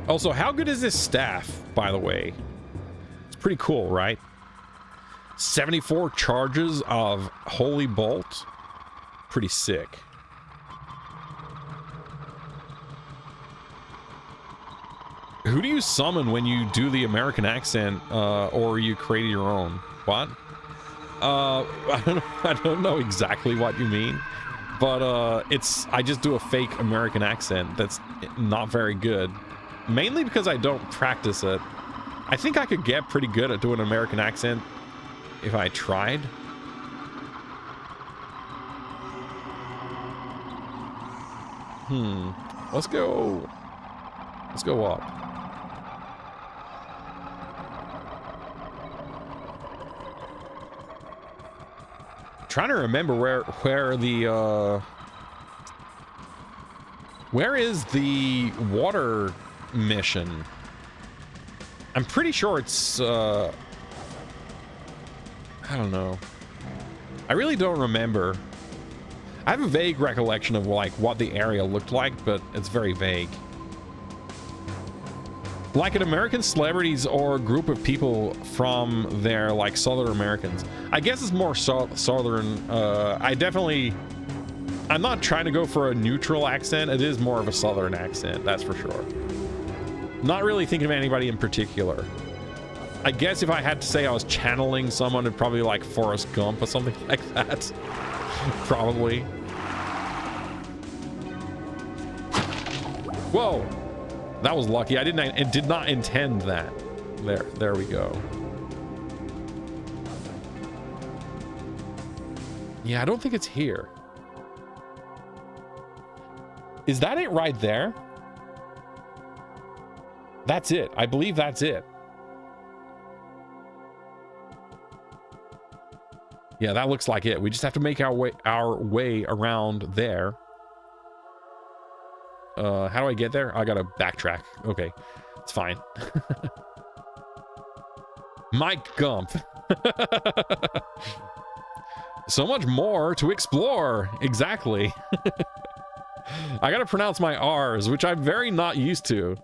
Also, how good is this staff, by the way? It's pretty cool, right? 74 charges of Holy Bolt. Pretty sick. Who do you summon when you do the American accent, or you create your own? What? I don't know exactly what you mean, but I just do a fake American accent that's not very good, mainly because I don't practice it. I think I could get pretty good at doing an American accent if I tried. Let's go up. Trying to remember where is the water mission? I'm pretty sure it's I don't know. I really don't remember. I have a vague recollection of like what the area looked like, but it's very vague. Like an American celebrities or a group of people from there, like Southern Americans. I guess it's more Southern. I'm not trying to go for a neutral accent. It is more of a Southern accent, that's for sure. Not really thinking of anybody in particular. I guess if I had to say I was channeling someone, it'd probably like Forrest Gump or something like that. Probably. Whoa. That was lucky. I did not intend that. There we go. Yeah, I don't think it's here. Is that it right there? That's it. I believe that's it. Yeah, that looks like it. We just have to make our way around there. How do I get there? I gotta backtrack. Okay, it's fine. Mike Gump. So much more to explore. Exactly. I gotta pronounce my R's, which I'm very not used to.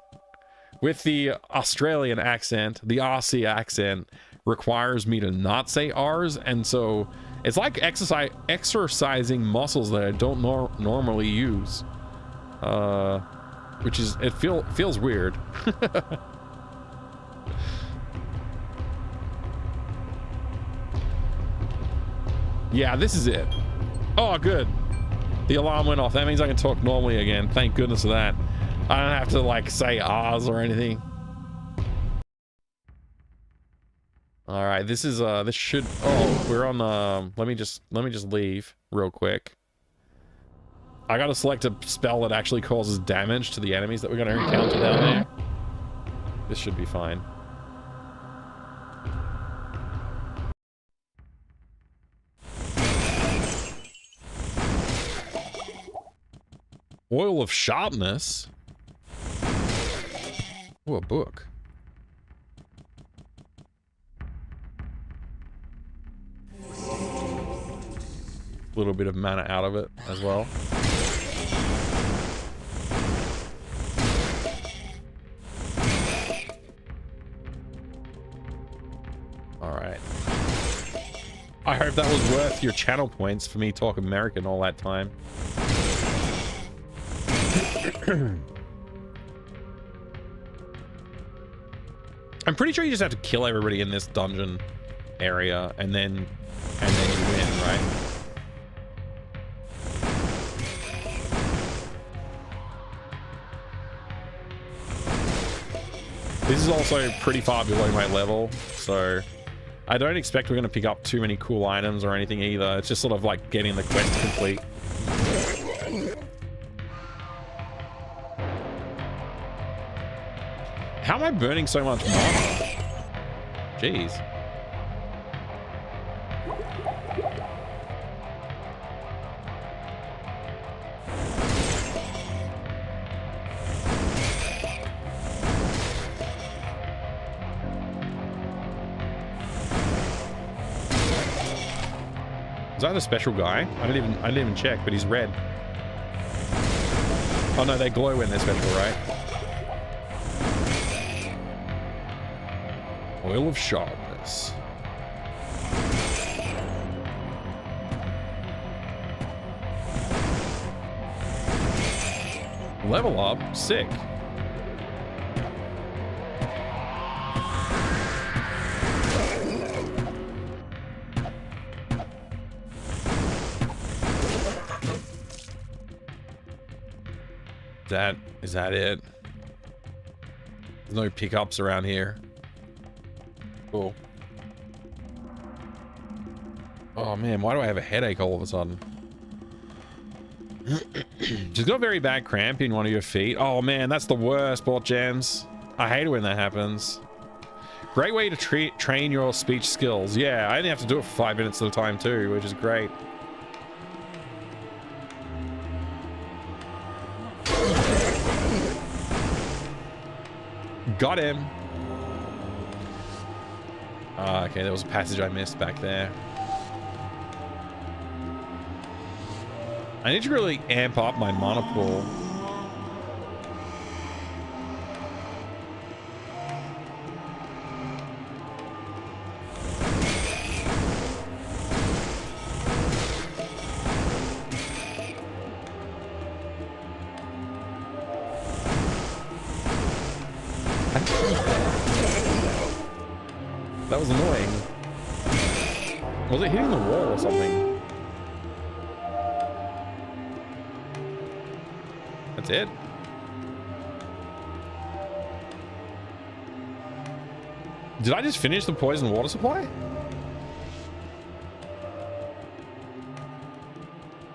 With the Australian accent, the Aussie accent requires me to not say R's, and so it's like exercising muscles that I don't normally use. Which is, it feels weird. Yeah, this is it. Oh, good. The alarm went off. That means I can talk normally again. Thank goodness for that. I don't have to like say ahs or anything. All right, this is this should. Oh, we're on. Let me just leave real quick. I gotta select a spell that actually causes damage to the enemies that we're gonna encounter down there. This should be fine. Oil of sharpness. Oh, a book. A little bit of mana out of it as well. All right. I hope that was worth your channel points for me talking American all that time. I'm pretty sure you just have to kill everybody in this dungeon area and then you win, right? This is also pretty far below my level, so I don't expect we're going to pick up too many cool items or anything either. It's just sort of like getting the quest complete. How am I burning so much mana? Jeez. Is that a special guy? I didn't even check, but he's red. Oh no, they glow when they're special, right? Oil of sharpness. Level up, sick. Is that it? There's no pickups around here. Cool. Oh man, why do I have a headache all of a sudden? She's got very bad cramp in one of your feet. Oh man, that's the worst, Bot Jams. I hate it when that happens. Great way to train your speech skills. Yeah, I only have to do it for 5 minutes at a time too, which is great. Got him. Okay, there was a passage I missed back there. I need to really amp up my mana pool. That was annoying. Was it hitting the wall or something? That's it? Did I just finish the poison water supply?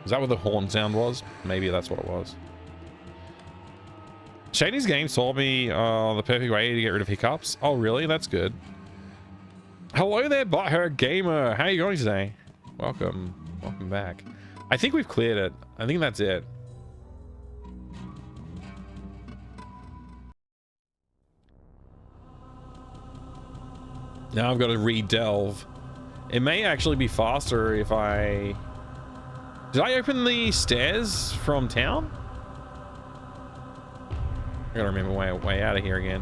Is that what the horn sound was? Maybe that's what it was. Shady's game taught me the perfect way to get rid of hiccups. Oh, really? That's good. Hello there, Butthurt Gamer. How are you going today? Welcome. Welcome back. I think we've cleared it. I think that's it. Now I've got to re-delve. It may actually be faster if I... Did I open the stairs from town? I gotta remember way out of here again.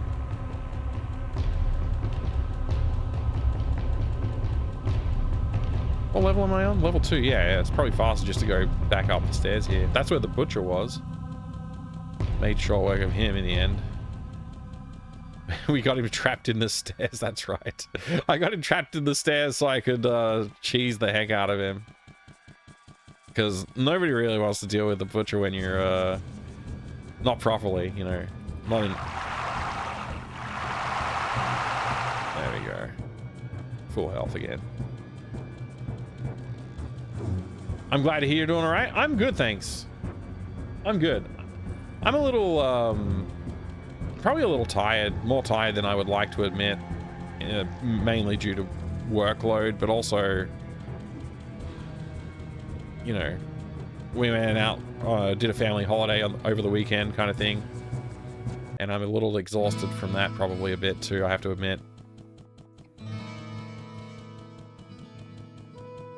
What level am I on? Level 2. Yeah, it's probably faster just to go back up the stairs here. That's where the butcher was. Made short work of him in the end. We got him trapped in the stairs. That's right. I got him trapped in the stairs so I could cheese the heck out of him. Because nobody really wants to deal with the butcher when you're not properly, you know. Not in... There we go. full health again. I'm glad to hear you're doing all right. I'm good, thanks. I'm good. I'm a little, probably a little tired, more tired than I would like to admit, mainly due to workload, but also, you know, we went out, did a family holiday over the weekend kind of thing, and I'm a little exhausted from that, probably a bit too, I have to admit.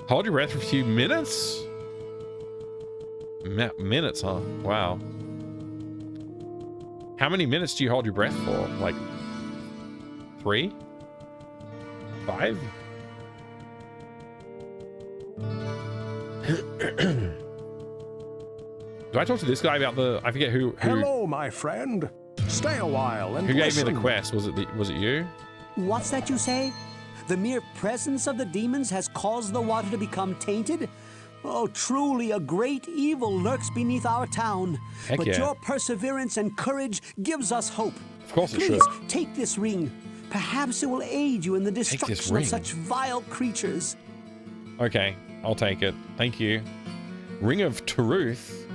Hold your breath for a few minutes? Minutes, huh? Wow. How many minutes do you hold your breath for? Like 3? 5? Do I talk to this guy about the... I forget who... Hello, my friend. Stay a while and Who gave me listen. the quest? Was it you? What's that you say? The mere presence of the demons has caused the water to become tainted? Oh, truly a great evil lurks beneath our town. Heck but yeah. your perseverance and courage gives us hope. Of course it Please, should. take this ring. Perhaps it will aid you in the this destruction ring. of such vile creatures. Okay, I'll take it. Thank you. Ring of Truth?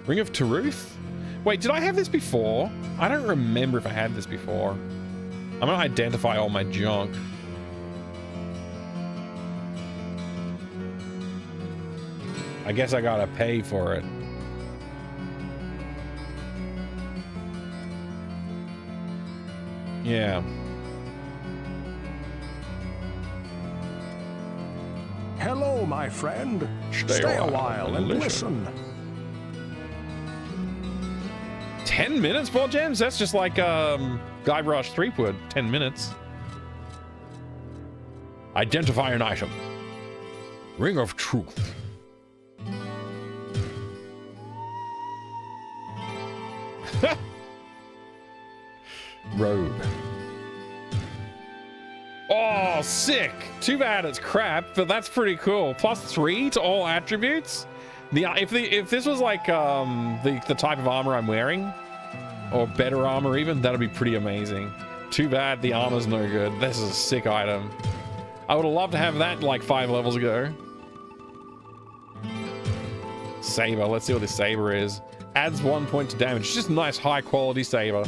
Ring of Truth? Wait, did I have this before? I don't remember if I had this before. I'm gonna identify all my junk. I guess I gotta pay for it. Yeah. Hello, my friend. Stay a while and listen. 10 minutes, ball gems? That's just like Guybrush Threepwood. 10 minutes. Identify an item. Ring of Truth. Robe. Oh, sick. Too bad it's crap, but that's pretty cool. +3 to all attributes. If this was like the type of armor I'm wearing, or better armor even, that'd be pretty amazing. Too bad the armor's no good. This is a sick item. I would have loved to have that like 5 levels ago. Saber. Let's see what this saber is. Adds 1 point to damage. Just a nice high quality saber.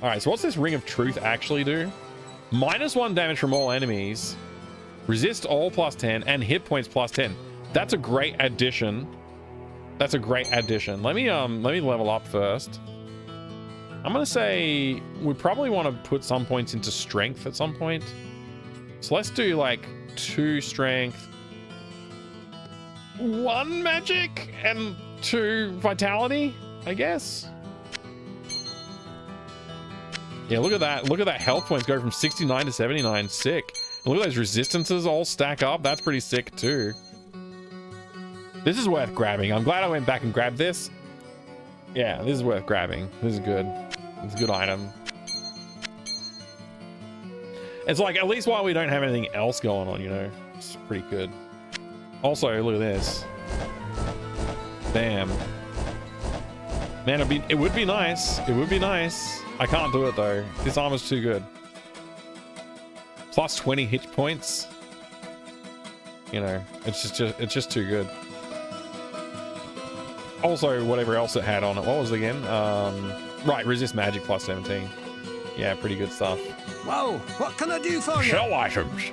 Alright, so what's this Ring of Truth actually do? -1 damage from all enemies. Resist all +10 and hit points +10. That's a great addition. That's a great addition. Let me level up first. I'm gonna say we probably want to put some points into strength at some point. So let's do like 2 strength, 1 magic, and 2 vitality, I guess. Yeah, look at that. Look at that health points go from 69 to 79. Sick. And look at those resistances all stack up. That's pretty sick too. This is worth grabbing. I'm glad I went back and grabbed this. Yeah, this is worth grabbing. This is good. It's a good item. It's like, at least while we don't have anything else going on, you know, it's pretty good. Also, look at this. Damn. Man, it would be nice. It would be nice. I can't do it though. This armor's too good. +20 hit points. You know, it's just too good. Also, whatever else it had on it. What was it again? Right, resist magic +17. Yeah, pretty good stuff. Well, what can I do for you? Sell items.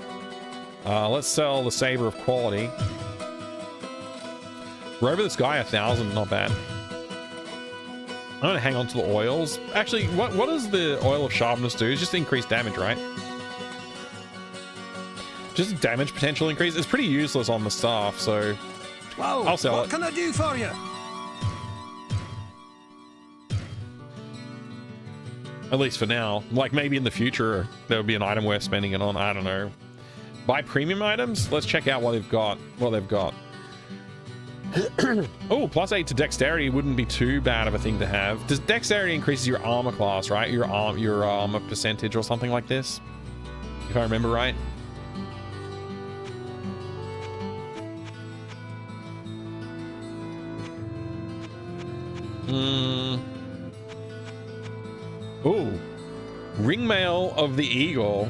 Let's sell the Saber of Quality. Robe of the Sky 1,000, not bad. I'm gonna hang on to the oils. Actually, what does the Oil of Sharpness do? It's just increased damage, right? Just damage potential increase. It's pretty useless on the staff, so Well, I'll sell what it. can I do for you? At least for now. Like maybe in the future there would be an item worth spending it on. I don't know. Buy premium items. Let's check out what they've got. Oh, +8 to dexterity wouldn't be too bad of a thing to have. Does dexterity increases your armor class, right? Your armor percentage or something like this, if I remember right. Ooh. Ringmail of the Eagle.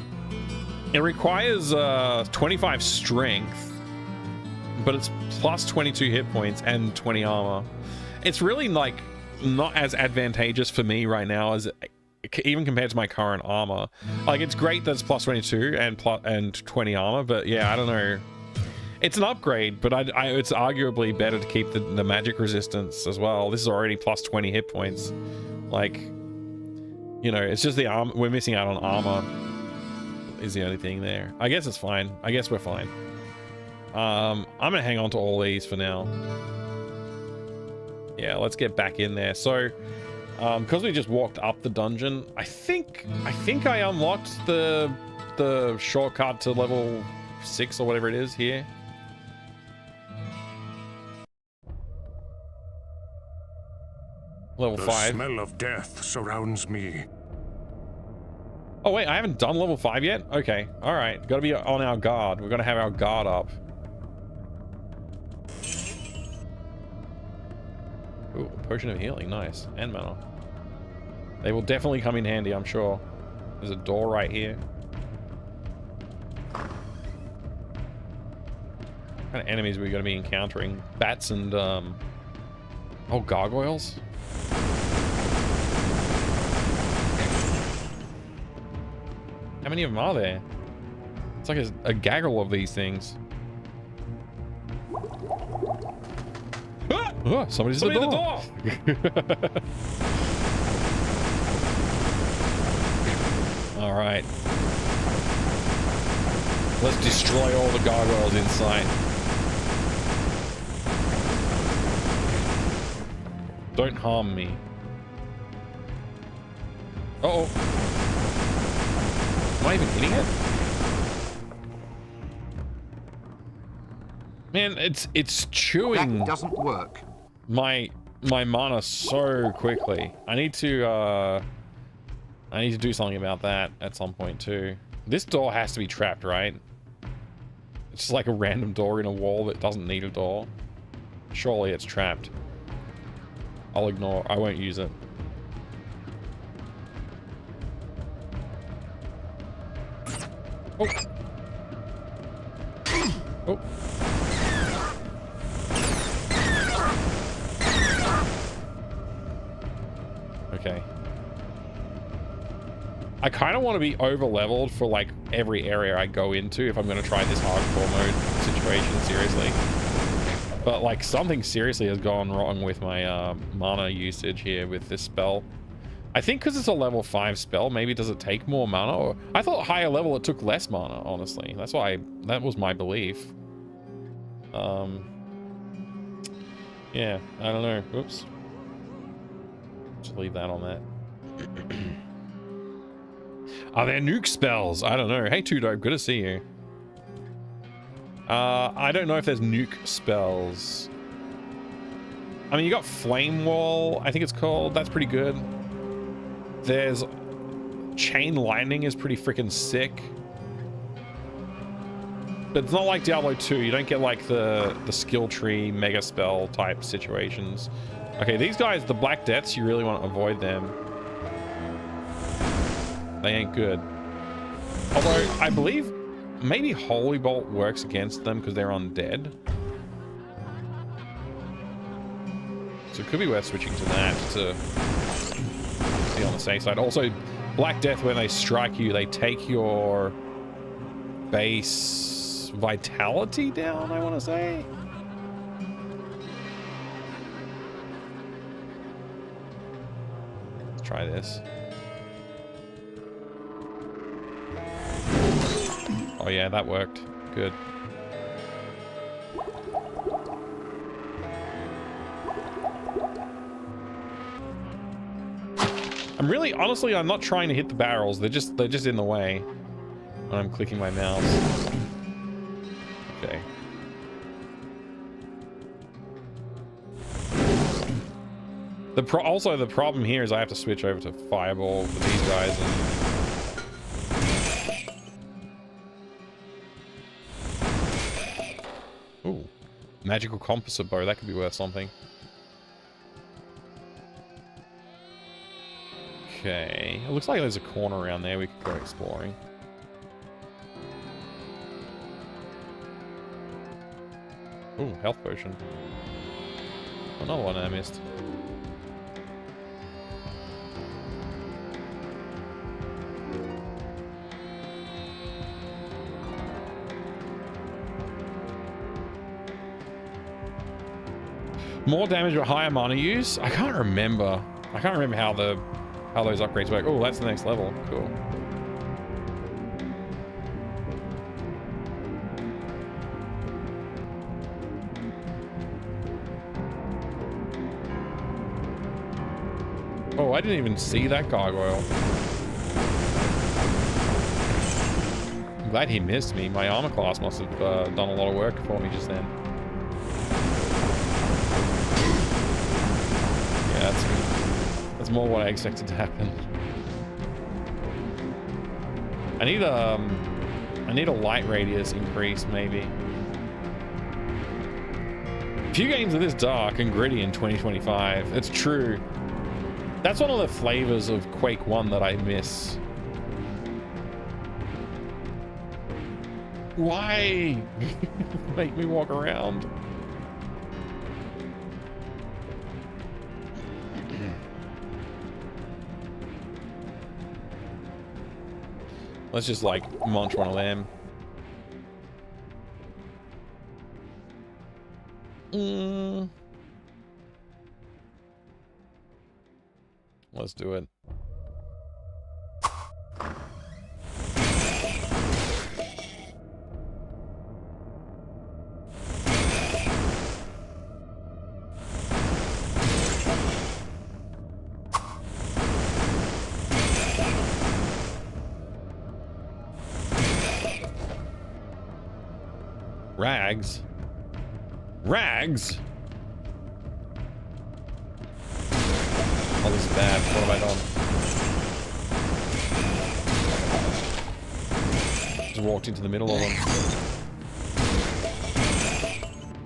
It requires 25 strength, but it's plus 22 hit points and 20 armor. It's really like not as advantageous for me right now as even compared to my current armor. Like, it's great that it's plus 22 and 20 armor, but yeah, I don't know. It's an upgrade, but it's arguably better to keep the magic resistance as well. This is already plus 20 hit points. Like, you know, it's just the armor. We're missing out on armor is the only thing there. I guess it's fine. I guess we're fine. I'm gonna hang on to all these for now. Yeah, let's get back in there. So, because we just walked up the dungeon, I think I unlocked the shortcut to level 6 or whatever it is here. Level 5. The smell of death surrounds me. Oh wait, I haven't done level 5 yet? Okay, alright. Gotta be on our guard. We're gonna have our guard up. Ooh, potion of healing, nice. And mana. They will definitely come in handy, I'm sure. There's a door right here. What kind of enemies are we gonna be encountering? Bats and oh, gargoyles? How many of them are there? It's like a gaggle of these things. Ah! Oh, somebody's at the door. All right. Let's destroy all the gargoyles in sight. Don't harm me. Uh-oh. Am I even hitting it? Man, it's chewing. That doesn't work. My mana so quickly. I need to do something about that at some point too. This door has to be trapped, right? It's just like a random door in a wall that doesn't need a door. Surely it's trapped. I'll ignore. I won't use it. Oh. Oh. Okay. I kind of want to be over leveled for like every area I go into if I'm going to try this hardcore mode situation seriously. But like something seriously has gone wrong with my mana usage here with this spell. I think because it's a level 5 spell, maybe does it take more mana? Or I thought higher level it took less mana, honestly. That's why that was my belief. Yeah, I don't know. Oops. Just leave that on that. Are there nuke spells? I don't know. Hey, Two Dope, good to see you. I don't know if there's nuke spells. I mean, you got Flame Wall, I think it's called. That's pretty good. There's Chain Lightning is pretty freaking sick. But it's not like Diablo 2. You don't get like the skill tree mega spell type situations. Okay, these guys, the Black Deaths, you really want to avoid them. They ain't good. Although, I believe maybe Holy Bolt works against them because they're undead. So it could be worth switching to that to be on the safe side. Also, Black Death, when they strike you, they take your base vitality down, I want to say. Let's try this. Oh yeah, that worked. Good. I'm really, honestly, I'm not trying to hit the barrels. They're just in the way when I'm clicking my mouse. Okay. Also, the problem here is I have to switch over to Fireball for these guys. And... Ooh, magical composite bow. That could be worth something. Okay. It looks like there's a corner around there we could go exploring. Ooh, health potion. Another one I missed. More damage but higher mana use? I can't remember. I can't remember how those upgrades work. Oh, that's the next level. Cool. Oh, I didn't even see that gargoyle. I'm glad he missed me. My armor class must have done a lot of work for me just then. Yeah, that's more what I expected to happen. I need a light radius increase, maybe. Few games are this dark and gritty in 2025. It's true. That's one of the flavors of Quake 1 that I miss. Why? Make me walk around. Let's just like munch one of them. Let's do it. Rags? Rags? Oh, this is bad. What have I done? Just walked into the middle of them.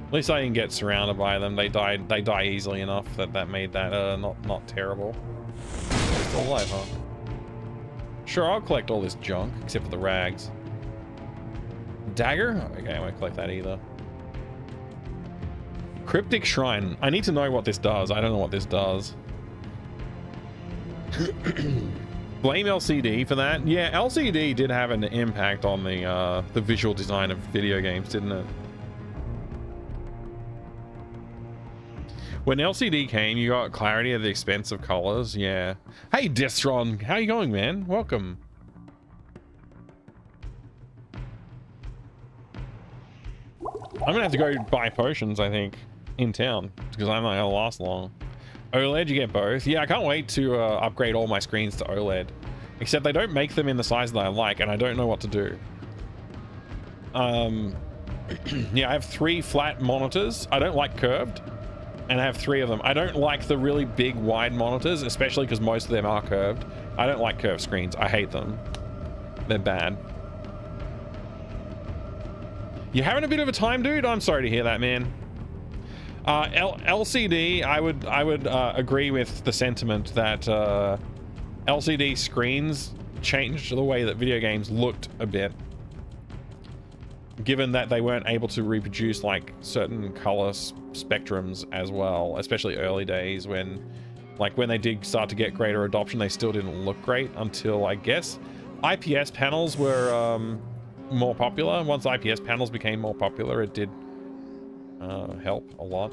At least I didn't get surrounded by them. They die easily enough that made that not terrible. They're still alive, huh? Sure, I'll collect all this junk except for the rags. Dagger? Okay, I won't collect that either. Cryptic Shrine. I need to know what this does. I don't know what this does. Blame LCD for that. Yeah, LCD did have an impact on the visual design of video games, didn't it? When LCD came, you got clarity at the expense of colors. Yeah. Hey, Distron, how you going, man? Welcome. I'm gonna have to go buy potions, I think, in town, because I'm not gonna last long. OLED, you get both. Yeah, I can't wait to upgrade all my screens to OLED. Except they don't make them in the size that I like, and I don't know what to do. Yeah, I have 3 flat monitors. I don't like curved, and I have 3 of them. I don't like the really big, wide monitors, especially because most of them are curved. I don't like curved screens. I hate them. They're bad. You having a bit of a time, dude? I'm sorry to hear that, man. LCD, I would agree with the sentiment that LCD screens changed the way that video games looked a bit, given that they weren't able to reproduce like certain color spectrums as well, especially early days when they did start to get greater adoption. They still didn't look great until, I guess, IPS panels were more popular. Once IPS panels became more popular, it did help a lot.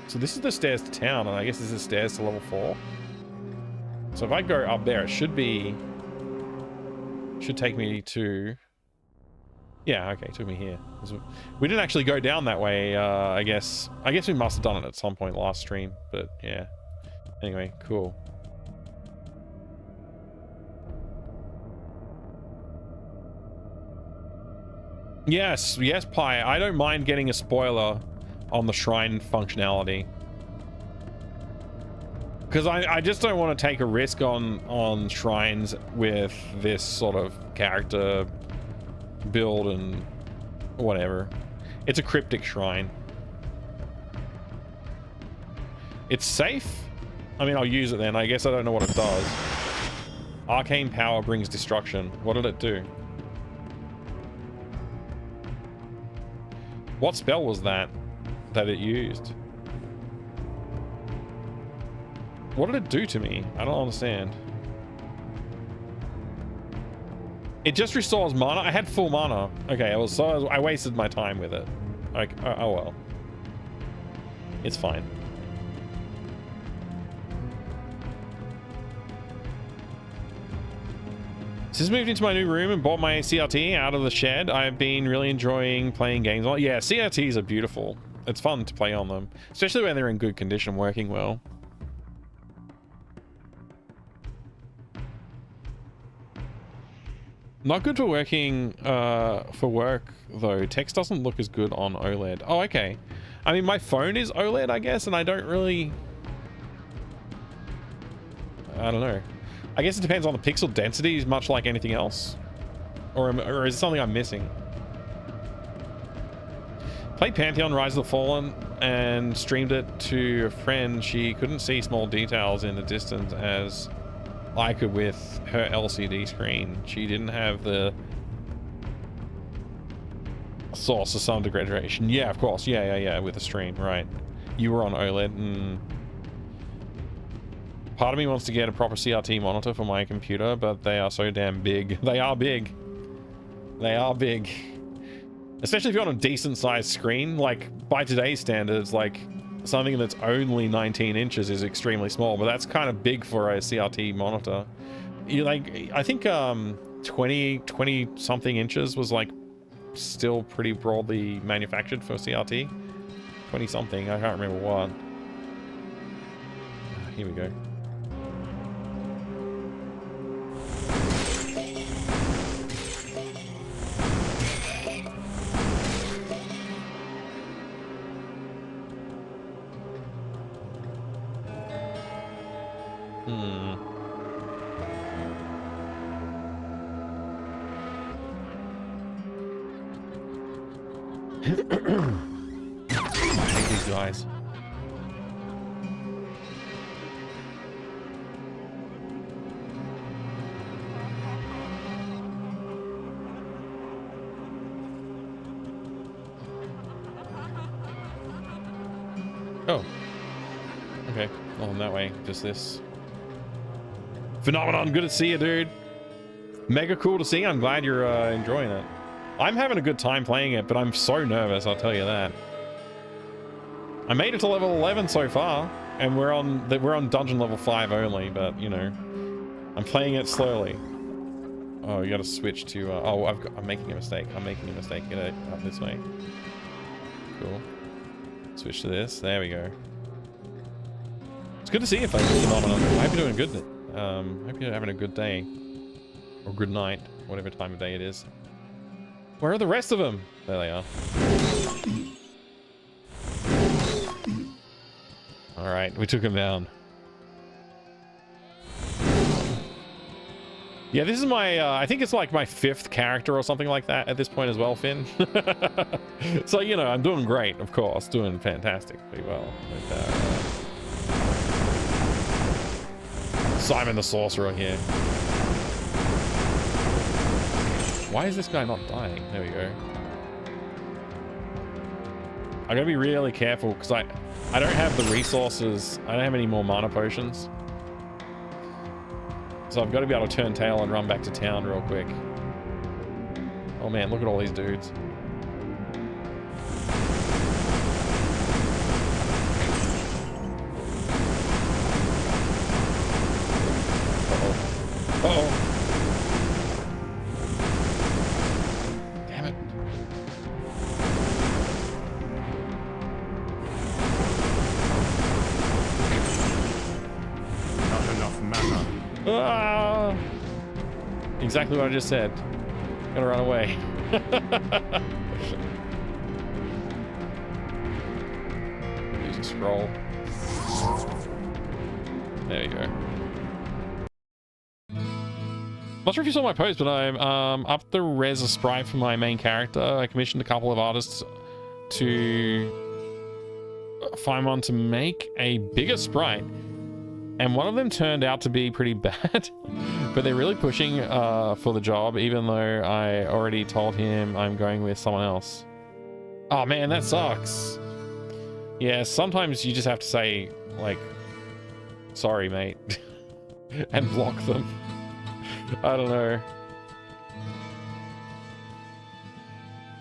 So this is the stairs to town, and I guess this is stairs to level 4. So if I go up there, it should take me to... Yeah, okay, it took me here. We didn't actually go down that way, I guess. I guess we must have done it at some point last stream, but yeah. Anyway, cool. Yes, yes, Pi. I don't mind getting a spoiler on the shrine functionality, because I just don't want to take a risk on shrines with this sort of character build and whatever. It's a cryptic shrine. It's safe? I mean, I'll use it then. I guess I don't know what it does. Arcane power brings destruction. What did it do? What spell was that it used? What did it do to me? I don't understand. It just restores mana. I had full mana. Okay, I wasted my time with it. Like, oh well. It's fine. Since moved into my new room and bought my CRT out of the shed, I've been really enjoying playing games on it. Yeah, CRTs are beautiful. It's fun to play on them, especially when they're in good condition, working well. Not good for working, for work though. Text doesn't look as good on OLED. Oh, okay. I mean, my phone is OLED, I guess, and I don't really... I don't know. I guess it depends on the pixel density, much like anything else. Or is it something I'm missing? Played Pantheon Rise of the Fallen and streamed it to a friend. She couldn't see small details in the distance as I could with her LCD screen. She didn't have the source of sound degradation. Yeah, of course. Yeah, with the stream, right. You were on OLED. Part of me wants to get a proper CRT monitor for my computer, but they are so damn big. They are big. They are big. Especially if you're on a decent sized screen. Like, by today's standards, like, something that's only 19 inches is extremely small, but that's kind of big for a CRT monitor. You like, I think 20 something inches was like still pretty broadly manufactured for CRT. 20 something, I can't remember what. Here we go. I hate these guys. Oh. Okay. Well, in that way, just this. Phenomenon, good to see you, dude. Mega cool to see. I'm glad you're enjoying it. I'm having a good time playing it, but I'm so nervous, I'll tell you that. I made it to level 11 so far, and we're on dungeon level 5 only, but you know, I'm playing it slowly. Oh, you gotta switch to oh, I'm making a mistake. Get it up this way. Cool. Switch to this. There we go. It's good to see you, folks. Phenomenon. I hope you're doing good. Hope you're having a good day or good night, whatever time of day it is. Where are the rest of them? There they are. All right, we took him down. Yeah, this is my, I think it's like my 5th character or something like that at this point as well, Finn. So, you know, I'm doing great, of course. Doing fantastically well. With, Simon the Sorcerer here. Why is this guy not dying? There we go. I gotta be really careful because I don't have the resources. I don't have any more mana potions. So I've got to be able to turn tail and run back to town real quick. Oh man, look at all these dudes. Uh-oh. Uh-oh. Damn it. Not enough mana. Ah! Exactly what I just said. Gotta run away. Use a scroll. There you go. Not sure if you saw my post, but I'm up the res a sprite for my main character. I commissioned a couple of artists to find one to make a bigger sprite, and one of them turned out to be pretty bad. But they're really pushing for the job, even though I already told him I'm going with someone else. Oh man, that sucks. Yeah, sometimes you just have to say, like, sorry mate, and block them. I don't know.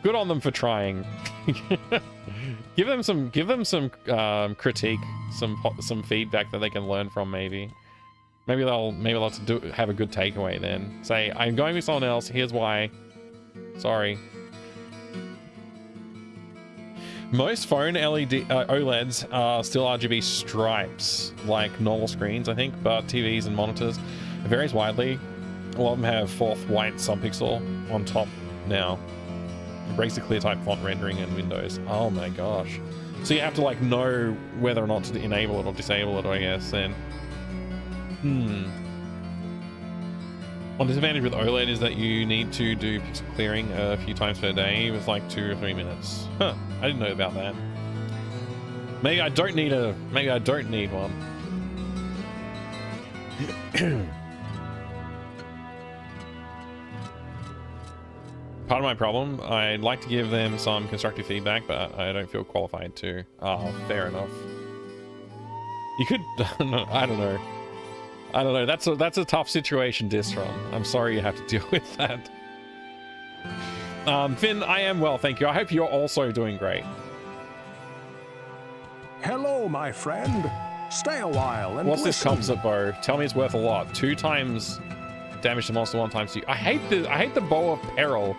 Good on them for trying. give them some critique, some feedback that they can learn from. Maybe they'll have a good takeaway then. Say, I'm going with someone else, here's why. Sorry. Most phone LED OLEDs are still RGB stripes, like normal screens, I think, but TVs and monitors, it varies widely. A lot of them have fourth white subpixel on top now. It breaks the clear type font rendering in Windows. Oh my gosh. So you have to like know whether or not to enable it or disable it, I guess, then. One disadvantage with OLED is that you need to do pixel clearing a few times per day with like 2 or 3 minutes. Huh, I didn't know about that. Maybe I don't need one. Part of my problem, I'd like to give them some constructive feedback, but I don't feel qualified to. Oh, fair enough. You could, I don't know. That's a tough situation, Distron. I'm sorry you have to deal with that. Finn, I am well, thank you. I hope you're also doing great. Hello, my friend. Stay a while and What's this listen. composite bow? Tell me it's worth a lot. 2 times damage to monster, 1 times 2. I hate the bow of peril.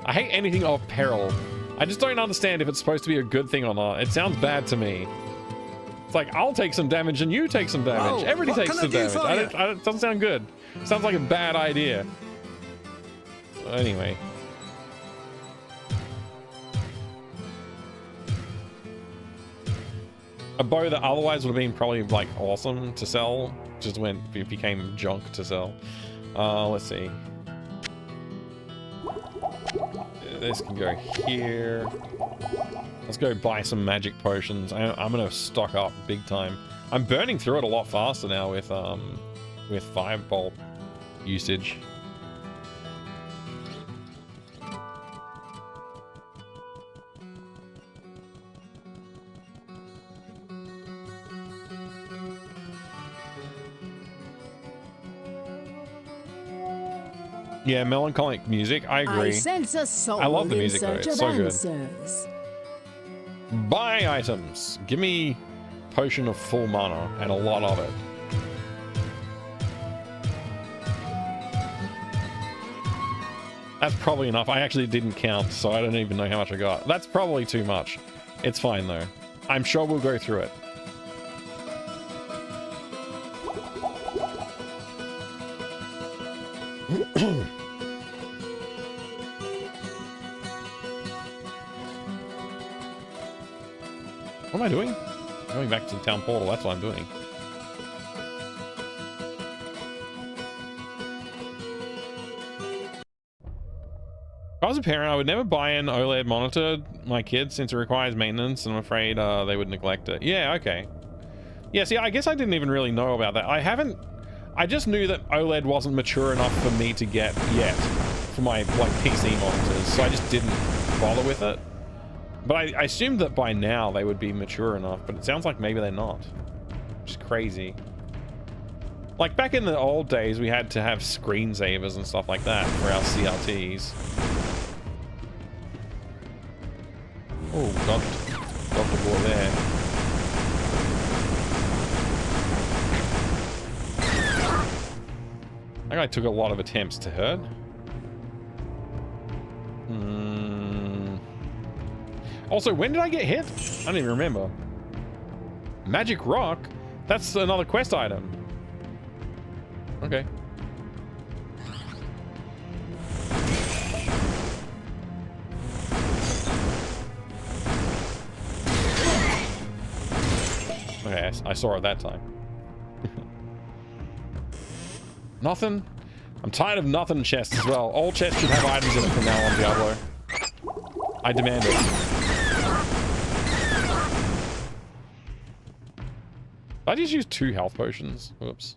I hate anything of peril. I just don't understand if it's supposed to be a good thing or not. It sounds bad to me. It's like, I'll take some damage and you take some damage. Oh, Everybody what takes can some I do damage. for you? It doesn't sound good. Sounds like a bad idea. Anyway. A bow that otherwise would have been probably like awesome to sell just when it became junk to sell. Let's see. This can go here. Let's go buy some magic potions. I'm gonna stock up big time. I'm burning through it a lot faster now with firebolt usage. Yeah, melancholic music. I agree. I sense a soul I love the in music though. search It's of so good. answers. Buy items. Give me potion of full mana and a lot of it. That's probably enough. I actually didn't count, so I don't even know how much I got. That's probably too much. It's fine though. I'm sure we'll go through it. What am I doing? Going back to the town portal, that's what I'm doing. If I was a parent, I would never buy an OLED monitor my kids since it requires maintenance and I'm afraid they would neglect it. Yeah, okay. Yeah, see, I guess I didn't even really know about that. I just knew that OLED wasn't mature enough for me to get yet for my like PC monitors, so I just didn't bother with it. But I assumed that by now they would be mature enough, but it sounds like maybe they're not. Which is crazy. Like back in the old days, we had to have screensavers and stuff like that for our CRTs. Oh, dodged the ball there. That guy took a lot of attempts to hurt. Also, when did I get hit? I don't even remember. Magic rock? That's another quest item. Okay. Okay, I saw it that time. Nothing? I'm tired of nothing chests as well. All chests should have items in it from now on, Diablo. I demand it. I just used 2 health potions. Whoops.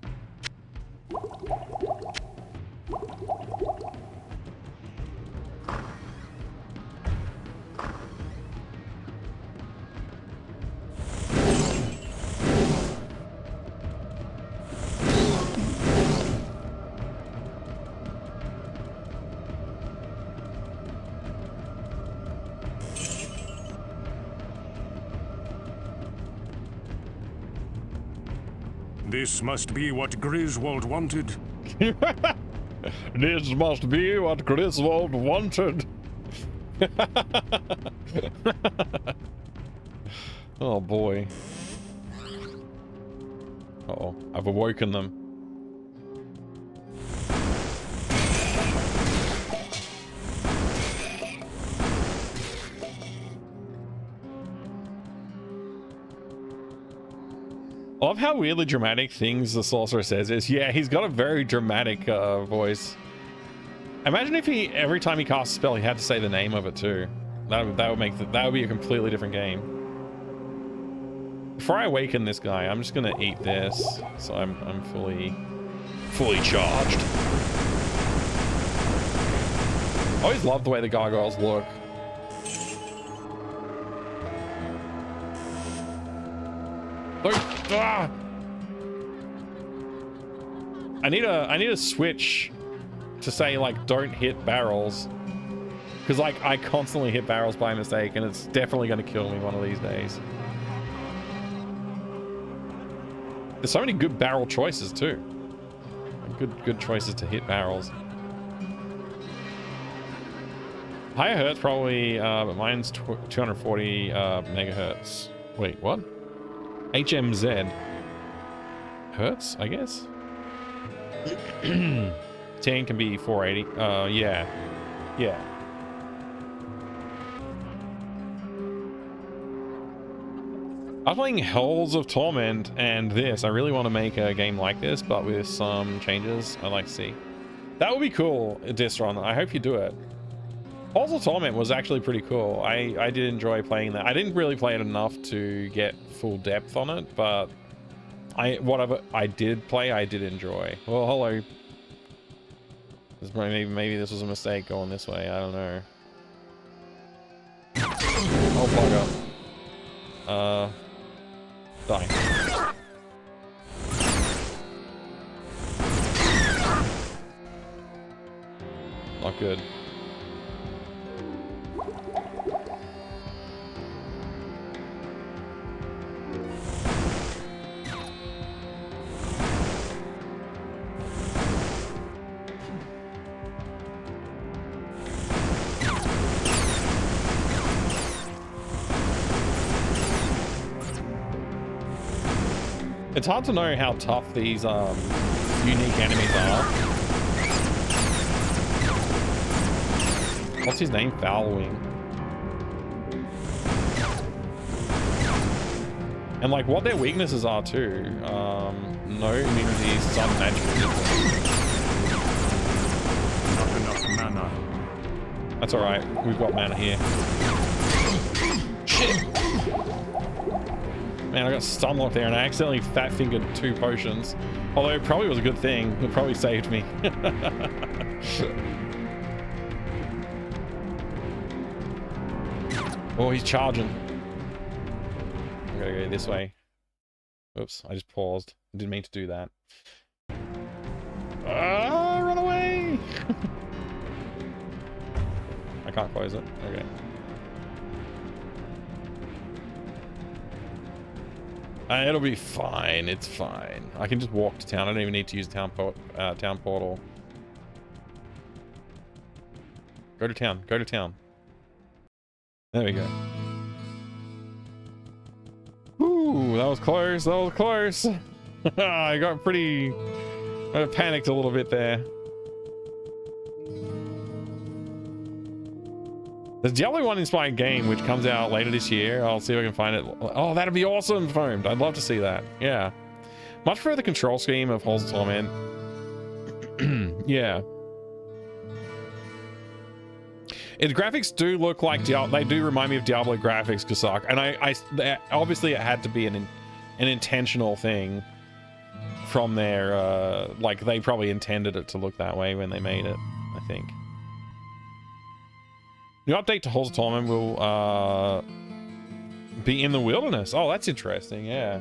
This must be what Griswold wanted. This must be what Griswold wanted. Oh boy. Uh-oh, I've awoken them. I love how weirdly dramatic things the sorcerer says is. Yeah, he's got a very dramatic voice. Imagine if he, every time he casts a spell, he had to say the name of it too. That would be a completely different game. Before I awaken this guy, I'm just gonna eat this, so I'm fully charged. I always love the way the gargoyles look. Ah! I need a switch to say like don't hit barrels, because like I constantly hit barrels by mistake and it's definitely going to kill me one of these days. There's so many good barrel choices too. Good choices to hit barrels. Higher hertz probably, but mine's 240 megahertz. Wait, what? HMZ. Hertz, I guess? 10 can be 480. Yeah. Yeah. I'm playing Hells of Torment and this. I really want to make a game like this, but with some changes I'd like to see. That would be cool, Distron. I hope you do it. Hells of Torment was actually pretty cool. I did enjoy playing that. I didn't really play it enough to get full depth on it, but whatever I did play, I did enjoy. Well, hello. Maybe this was a mistake going this way. I don't know. Oh, bugger. Die. Not good. It's hard to know how tough these unique enemies are. What's his name? Foulwing. And like what their weaknesses are too. No immunity, some magic resistance. Not enough mana. That's alright, we've got mana here. Shit! Man, I got stun locked there and I accidentally fat fingered 2 potions. Although it probably was a good thing. It probably saved me. Oh, he's charging. I gotta go this way. Oops, I just paused. I didn't mean to do that. Run away! I can't close it. Okay. It'll be fine. It's fine. I can just walk to town. I don't even need to use town portal. Go to town. Go to town. There we go. Ooh, that was close. That was close. I got panicked a little bit there. There's Diablo 1 inspired game which comes out later this year. I'll see if I can find it. Oh, that'd be awesome, Foamed. I'd love to see that. Yeah. Much prefer the control scheme of Halls of Torment. Yeah. The graphics do look like Diablo. They do remind me of Diablo graphics, Kasak. And I obviously it had to be an intentional thing from their, like, they probably intended it to look that way when they made it, I think. The update to Halls of Torment will, be in the wilderness. Oh, that's interesting, yeah.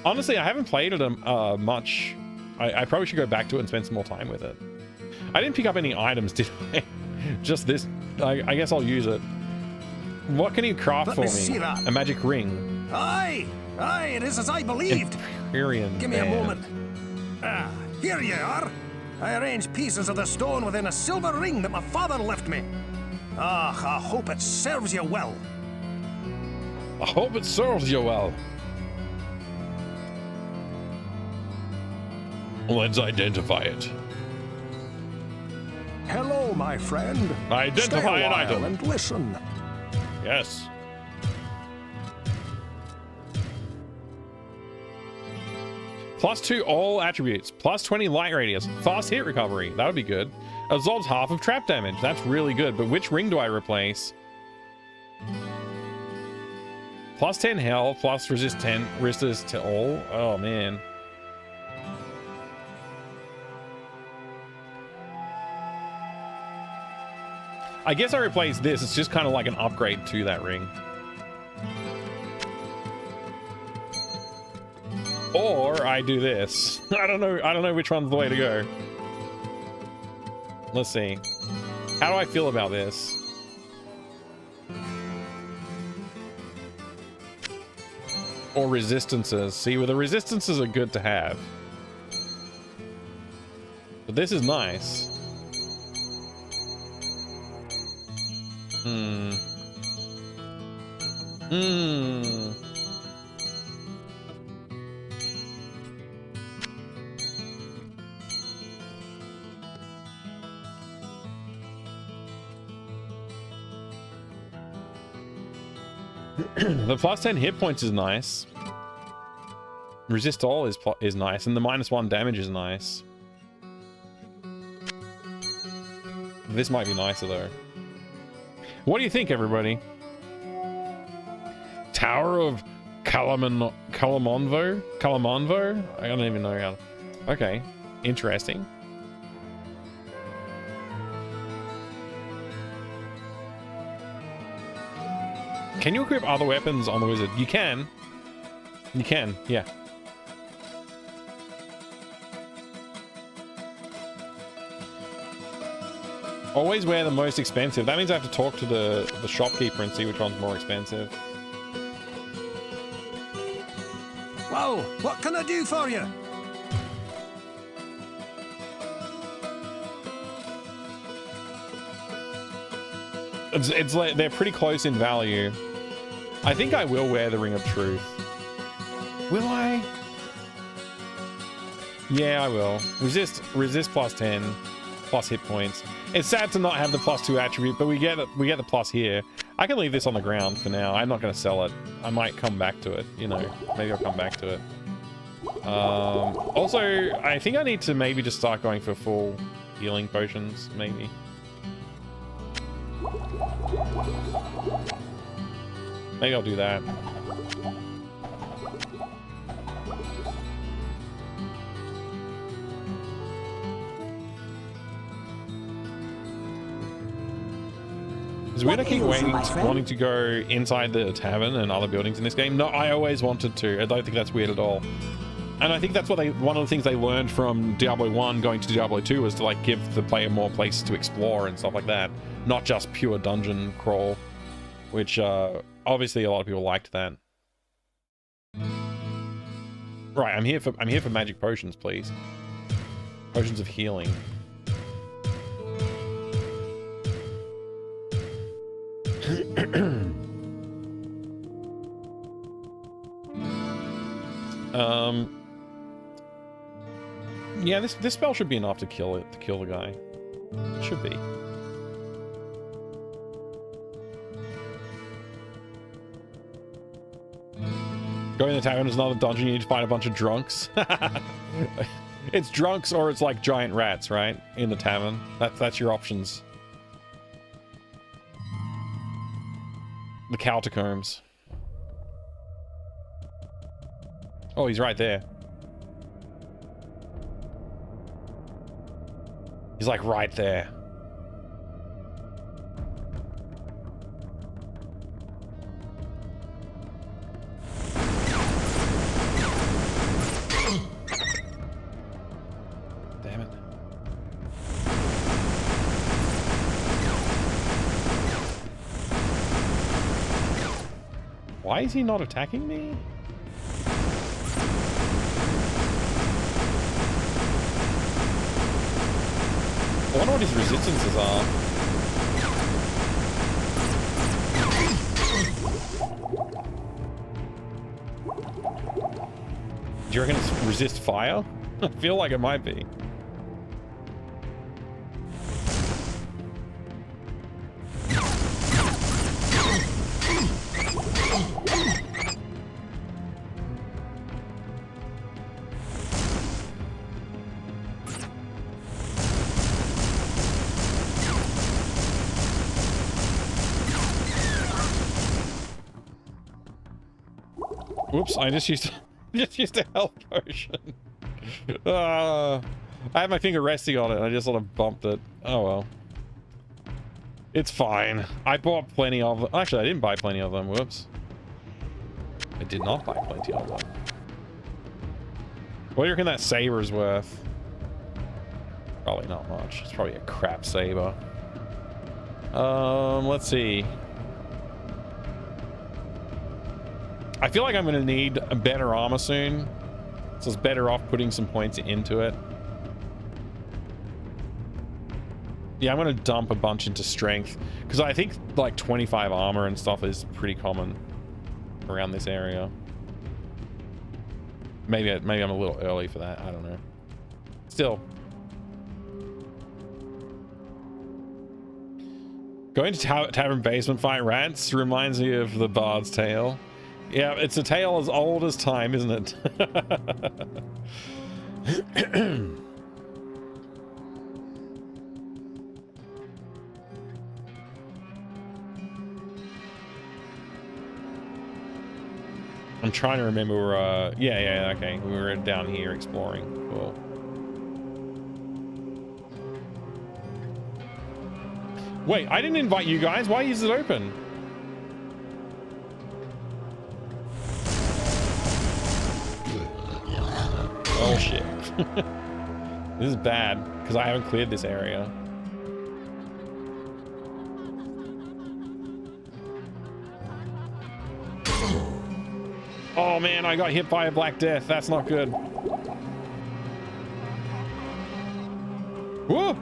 Honestly, I haven't played it much. I probably should go back to it and spend some more time with it. I didn't pick up any items, did I? Just this. I guess I'll use it. What can you craft for me? A magic ring. Aye, it is as I believed. Empyrean Give me a band. moment. Ah, here you are. I arranged pieces of the stone within a silver ring that my father left me. Ah, I hope it serves you well. I hope it serves you well. Let's identify it. Hello, my friend. Identify Stay a an while item. and listen. Yes. +2 all attributes. +20 light radius. Fast hit recovery. That would be good. Absorbs half of trap damage. That's really good. But which ring do I replace? +10 health. Plus resist 10. Resist to all. Oh, man. I guess I replace this. It's just kind of like an upgrade to that ring. Or I do this. I don't know which one's the way to go. Let's see. How do I feel about this? Or resistances. See, well, the resistances are good to have. But this is nice. The +10 hit points is nice. Resist all is nice, and the -1 damage is nice. This might be nicer though. What do you think, everybody? Tower of Calamonvo? I don't even know how. Okay, interesting. Can you equip other weapons on the wizard? You can. You can, yeah. Always wear the most expensive. That means I have to talk to the shopkeeper and see which one's more expensive. Whoa, what can I do for you? It's like they're pretty close in value. I think I will wear the Ring of Truth. Will I? Yeah, I will. Resist +10, plus hit points. It's sad to not have the +2 attribute, but we get the plus here. I can leave this on the ground for now. I'm not going to sell it. I might come back to it. You know, maybe I'll come back to it. Also, I think I need to maybe just start going for full healing potions, maybe. Maybe I'll do that. It's weird I keep wanting to go inside the tavern and other buildings in this game. No, I always wanted to. I don't think that's weird at all. And I think that's what one of the things they learned from Diablo 1 going to Diablo 2 was to like give the player more places to explore and stuff like that. Not just pure dungeon crawl, which obviously a lot of people liked that. Right, I'm here for magic potions, please. Potions of healing. Yeah, this spell should be enough to kill the guy. It should be. Going to the tavern is another dungeon. You need to find a bunch of drunks. It's drunks or it's like giant rats, right? In the tavern. That's your options. The catacombs. Oh, he's right there. He's like right there. Damn it. Why is he not attacking me? I wonder what his resistances are. Do you reckon it's resist fire? I feel like it might be. Whoops, I just used a health potion. I had my finger resting on it and I just sort of bumped it. Oh well. It's fine. I bought plenty of them. Actually, I didn't buy plenty of them. Whoops. I did not buy plenty of them. What do you reckon that saber's worth? Probably not much. It's probably a crap saber. Let's see. I feel like I'm going to need a better armor soon, so it's better off putting some points into it. Yeah, I'm going to dump a bunch into strength, because I think like 25 armor and stuff is pretty common around this area. Maybe I'm a little early for that. I don't know. Still. Going to Tavern Basement fight rats reminds me of the Bard's Tale. Yeah, it's a tale as old as time, isn't it? I'm trying to remember, yeah, okay. We were down here exploring. Cool. Wait, I didn't invite you guys. Why is it open? Oh shit. This is bad because I haven't cleared this area. Oh man, I got hit by a Black Death. That's not good. Whoa!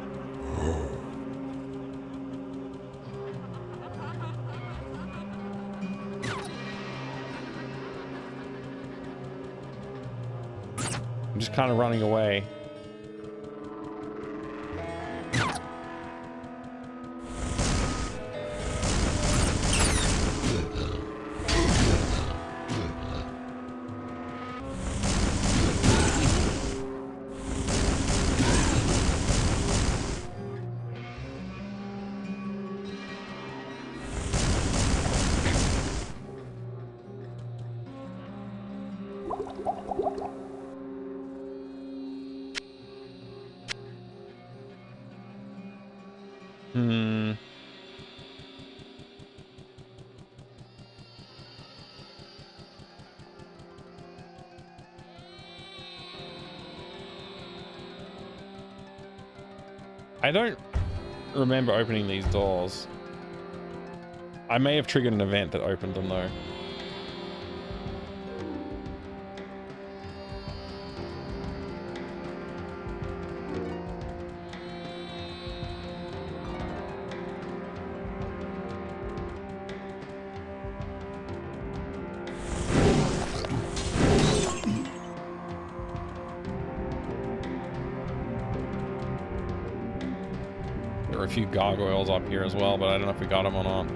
I'm just kind of running away. I don't remember opening these doors. I may have triggered an event that opened them though. A few gargoyles up here as well, but I don't know if we got them or not.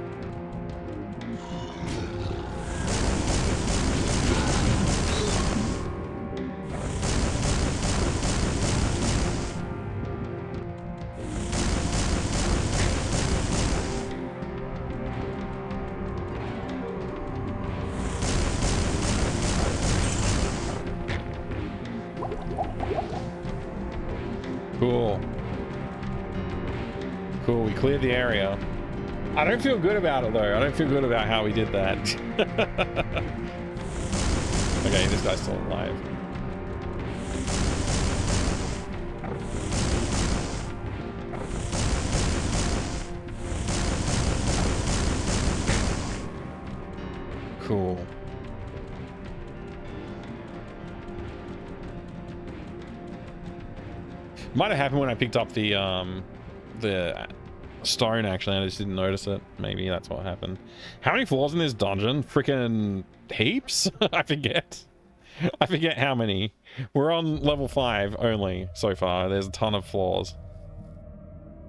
we cleared the area. I don't feel good about it though. I don't feel good about how we did that. Okay, this guy's still alive. Cool. Might have happened when I picked up the stone, actually. I just didn't notice it. Maybe that's what happened. How many floors in this dungeon? Freaking heaps? I forget. I forget how many. We're on level 5 only so far. There's a ton of floors.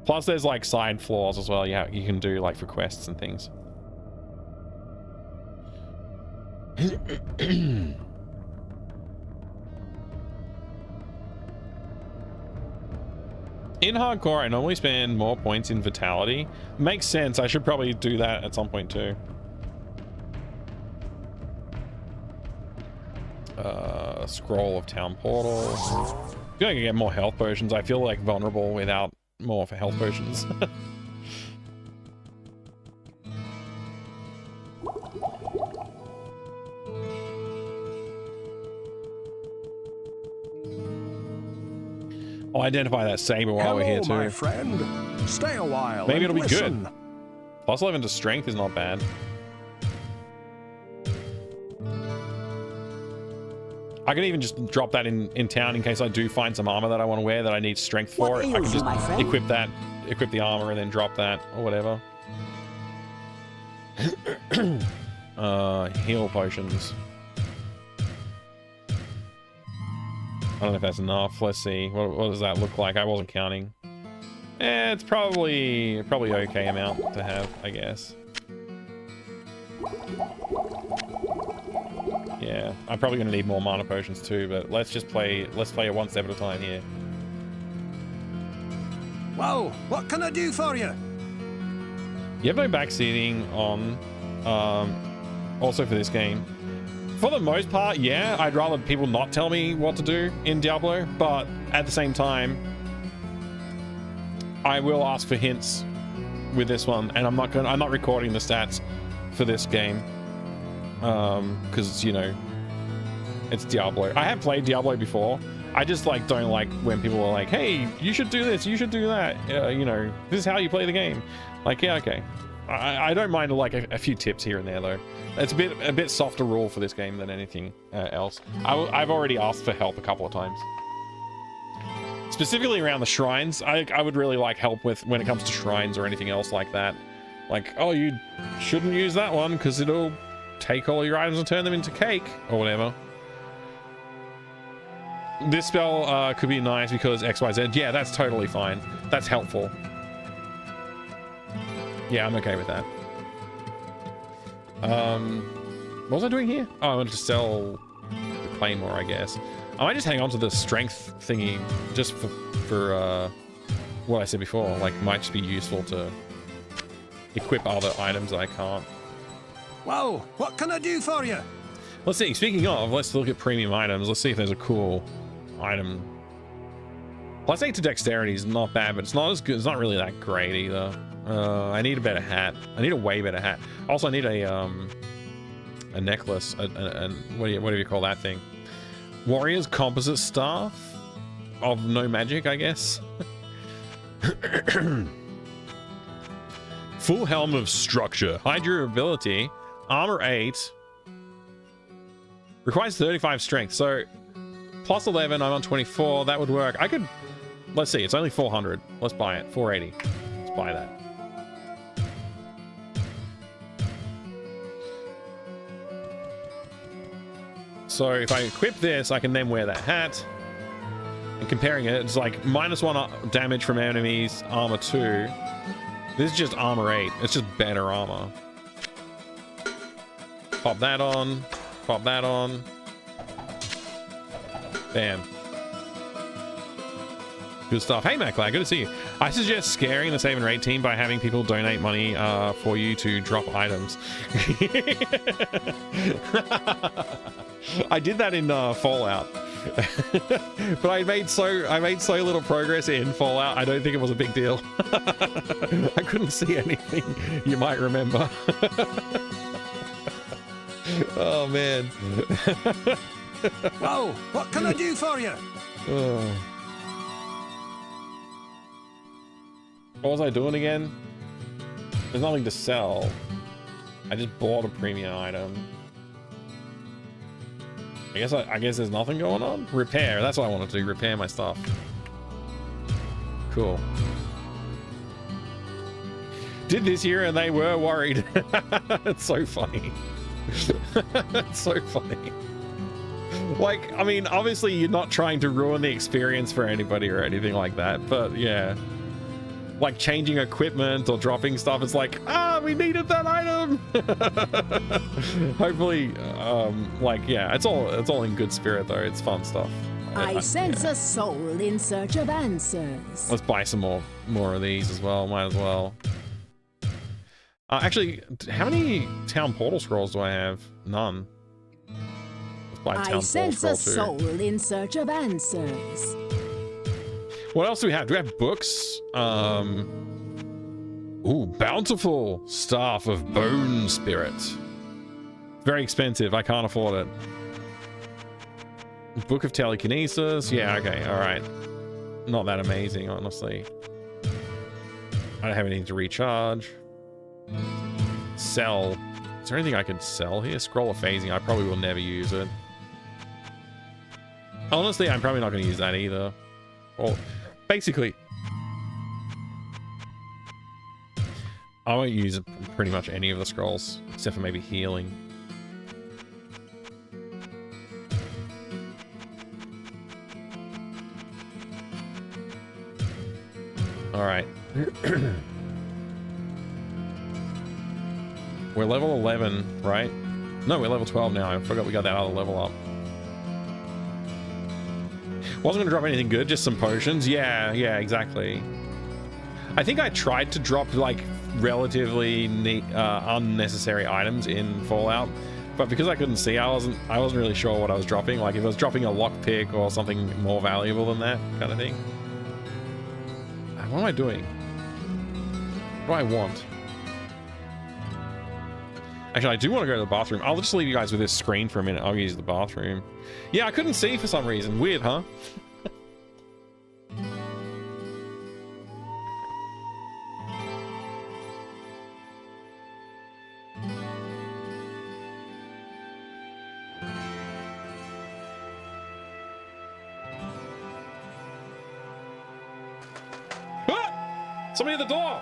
Plus there's like side floors as well. Yeah, you can do like for quests and things. In hardcore, I normally spend more points in vitality. Makes sense. I should probably do that at some point too. Scroll of town portal. I feel like I get more health potions. I feel like vulnerable without more for health potions. I'll identify that saber while we're here too. My friend. Stay a while. Maybe it'll be listen. good. Plus 11 to strength is not bad. I can even just drop that in town in case I do find some armor that I want to wear that I need strength for. What I can ails just you, my friend? equip that, equip the armor, and then drop that or whatever. Heal potions. I don't know if that's enough. Let's see. What does that look like? I wasn't counting. It's probably okay amount to have, I guess. Yeah, I'm probably gonna need more mana potions too, but let's play it one step at a time here. Well, what can I do for you? You have no backseating on, also for this game. For the most part, yeah, I'd rather people not tell me what to do in Diablo, but at the same time, I will ask for hints with this one, and I'm not recording the stats for this game. Because, you know, it's Diablo. I have played Diablo before. I just like don't like when people are like, hey, you should do this, you should do that. You know, this is how you play the game. Like, yeah, okay. I don't mind like a few tips here and there though. It's a bit softer rule for this game than anything else. I've already asked for help a couple of times. Specifically around the shrines, I would really like help with when it comes to shrines or anything else like that. Like, oh, you shouldn't use that one because it'll take all your items and turn them into cake or whatever. This spell could be nice because XYZ. Yeah, that's totally fine. That's helpful. Yeah, I'm okay with that. What was I doing here? Oh, I wanted to sell the claymore, I guess. I might just hang on to the strength thingy just for what I said before. Like, might just be useful to equip other items I can't. Well, what can I do for you? Let's see. Speaking of, let's look at premium items. Let's see if there's a cool item. Plus 8 to dexterity is not bad, but it's not as good. It's not really that great either. I need a better hat. I need a way better hat. Also, I need a necklace. What do you call that thing? Warrior's composite staff of no magic, I guess. Full helm of structure. High durability. Armor 8. Requires 35 strength. So plus 11, I'm on 24. That would work. I could, let's see, it's only 400. Let's buy it. 480. Let's buy that. So if I equip this, I can then wear that hat. And comparing it, it's like -1 damage from enemies, armor 2. This is just armor 8. It's just better armor. Pop that on. Pop that on. Bam. Good stuff. Hey, MacLag, good to see you. I suggest scaring the Save and Raid team by having people donate money for you to drop items. I did that in Fallout. But I made so little progress in Fallout. I don't think it was a big deal. I couldn't see anything. You might remember. Oh man. Whoa, what can I do for you? Oh. What was I doing again? There's nothing to sell. I just bought a premium item. I guess there's nothing going on. Repair. That's what I want to do. Repair my stuff. Cool. Did this year and they were worried. It's so funny. It's so funny. Like, I mean, obviously you're not trying to ruin the experience for anybody or anything like that, but yeah. Like changing equipment or dropping stuff, it's like, we needed that item. Hopefully, like, yeah, it's all in good spirit though. It's fun stuff. I sense a soul in search of answers. Let's buy some more of these as well. Might as well. Actually, how many town portal scrolls do I have? None. Let's buy town I sense a scroll too. soul in search of answers. What else do we have? Do we have books? Ooh, bountiful staff of bone spirit. Very expensive. I can't afford it. Book of telekinesis. Yeah, okay, all right. Not that amazing, honestly. I don't have anything to recharge. Sell. Is there anything I could sell here? Scroll of phasing. I probably will never use it. Honestly, I'm probably not going to use that either. Well, basically, I won't use pretty much any of the scrolls, except for maybe healing. All right. We're level 11, right? No, we're level 12 now. I forgot we got that other level up. Wasn't gonna drop anything good, just some potions. Yeah, exactly. I think I tried to drop like relatively unnecessary items in Fallout, but because I couldn't see, I wasn't really sure what I was dropping. Like if I was dropping a lockpick or something more valuable than that kind of thing. What am I doing? What do I want? Actually, I do want to go to the bathroom. I'll just leave you guys with this screen for a minute. I'll use the bathroom. Yeah, I couldn't see for some reason. Weird, huh? Ah! Somebody at the door!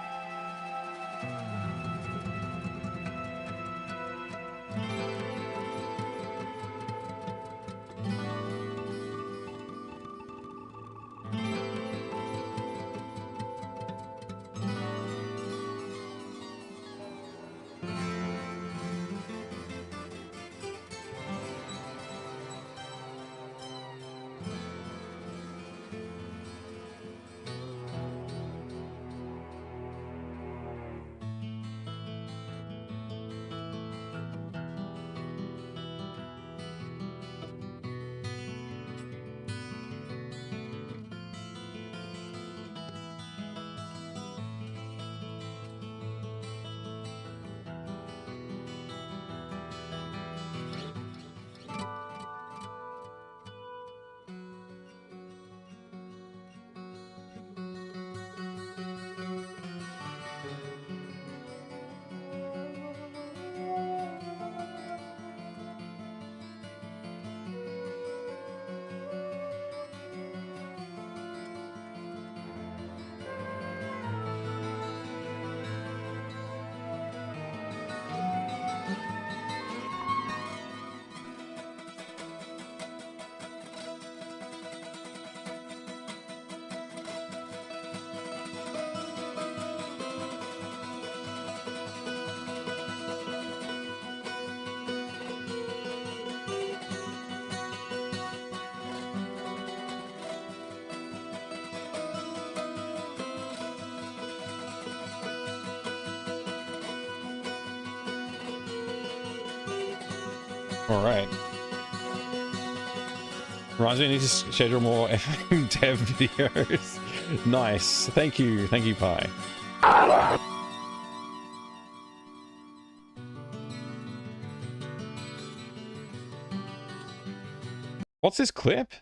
All right. Reminds me, I need to schedule more dev videos. Nice. Thank you, Pi. What's this clip?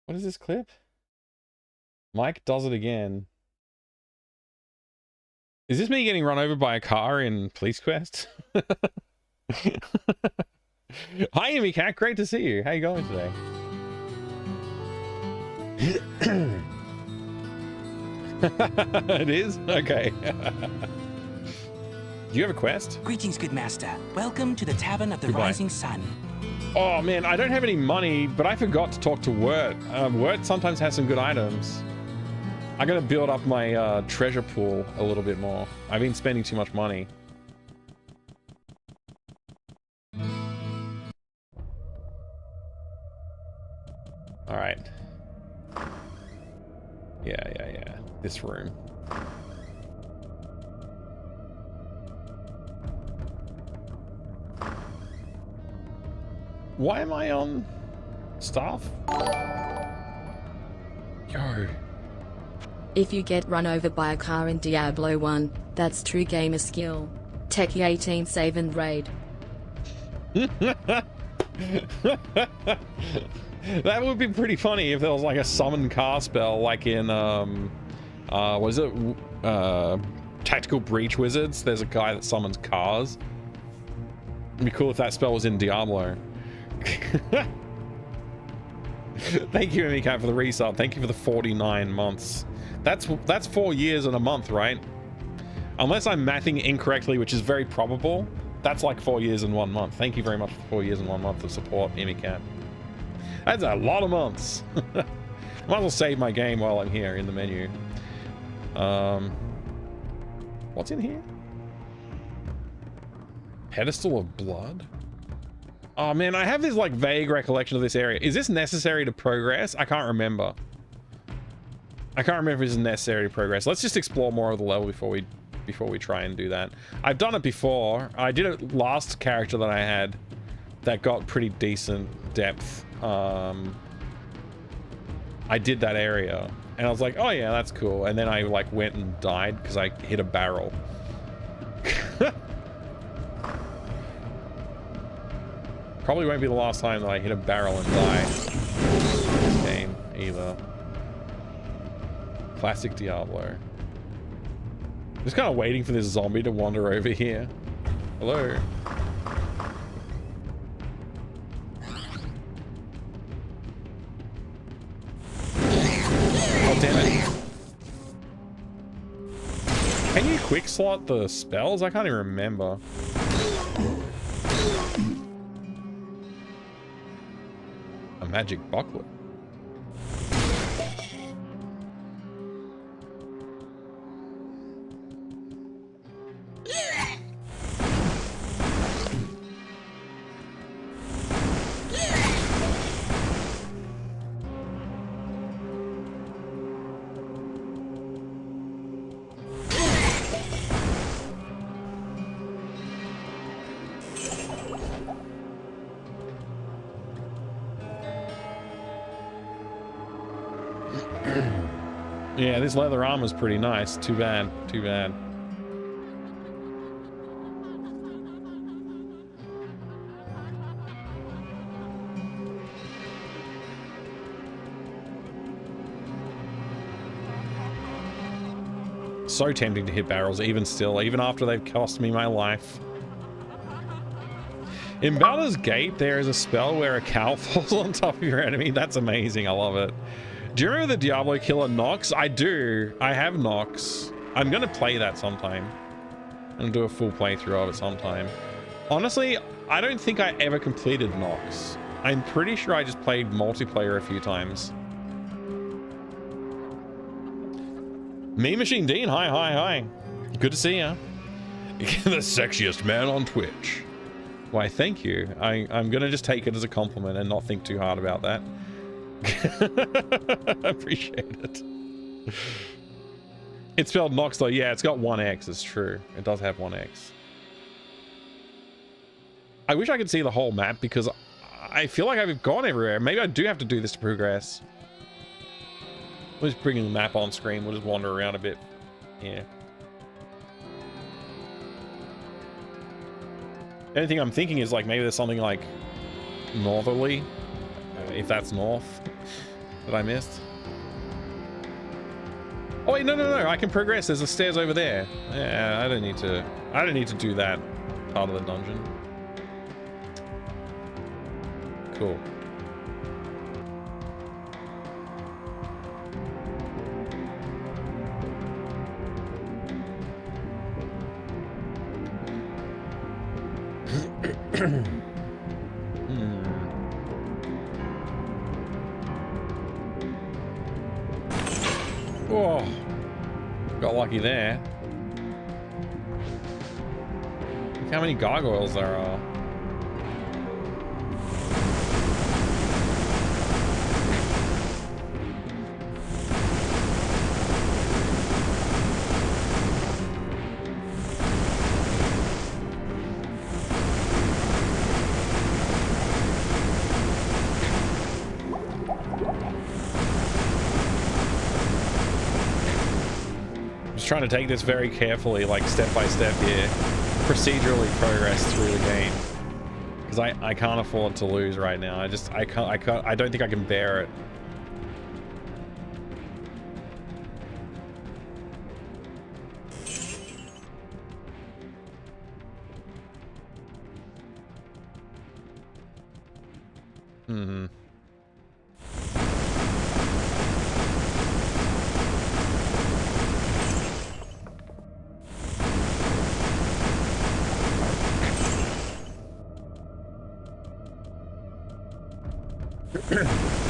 What is this clip? Mike does it again. Is this me getting run over by a car in Police Quest? Hi, Amy Cat. Great to see you. How you going today? It is? Okay. Do you have a quest? Greetings, good master. Welcome to the Tavern of the Rising Sun. Oh man, I don't have any money, but I forgot to talk to Wirt. Wirt sometimes has some good items. I gotta build up my treasure pool a little bit more. I've been spending too much money. All right. Yeah. This room. Why am I on staff? Yo. If you get run over by a car in Diablo 1, that's true gamer skill. Techie 18 save and raid. That would be pretty funny if there was like a summon car spell like in was it Tactical Breach Wizards? There's a guy that summons cars. It'd be cool if that spell was in Diablo. Thank you, Emicat, for the resub. Thank you for the 49 months. That's 4 years and a month, right? Unless I'm mathing incorrectly, which is very probable. That's like 4 years and 1 month. Thank you very much for 4 years and 1 month of support, Emicat. That's a lot of months. Might as well save my game while I'm here in the menu. What's in here? Pedestal of Blood? Oh man, I have this like vague recollection of this area. Is this necessary to progress? I can't remember. I can't remember if it's necessary to progress. Let's just explore more of the level before we try and do that. I've done it before. I did it last character that I had that got pretty decent depth. I did that area and I was like, oh yeah, that's cool. And then I like went and died because I hit a barrel. Probably won't be the last time that I hit a barrel and die in this game either. Classic Diablo. Just kind of waiting for this zombie to wander over here. Hello. Oh, damn it. Can you quick slot the spells? I can't even remember. A magic bucklet. Yeah, this leather armor's pretty nice. Too bad. Too bad. So tempting to hit barrels, even still, even after they've cost me my life. In Baldur's Gate, there is a spell where a cow falls on top of your enemy. That's amazing. I love it. Do you remember the Diablo killer Nox? I do. I have Nox. I'm going to play that sometime. I'm going to do a full playthrough of it sometime. Honestly, I don't think I ever completed Nox. I'm pretty sure I just played multiplayer a few times. Me Machine Dean, hi. Good to see ya. The sexiest man on Twitch. Why, thank you. I'm going to just take it as a compliment and not think too hard about that. Appreciate it. It's spelled Nox though. Yeah, it's got 1X. It's true. It does have 1X. I wish I could see the whole map because I feel like I've gone everywhere. Maybe I do have to do this to progress. We'll just bring the map on screen. We'll just wander around a bit. Yeah. The only thing I'm thinking is like maybe there's something like northerly, if that's north, that I missed. Oh wait, no, I can progress. There's the stairs over there. Yeah, I don't need to do that part of the dungeon. Cool. Oh, got lucky there. Look how many gargoyles there are. Trying to take this very carefully, like step by step here, procedurally progress through the game, because I can't afford to lose right now. I don't think I can bear it.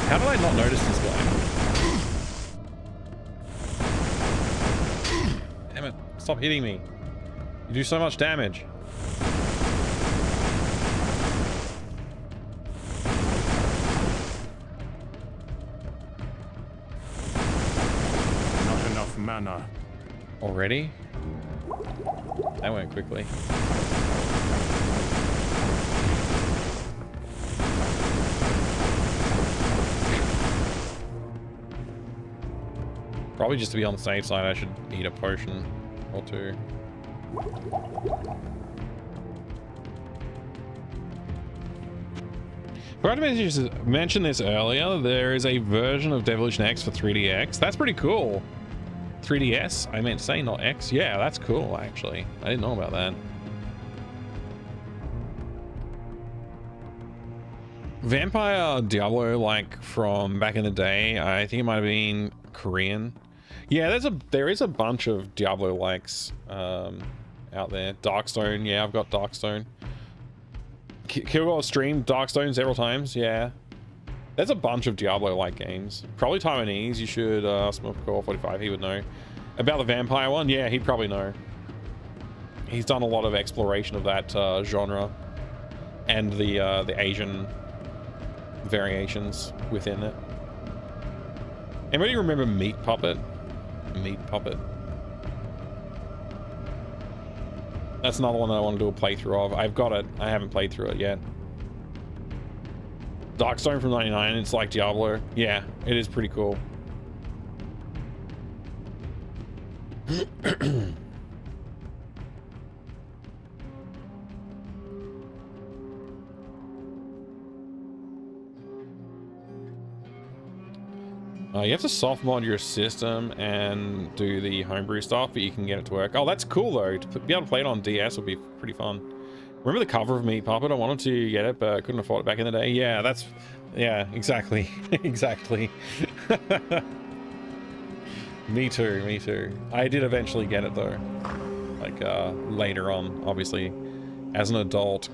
How did I not notice this guy? Damn it, stop hitting me. You do so much damage. Not enough mana. Already? That went quickly. Probably just to be on the safe side, I should eat a potion or two. Forgot to mention this earlier. There is a version of Devolution X for 3DX. That's pretty cool. 3DS, I meant to say, not X. Yeah, that's cool, actually. I didn't know about that. Vampire Diablo, like from back in the day, I think it might have been Korean. Yeah, there is a bunch of Diablo likes out there. Darkstone, yeah, I've got Darkstone. Kilgore streamed Darkstone several times, yeah. There's a bunch of Diablo like games. Probably Taiwanese. You should Smoke Core 45, he would know. About the vampire one, yeah, he'd probably know. He's done a lot of exploration of that genre and the Asian variations within it. Anybody remember Meat Puppet? Meat Puppet. That's another one that I want to do a playthrough of. I've got it. I haven't played through it yet. Darkstone from 99. It's like Diablo. Yeah, it is pretty cool. You have to soft mod your system and do the homebrew stuff, but you can get it to work. Oh, that's cool though. To be able to play it on DS would be pretty fun. Remember the cover of Meat Puppet? I wanted to get it, but I couldn't afford it back in the day. Yeah, yeah, exactly. Exactly. Me too. I did eventually get it though. Like, later on, obviously, as an adult.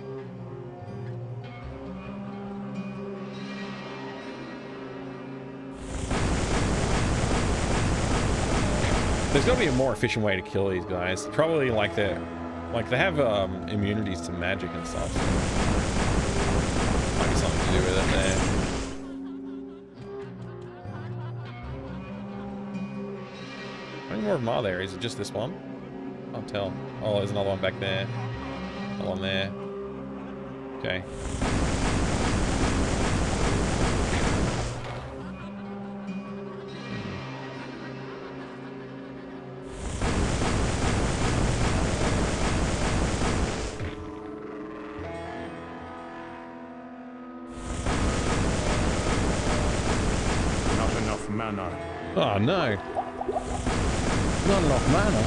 There's got to be a more efficient way to kill these guys. Probably like they have immunities to magic and stuff. So might be something to do with it there. How many more of them are there? Is it just this one? Can't tell. Oh, there's another one back there. Another one there. Okay. mana. Oh no. Not enough mana.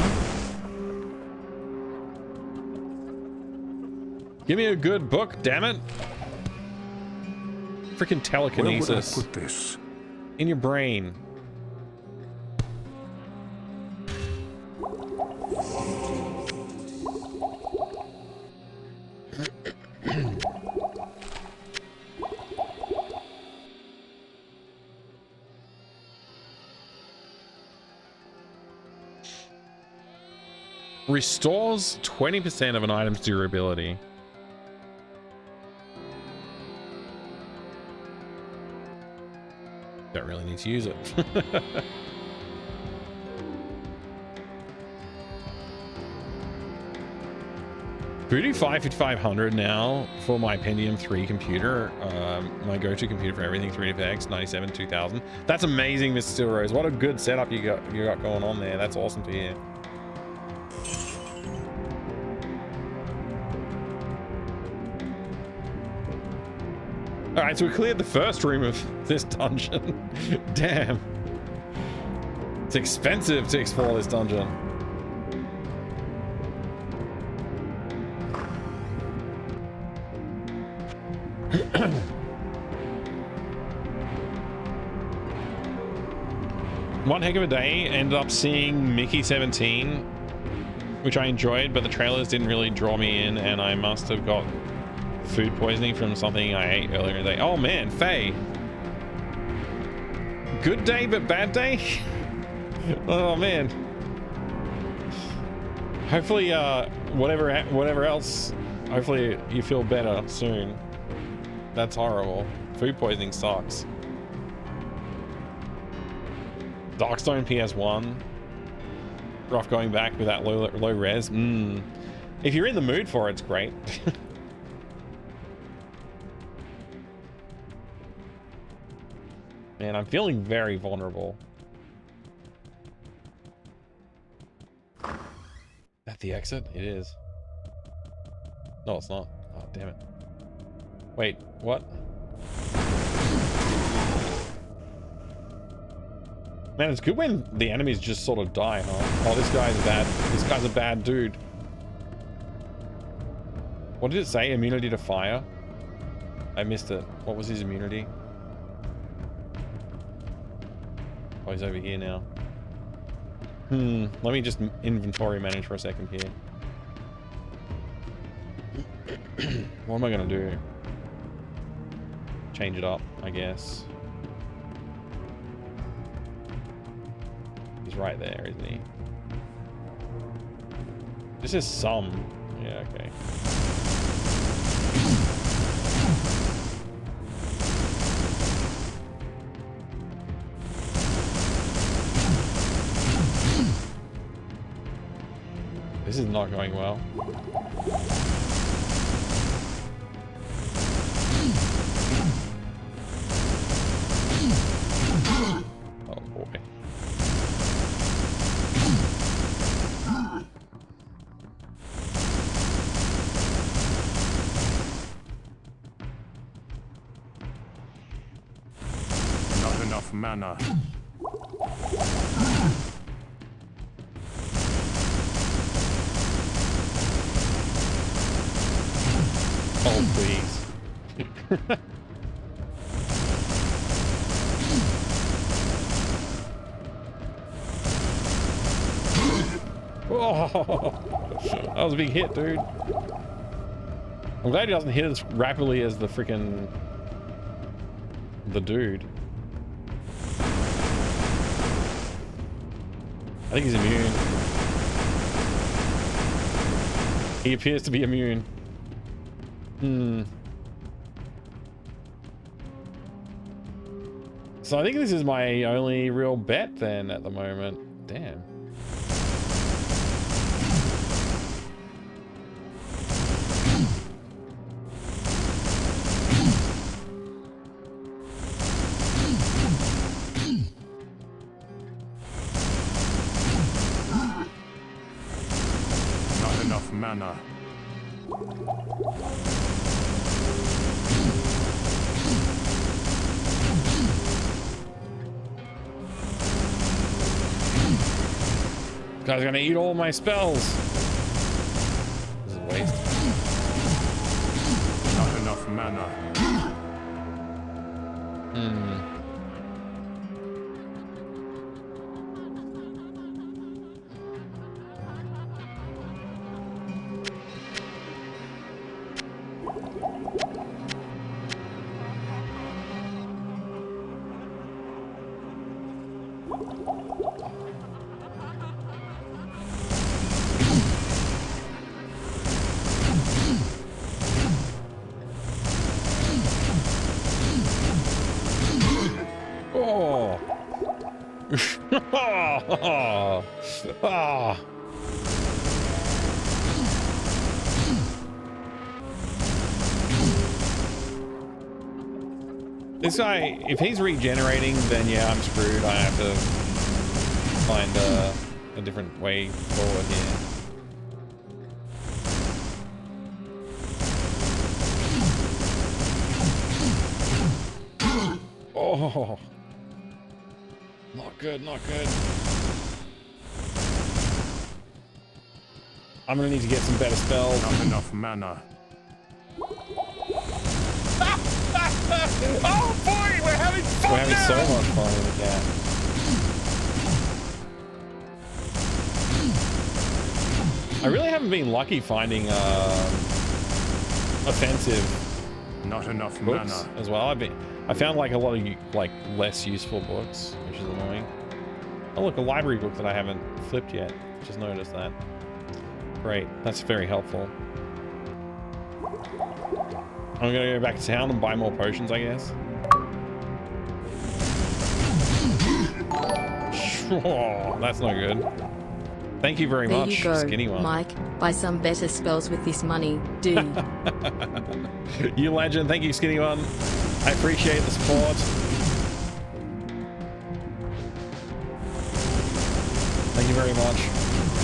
Give me a good book, damn it. Freaking telekinesis. Where would I put this? In your brain. Restores 20% of an item's durability. Don't really need to use it. We do 5500 now for my Pentium 3 computer, my go-to computer for everything 3DFX 97 2000. That's amazing, Mr. Steel Rose. What a good setup you got going on there. That's awesome to hear. All right, so we cleared the first room of this dungeon. Damn. It's expensive to explore this dungeon. One heck of a day. Ended up seeing Mickey 17, which I enjoyed, but the trailers didn't really draw me in, and I must have got food poisoning from something I ate earlier in the day. Oh man, Faye. Good day, but bad day? Oh man. Hopefully, whatever else, hopefully you feel better soon. That's horrible. Food poisoning sucks. Darkstone PS1. Rough going back with that low res. If you're in the mood for it, it's great. Man, I'm feeling very vulnerable. That the exit? It is. No, it's not. Oh, damn it. Wait, what? Man, it's good when the enemies just sort of die, huh? Oh, this guy's bad. This guy's a bad dude. What did it say? Immunity to fire? I missed it. What was his immunity? Oh, he's over here now. Let me just inventory manage for a second here. What am I gonna do? Change it up, I guess. He's right there, isn't he? This is some. Yeah, okay. This is not going well. Oh boy. Not enough mana. Oh, please. Oh, that was a big hit, dude. I'm glad he doesn't hit as rapidly as the freaking the dude. I think he's immune. He appears to be immune. So I think this is my only real bet then at the moment. Damn. Not enough mana. This guy's gonna eat all my spells. This is a waste. Not enough mana. Oh. Ah. This guy, if he's regenerating, then yeah, I'm screwed. I have to find a different way forward here. Oh, not good, not good. I'm gonna need to get some better spells. Not enough mana. Oh boy, we're having fun. We're having so much fun with that. I really haven't been lucky finding offensive Not enough books mana. as well. I found like a lot of like less useful books, which is annoying. Oh look, a library book that I haven't flipped yet. Just noticed that. Great, that's very helpful. I'm gonna go back to town and buy more potions, I guess. Oh, that's not good. Thank you very much, There you go, skinny one. Mike. Buy some better spells with this money, dude. You legend. Thank you, skinny one. I appreciate the support. Thank you very much.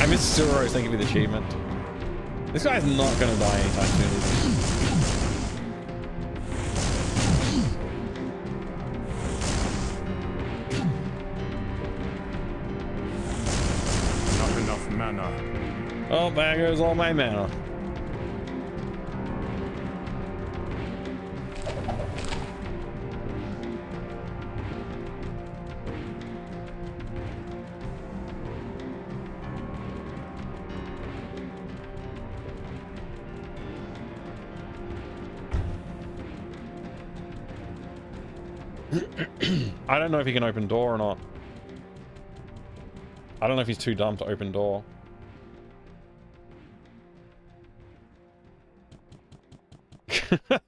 I miss Silrose. Thank you for the achievement. This guy's not gonna die anytime soon, is he? Not enough mana. Oh, there goes all my mana. I don't know if he can open door or not. I don't know if he's too dumb to open door.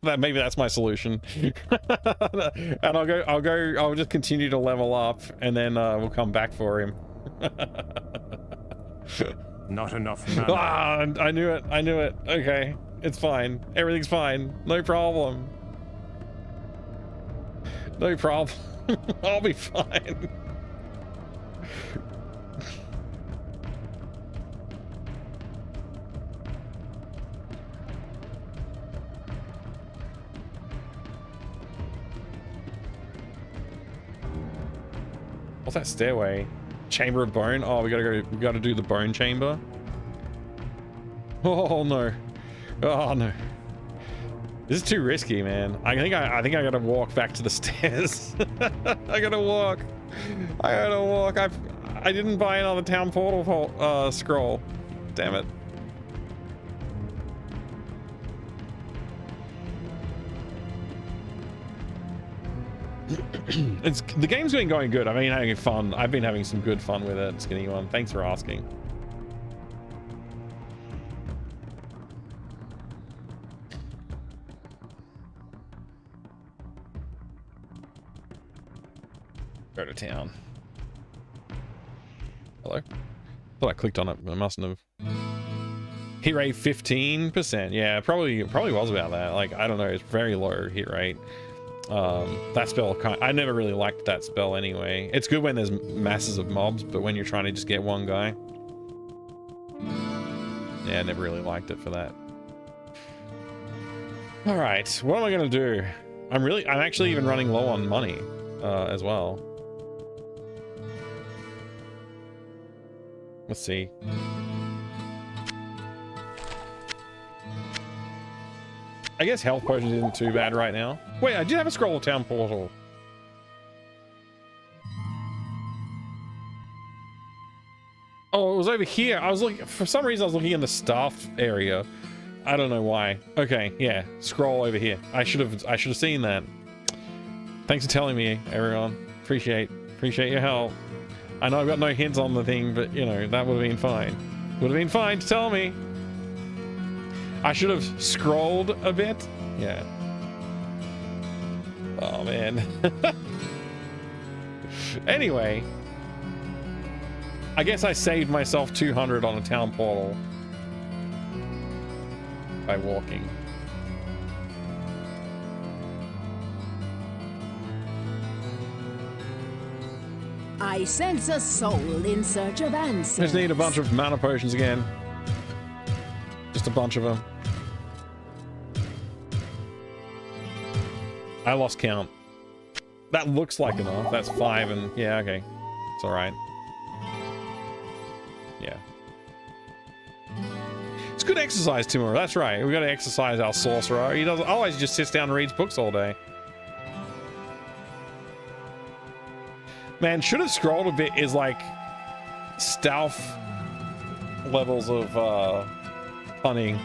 Maybe that's my solution. And I'll just continue to level up and then we'll come back for him. Not enough mana. Ah, I knew it. I knew it. Okay. It's fine. Everything's fine. No problem. No problem. I'll be fine. What's that stairway? Chamber of Bone? Oh, we gotta do the bone chamber. Oh no. Oh no. This is too risky, man. I think I gotta walk back to the stairs. I gotta walk. I didn't buy another town portal scroll. Damn it. The game's been going good. I've been having fun. I've been having some good fun with it, Skinny One. Thanks for asking. Go to town. Hello? Thought I clicked on it, but I mustn't have. Hit rate 15%. Yeah, probably was about that. Like, I don't know. It's very low hit rate. That spell, I never really liked that spell anyway. It's good when there's masses of mobs, but when you're trying to just get one guy. Yeah, I never really liked it for that. All right, what am I gonna do? I'm actually even running low on money as well. Let's see. I guess health potions isn't too bad right now. Wait, I did have a scroll of town portal. Oh, it was over here. I was looking, for some reason I was looking in the staff area. I don't know why. Okay, yeah, scroll over here. I should have seen that. Thanks for telling me, everyone. Appreciate your help. I know I've got no hints on the thing, but you know, that would have been fine. Would have been fine to tell me. I should have scrolled a bit. Yeah. Oh man. Anyway, I guess I saved myself 200 on a town portal by walking. I sense a soul in search of answers. Just need a bunch of mana potions again. Just a bunch of them. I lost count. That looks like enough. That's 5 and yeah, okay. It's alright. Yeah. It's good exercise tomorrow. That's right. We gotta exercise our sorcerer. He doesn't always just sits down and reads books all day. Man, should have scrolled a bit is like stealth levels of punning.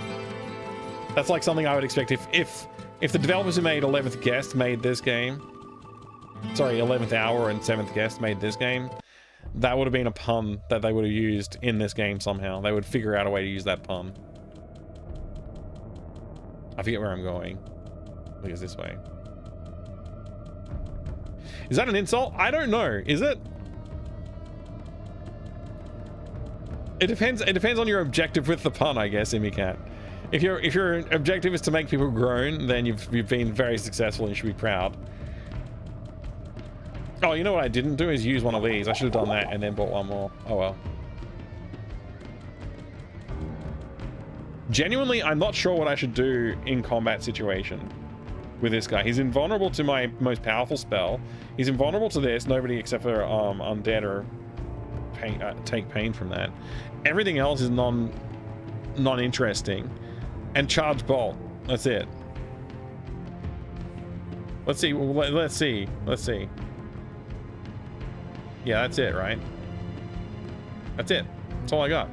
That's like something I would expect if the developers who made 11th Guest made this game, sorry, 11th Hour and 7th Guest made this game, that would have been a pun that they would have used in this game somehow. They would figure out a way to use that pun. I forget where I'm going. I think it's this way. Is that an insult? I don't know. Is it? It depends. It depends on your objective with the pun, I guess, Imicat. If your objective is to make people groan, then you've been very successful and you should be proud. Oh, you know what I didn't do is use one of these. I should have done that and then bought one more. Oh well. Genuinely, I'm not sure what I should do in combat situation with this guy. He's invulnerable to my most powerful spell. He's invulnerable to this. Nobody except for undead or take pain from that. Everything else is non-interesting. And charge bolt. That's it. Let's see. Let's see. Let's see. Yeah, that's it, right? That's it. That's all I got.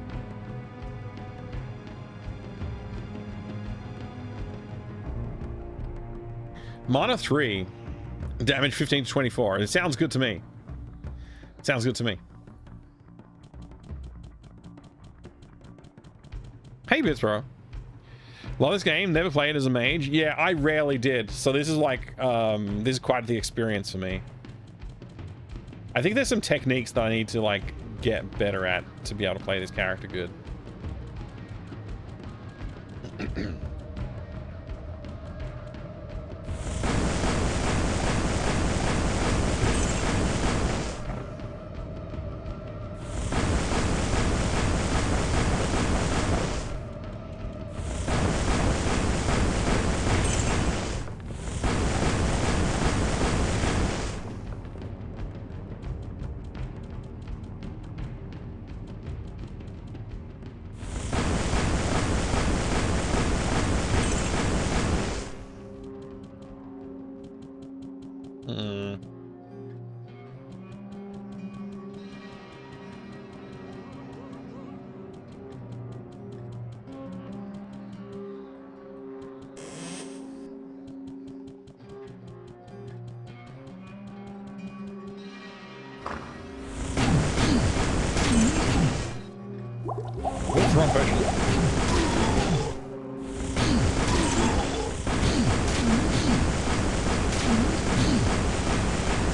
Mana 3, damage 15 to 24. It sounds good to me. It sounds good to me. Hey, Bits Bro. Love this game. Never played as a mage. Yeah, I rarely did. So this is like, this is quite the experience for me. I think there's some techniques that I need to like get better at to be able to play this character good.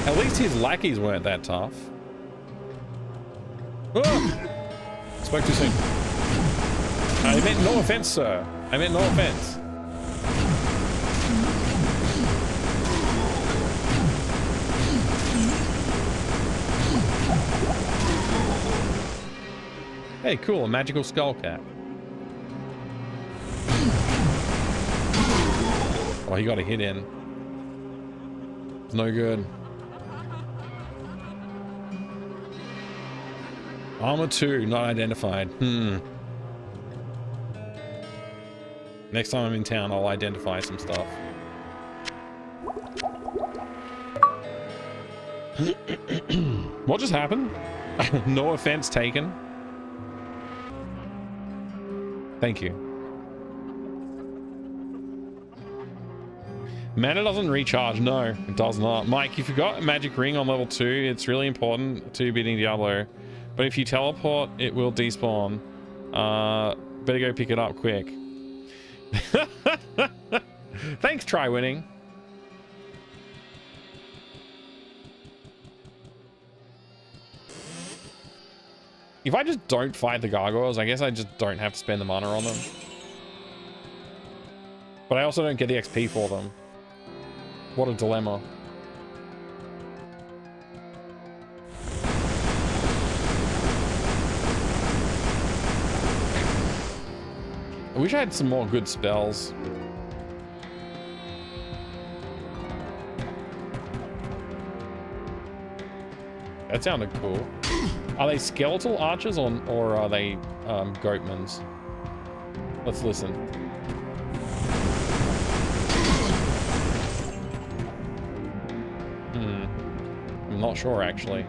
At least his lackeys weren't that tough. Oh! Spoke too soon. I meant no offense, sir. I meant no offense. Hey, cool, a magical skull cap. Oh, he got a hit in. It's no good. Armor 2, not identified. Next time I'm in town, I'll identify some stuff. What just happened? No offense taken. Thank you. Mana doesn't recharge. No, it does not. Mike, if you got a magic ring on level 2, it's really important to beating Diablo. But if you teleport, it will despawn. Better go pick it up quick. Thanks, try winning. If I just don't fight the gargoyles, I guess I just don't have to spend the mana on them. But I also don't get the XP for them. What a dilemma. I wish I had some more good spells. That sounded cool. Are they skeletal archers or are they goatmans? Let's listen. I'm not sure actually.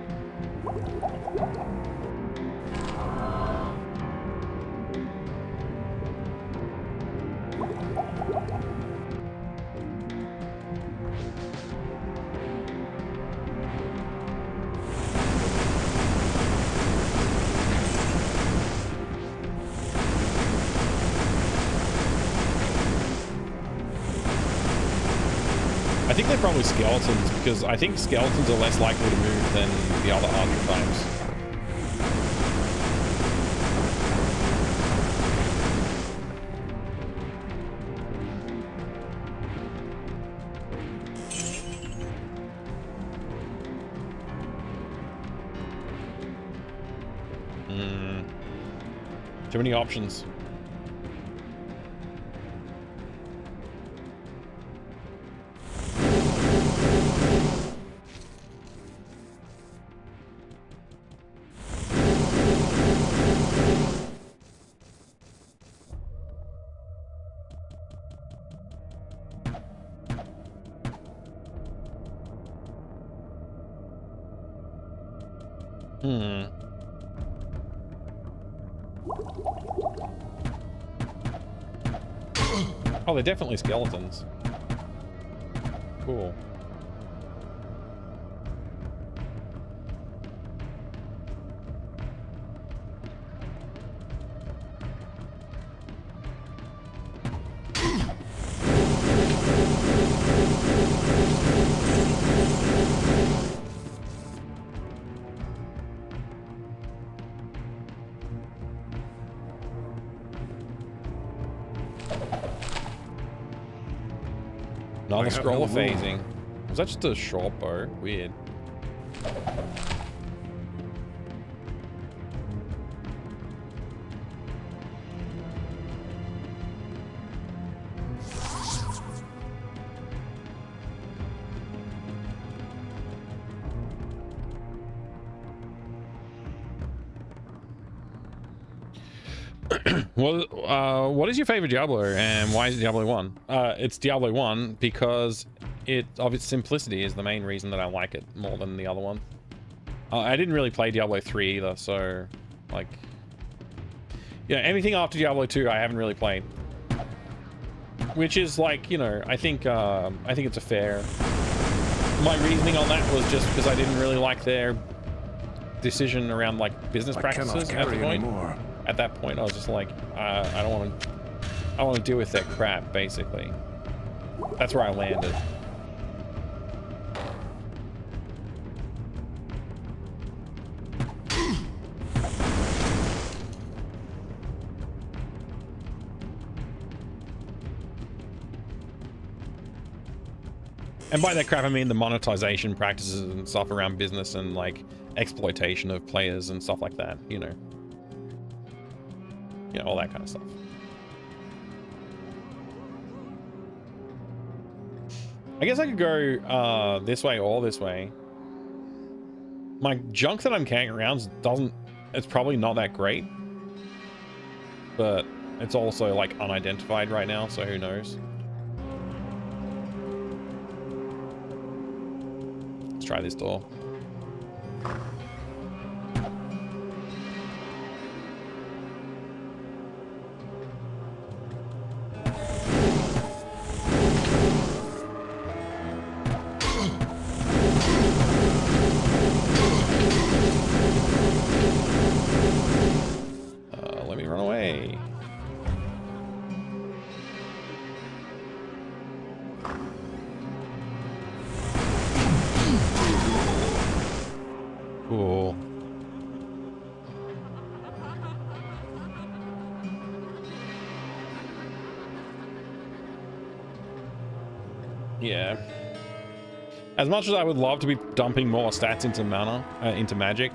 I think they're probably skeletons, because I think skeletons are less likely to move than the other archetypes. Too many options. Oh, they're definitely skeletons. Cool. Another scroll of phasing. Was that just a short bow? Weird. Well, what is your favorite Diablo and why is it Diablo 1? It's Diablo 1 because of its simplicity is the main reason that I like it more than the other one. I didn't really play Diablo 3 either, so like, yeah, anything after Diablo 2 I haven't really played. Which is like, you know, I think it's a fair. My reasoning on that was just because I didn't really like their decision around like business practices at the point. At that point, I was just like, I don't want to deal with that crap. Basically, that's where I landed. And by that crap, I mean the monetization practices and stuff around business and like exploitation of players and stuff like that. You know, all that kind of stuff. I guess I could go this way or this way. My junk that I'm carrying around doesn't it's probably not that great. But it's also like unidentified right now, so who knows? Let's try this door. Let me run away. Cool. Yeah. As much as I would love to be dumping more stats into mana, into magic,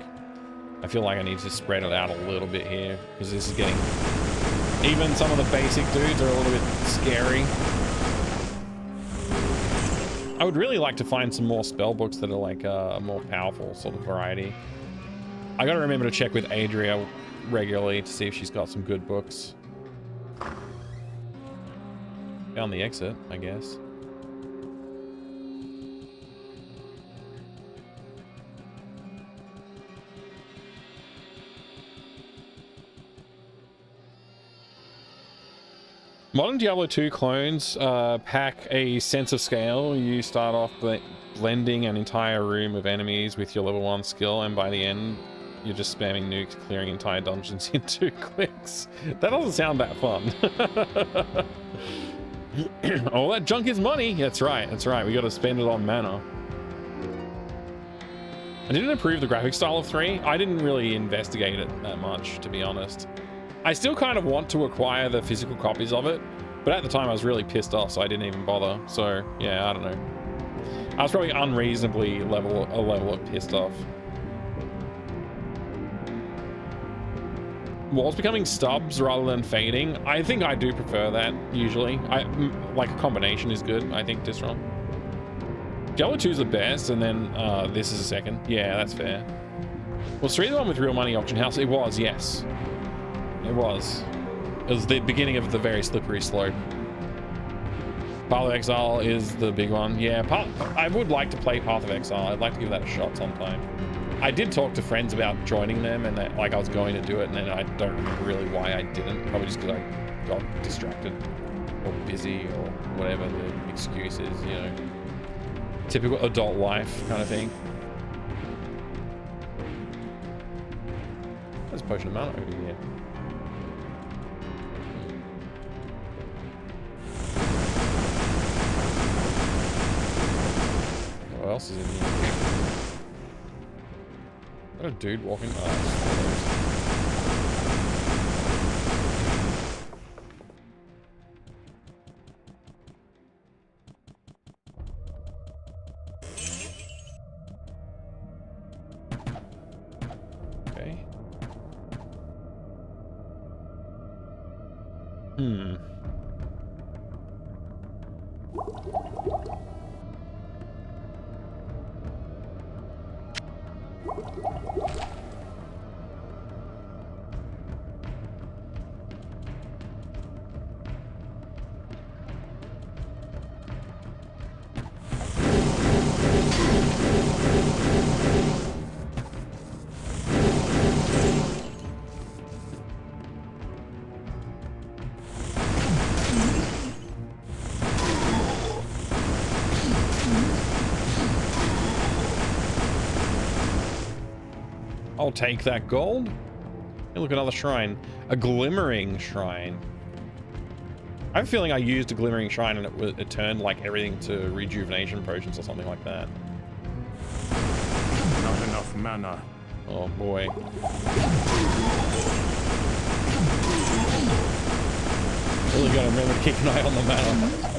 I feel like I need to spread it out a little bit here, because this is getting... Even some of the basic dudes are a little bit scary. I would really like to find some more spell books that are like a more powerful sort of variety. I gotta remember to check with Adria regularly to see if she's got some good books. Found the exit, I guess. Modern Diablo 2 clones pack a sense of scale. You start off blending an entire room of enemies with your level 1 skill, and by the end, you're just spamming nukes, clearing entire dungeons in 2 clicks. That doesn't sound that fun. All that junk is money. That's right, that's right. We got to spend it on mana. I didn't improve the graphic style of 3. I didn't really investigate it that much, to be honest. I still kind of want to acquire the physical copies of it, but at the time I was really pissed off, so I didn't even bother. So yeah, I don't know. I was probably unreasonably a level of pissed off. Walls becoming stubs rather than fading. I think I do prefer that usually. Like a combination is good, I think, Disron. Diablo 2 is the best, and then this is a second. Yeah, that's fair. Was 3 the one with real money auction house? It was, yes. It was. It was the beginning of the very slippery slope. Path of Exile is the big one. Yeah, I would like to play Path of Exile. I'd like to give that a shot sometime. I did talk to friends about joining them, and that, like, I was going to do it, and then I don't remember really why I didn't. Probably just because I got distracted or busy or whatever the excuse is, you know. Typical adult life kind of thing. There's a potion of mana over here. What else is in here? What a dude walking past. Okay. I'll take that gold. Hey, look, another shrine. A glimmering shrine. I have a feeling I used a glimmering shrine and it turned like everything to rejuvenation potions or something like that. Not enough mana. Oh boy. Really gotta remember to keep an eye on the mana.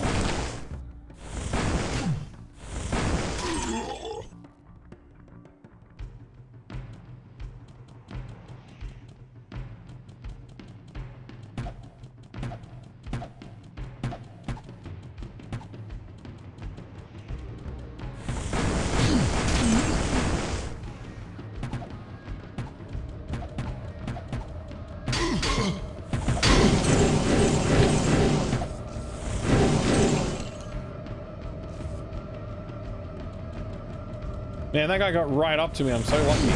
Man, that guy got right up to me. I'm so lucky.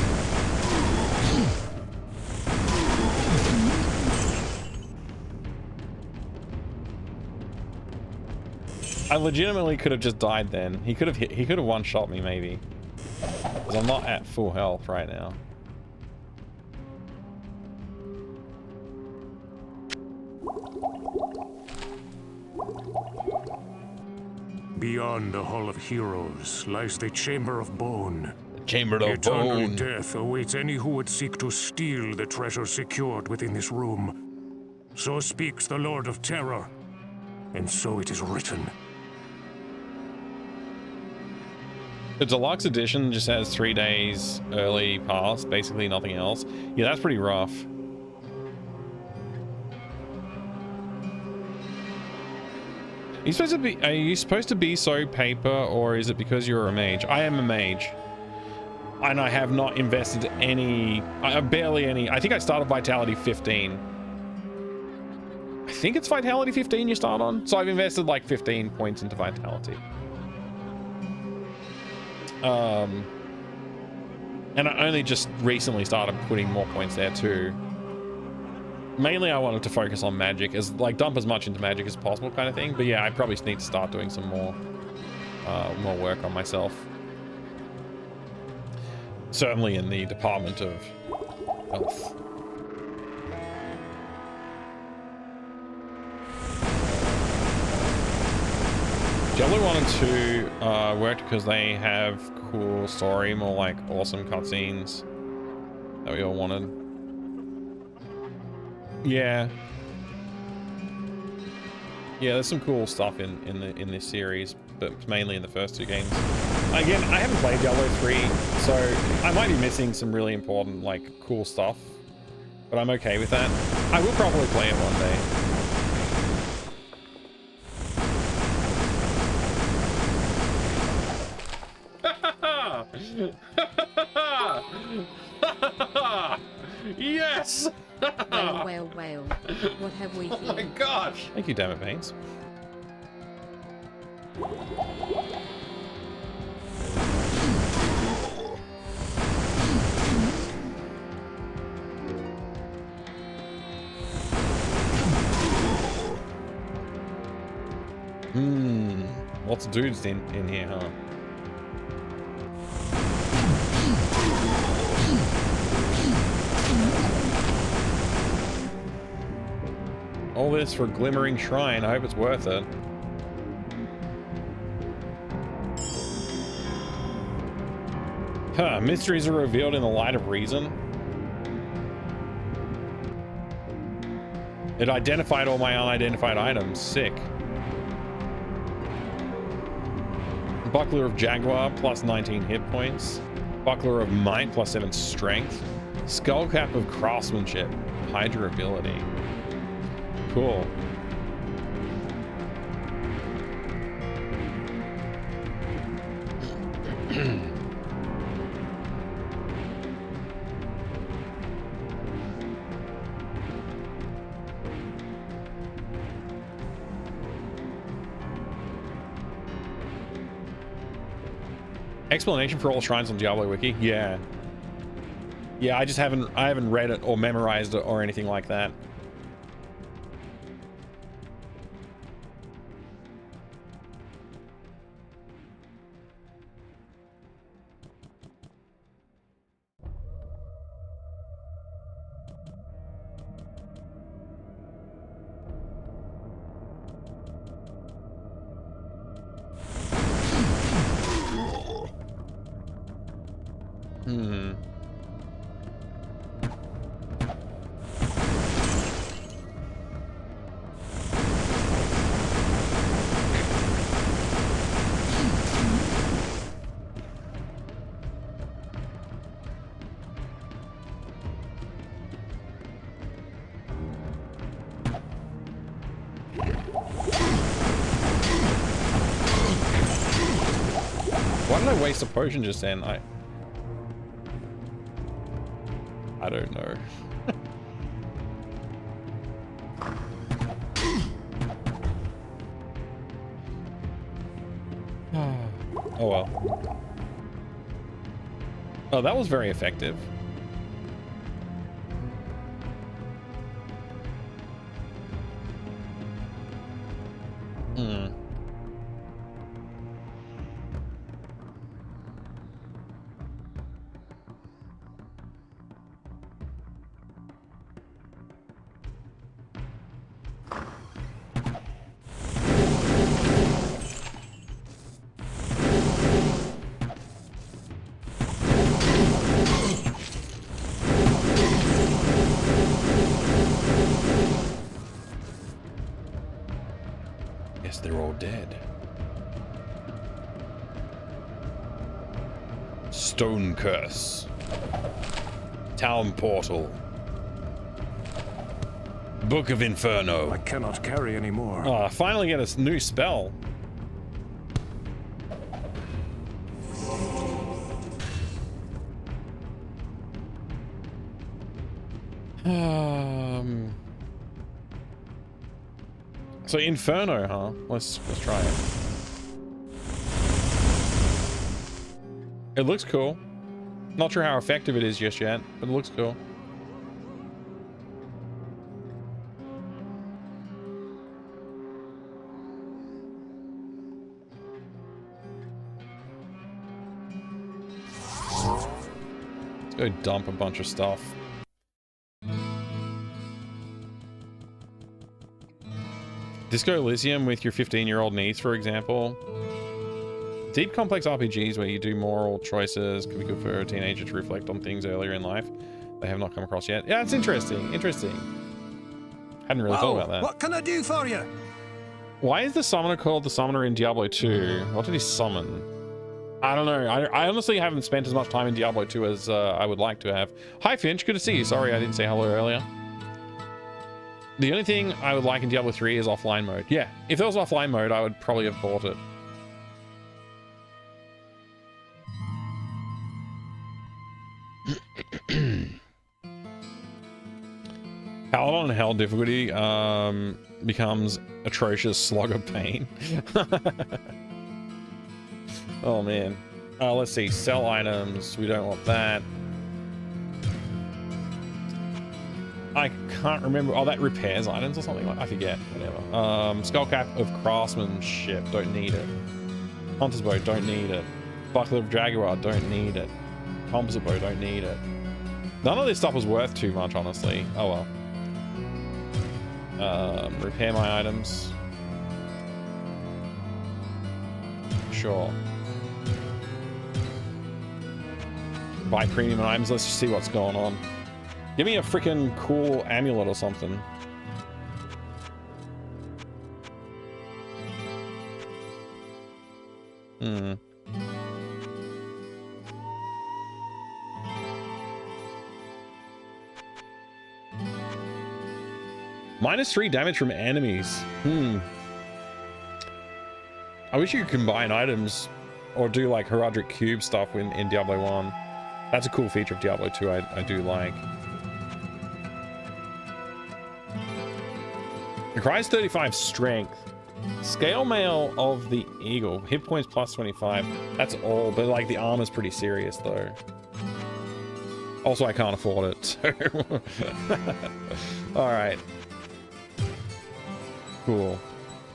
I legitimately could have just died then. He could have one-shot me maybe. Because I'm not at full health right now. Beyond the Hall of Heroes lies the Chamber of Bone. Chamber of Eternal Bone. death awaits any who would seek to steal the treasure secured within this room. So speaks the Lord of Terror, and so it is written. The deluxe edition just has 3 days early pass, basically nothing else. Yeah, that's pretty rough. Are you supposed to be so paper, or is it because you're a mage? I am a mage. And I have not invested any, barely any. I think I started Vitality 15. I think it's Vitality 15 you start on. So I've invested like 15 points into Vitality. And I only just recently started putting more points there too. Mainly I wanted to focus on magic, as like dump as much into magic as possible kind of thing. But yeah, I probably need to start doing some more work on myself. Certainly in the department of health. Diablo 1 and 2 worked because they have cool story, more like awesome cutscenes that we all wanted. Yeah. Yeah, there's some cool stuff in this series, but mainly in the first 2 games. Again, I haven't played Diablo 3, so I might be missing some really important, like, cool stuff. But I'm okay with that. I will probably play it one day. Yes! Well. What have we here? Oh my gosh! Thank you, Dammit Baines. Lots of dudes in here, huh? All this for Glimmering Shrine. I hope it's worth it. Huh, mysteries are revealed in the light of reason. It identified all my unidentified items. Sick. Buckler of Jaguar, plus 19 hit points. Buckler of Might, plus 7 strength. Skullcap of Craftsmanship, high durability. Cool. Explanation for all shrines on Diablo Wiki? Yeah. Yeah, I haven't read it or memorized it or anything like that. Why did I waste a potion just then? I don't know. Oh well. Oh, that was very effective. Hmm. Yes, they're all dead. Stone curse. Town portal. Book of Inferno. I cannot carry any more. Oh, I finally get a new spell. So Inferno, huh? Let's try it. It looks cool. Not sure how effective it is just yet, but it looks cool. Let's go dump a bunch of stuff. Disco Elysium with your 15-year-old niece, for example. Deep complex RPGs where you do moral choices could be good for a teenager to reflect on things earlier in life they have not come across yet. Yeah, it's interesting. Interesting. Hadn't really thought about that. What can I do for you? Why is the summoner called the summoner in Diablo 2? What did he summon? I don't know. I honestly haven't spent as much time in Diablo 2 as I would like to have. Hi, Finch. Good to see you. Sorry I didn't say hello earlier. The only thing I would like in Diablo 3 is offline mode. Yeah, if there was offline mode, I would probably have bought it. Paladin on Hell difficulty becomes atrocious slog of pain. Oh man. Let's see. Sell items. We don't want that. I can't remember. Oh, that repairs items or something. I forget. Whatever. Skullcap of Craftsmanship. Don't need it. Hunter's Bow. Don't need it. Buckler of Jaguar. Don't need it. Composite Bow. Don't need it. None of this stuff was worth too much, honestly. Oh well. Repair my items. Sure. Buy premium items. Let's just see what's going on. Give me a freaking cool amulet or something. -3 damage from enemies. I wish you could combine items or do like Heraldric Cube stuff in Diablo 1. That's a cool feature of Diablo 2 I do like. Requires 35 strength. Scale mail of the eagle. Hit points plus 25. That's all, but like the armor's pretty serious though. Also, I can't afford it, so... Alright. Cool.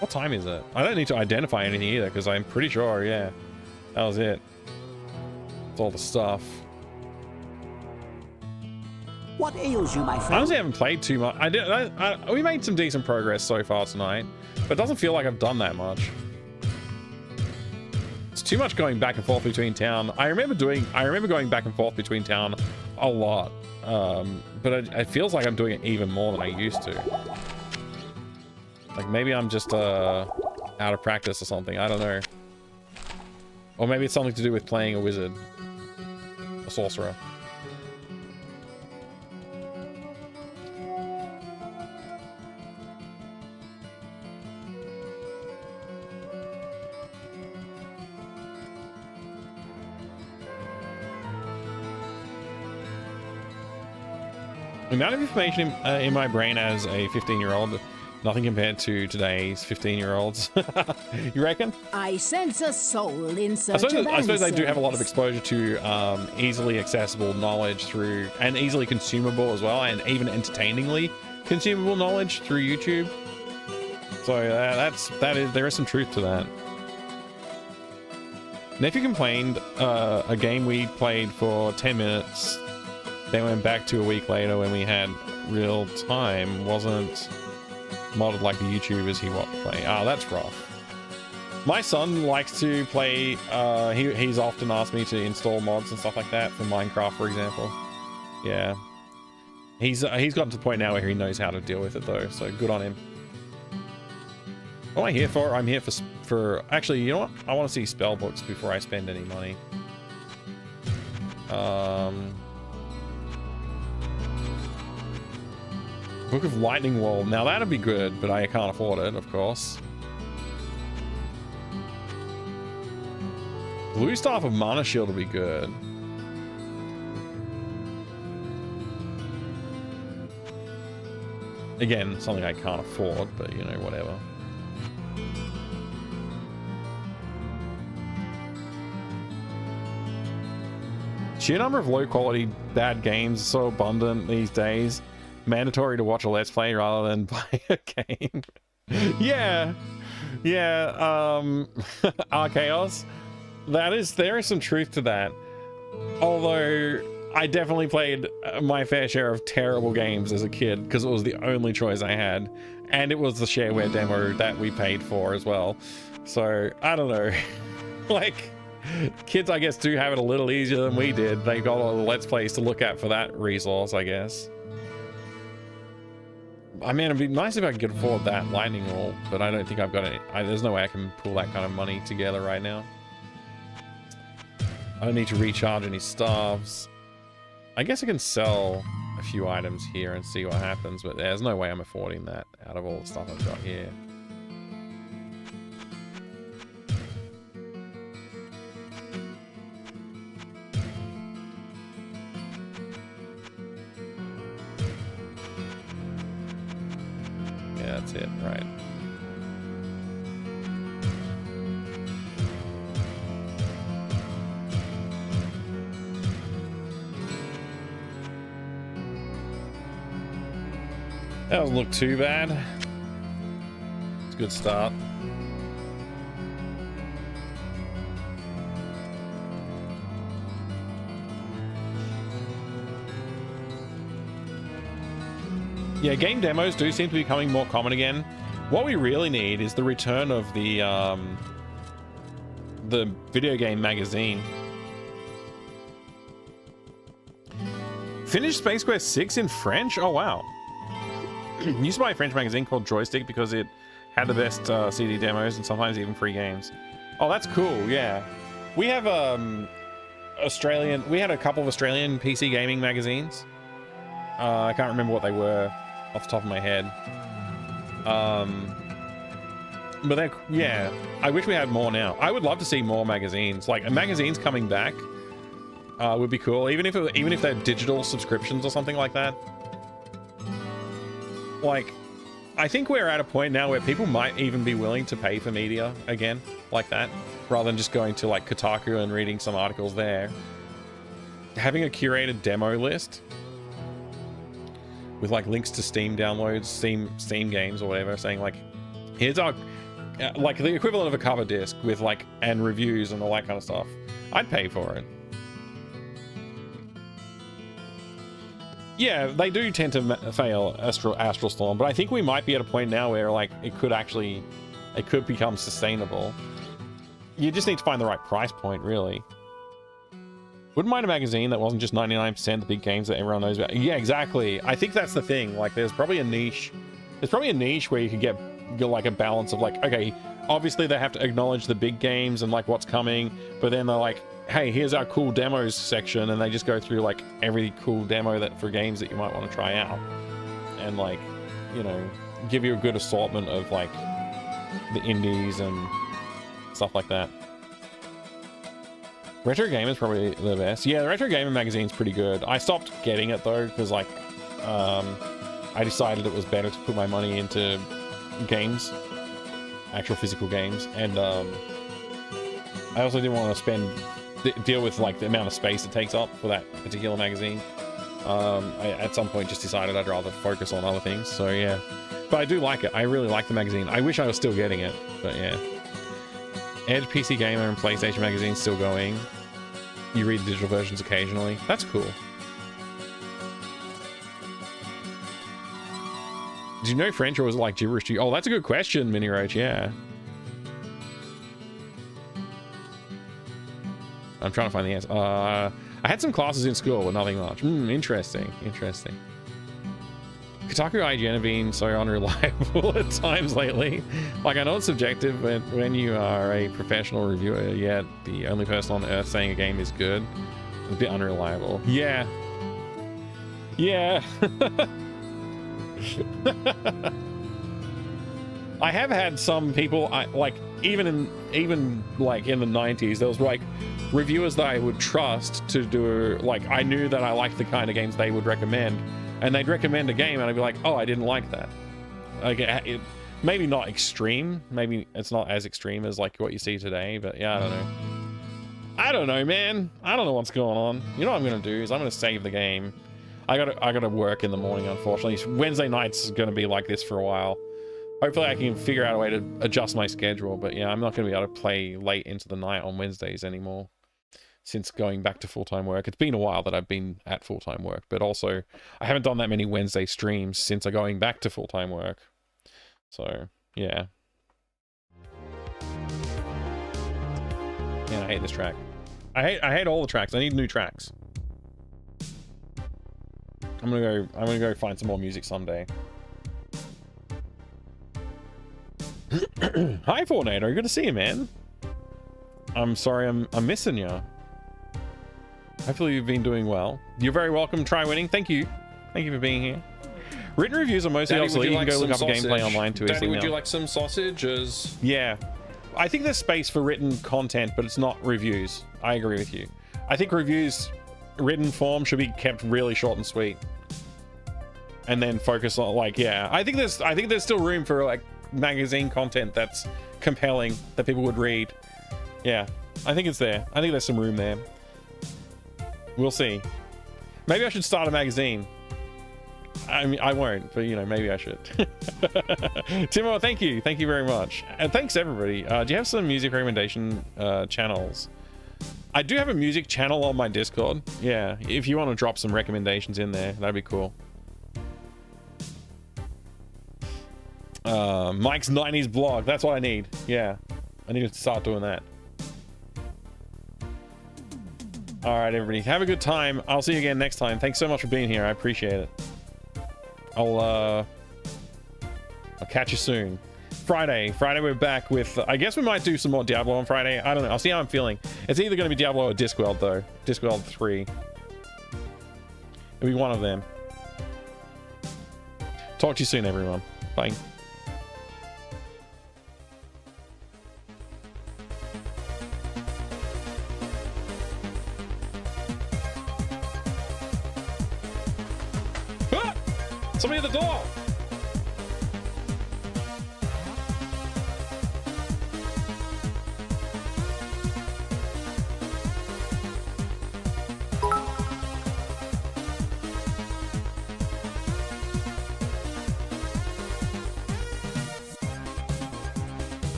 What time is it? I don't need to identify anything either, because I'm pretty sure, yeah. That was it. It's all the stuff. What ails you, my friend? I honestly haven't played too much. We made some decent progress so far tonight, but it doesn't feel like I've done that much. It's too much going back and forth between town. I remember going back and forth between town a lot, but it feels like I'm doing it even more than I used to. Like maybe I'm just out of practice or something. I don't know. Or maybe it's something to do with playing a wizard, a sorcerer. The amount of information in my brain as a 15-year-old Nothing compared to today's 15-year-olds. You reckon? I sense a soul in search of I suppose they do have a lot of answers. exposure to easily accessible knowledge through, and easily consumable as well, and even entertainingly consumable knowledge through YouTube. So there is some truth to that. Nephew complained a game we played for 10 minutes, then went back to a week later when we had real time, wasn't modded like the YouTubers he watched play. Ah, that's rough. My son likes to play, he's often asked me to install mods and stuff like that for Minecraft, for example. Yeah. He's gotten to the point now where he knows how to deal with it though, so good on him. What am I here for? I'm here for actually, you know what? I want to see spell books before I spend any money. Book of Lightning Wall. Now that'd be good, but I can't afford it, of course. Blue Staff of Mana Shield would be good. Again, something I can't afford, but you know, whatever. Sheer number of low quality bad games is so abundant these days. Mandatory to watch a let's play rather than buy a game. Yeah. Archaeos. There is some truth to that. Although I definitely played my fair share of terrible games as a kid because it was the only choice I had, and it was the shareware demo that we paid for as well. So I don't know. Like, kids I guess do have it a little easier than we did. They got all the let's plays to look at for that resource, I guess. I mean, it'd be nice if I could afford that lightning wall, but I don't think I've got any. There's no way I can pull that kind of money together right now. I don't need to recharge any staffs. I guess I can sell a few items here and see what happens, but there's no way I'm affording that out of all the stuff I've got here. Yeah, that's it, right. That doesn't look too bad. It's a good start. Yeah, game demos do seem to be becoming more common again. What we really need is the return of the video game magazine. Finished Space Quest 6 in French? Oh wow. Used to buy a French magazine called Joystick because it had the best CD demos and sometimes even free games. Oh, that's cool. Yeah, we have we had a couple of Australian PC gaming magazines. I can't remember what they were off the top of my head. But they're, yeah, I wish we had more now. I would love to see more magazines. Like, magazines coming back would be cool, even if they're digital subscriptions or something like that. Like, I think we're at a point now where people might even be willing to pay for media again, like that, rather than just going to like Kotaku and reading some articles there. Having a curated demo list with like links to Steam downloads, Steam games or whatever, saying like, here's our like the equivalent of a cover disc with like and reviews and all that kind of stuff. I'd pay for it. Yeah, they do tend to fail Astral Storm, but I think we might be at a point now where like it could become sustainable. You just need to find the right price point, really. Wouldn't mind a magazine that wasn't just 99% the big games that everyone knows about. Yeah, exactly. I think that's the thing. Like, there's probably a niche. There's probably a niche where you could get like a balance of like, okay, obviously they have to acknowledge the big games and like what's coming, but then they're like, hey, here's our cool demos section, and they just go through like every cool demo that for games that you might want to try out, and like, you know, give you a good assortment of like the indies and stuff like that. Retro Gamer is probably the best. Yeah, the Retro Gamer magazine's pretty good. I stopped getting it though because like I decided it was better to put my money into games, actual physical games, and I also didn't want to deal with like the amount of space it takes up for that particular magazine. I at some point just decided I'd rather focus on other things. So yeah, but I do like it. I really like the magazine. I wish I was still getting it, but yeah. Edge, PC Gamer, and PlayStation magazine still going. You read the digital versions occasionally. That's cool. Did you know French, or was it like gibberish to you? Oh, that's a good question, Mini Roach. Yeah. I'm trying to find the answer. I had some classes in school, but nothing much. Interesting. Interesting. Kotaku IGN have been so unreliable at times lately. Like, I know it's subjective, but when you are a professional reviewer, yet the only person on earth saying a game is good, it's a bit unreliable. Yeah. Yeah. I have had some people, even like in the 90s, there was like reviewers that I would trust to do, like, I knew that I liked the kind of games they would recommend, and they'd recommend a game and I'd be like, oh, I didn't like that. Like, it maybe not extreme, maybe it's not as extreme as like what you see today, but yeah, I don't know, man. I don't know what's going on. You know what I'm gonna do is I'm gonna save the game. I gotta work in the morning, unfortunately. Wednesday nights is gonna be like this for a while. Hopefully I can figure out a way to adjust my schedule, but yeah, I'm not gonna be able to play late into the night on Wednesdays anymore since going back to full-time work. It's been a while that I've been at full-time work, but also I haven't done that many Wednesday streams since I'm going back to full-time work. So yeah. Man, I hate this track. I hate all the tracks. I need new tracks. I'm gonna go find some more music someday. Hi Fortnado, good to see you, man. I'm sorry I'm missing you. Hopefully you've been doing well. You're very welcome. Try winning. Thank you for being here. Written reviews are mostly obsolete. You can go look up a gameplay online too. Daddy, would you like some sausages? Yeah, I think there's space for written content, but it's not reviews. I agree with you. I think reviews, written form, should be kept really short and sweet, and then focus on, like, yeah. I think there's still room for like magazine content that's compelling that people would read. Yeah, I think it's there. I think there's some room there. We'll see. Maybe I should start a magazine. I mean, I won't, but you know, maybe I should. Timo, thank you very much, and thanks everybody. Do you have some music recommendation channels? I do have a music channel on my Discord. Yeah, if you want to drop some recommendations in there, that'd be cool. Mike's 90s blog, that's what I need. Yeah, I need to start doing that. All right, everybody, have a good time. I'll see you again next time. Thanks so much for being here. I appreciate it. I'll catch you soon. Friday we're back with, I guess we might do some more Diablo on Friday. I don't know. I'll see how I'm feeling. It's either going to be Diablo or Discworld, though. Discworld 3. It'll be one of them. Talk to you soon, everyone. Bye. Somebody at the door!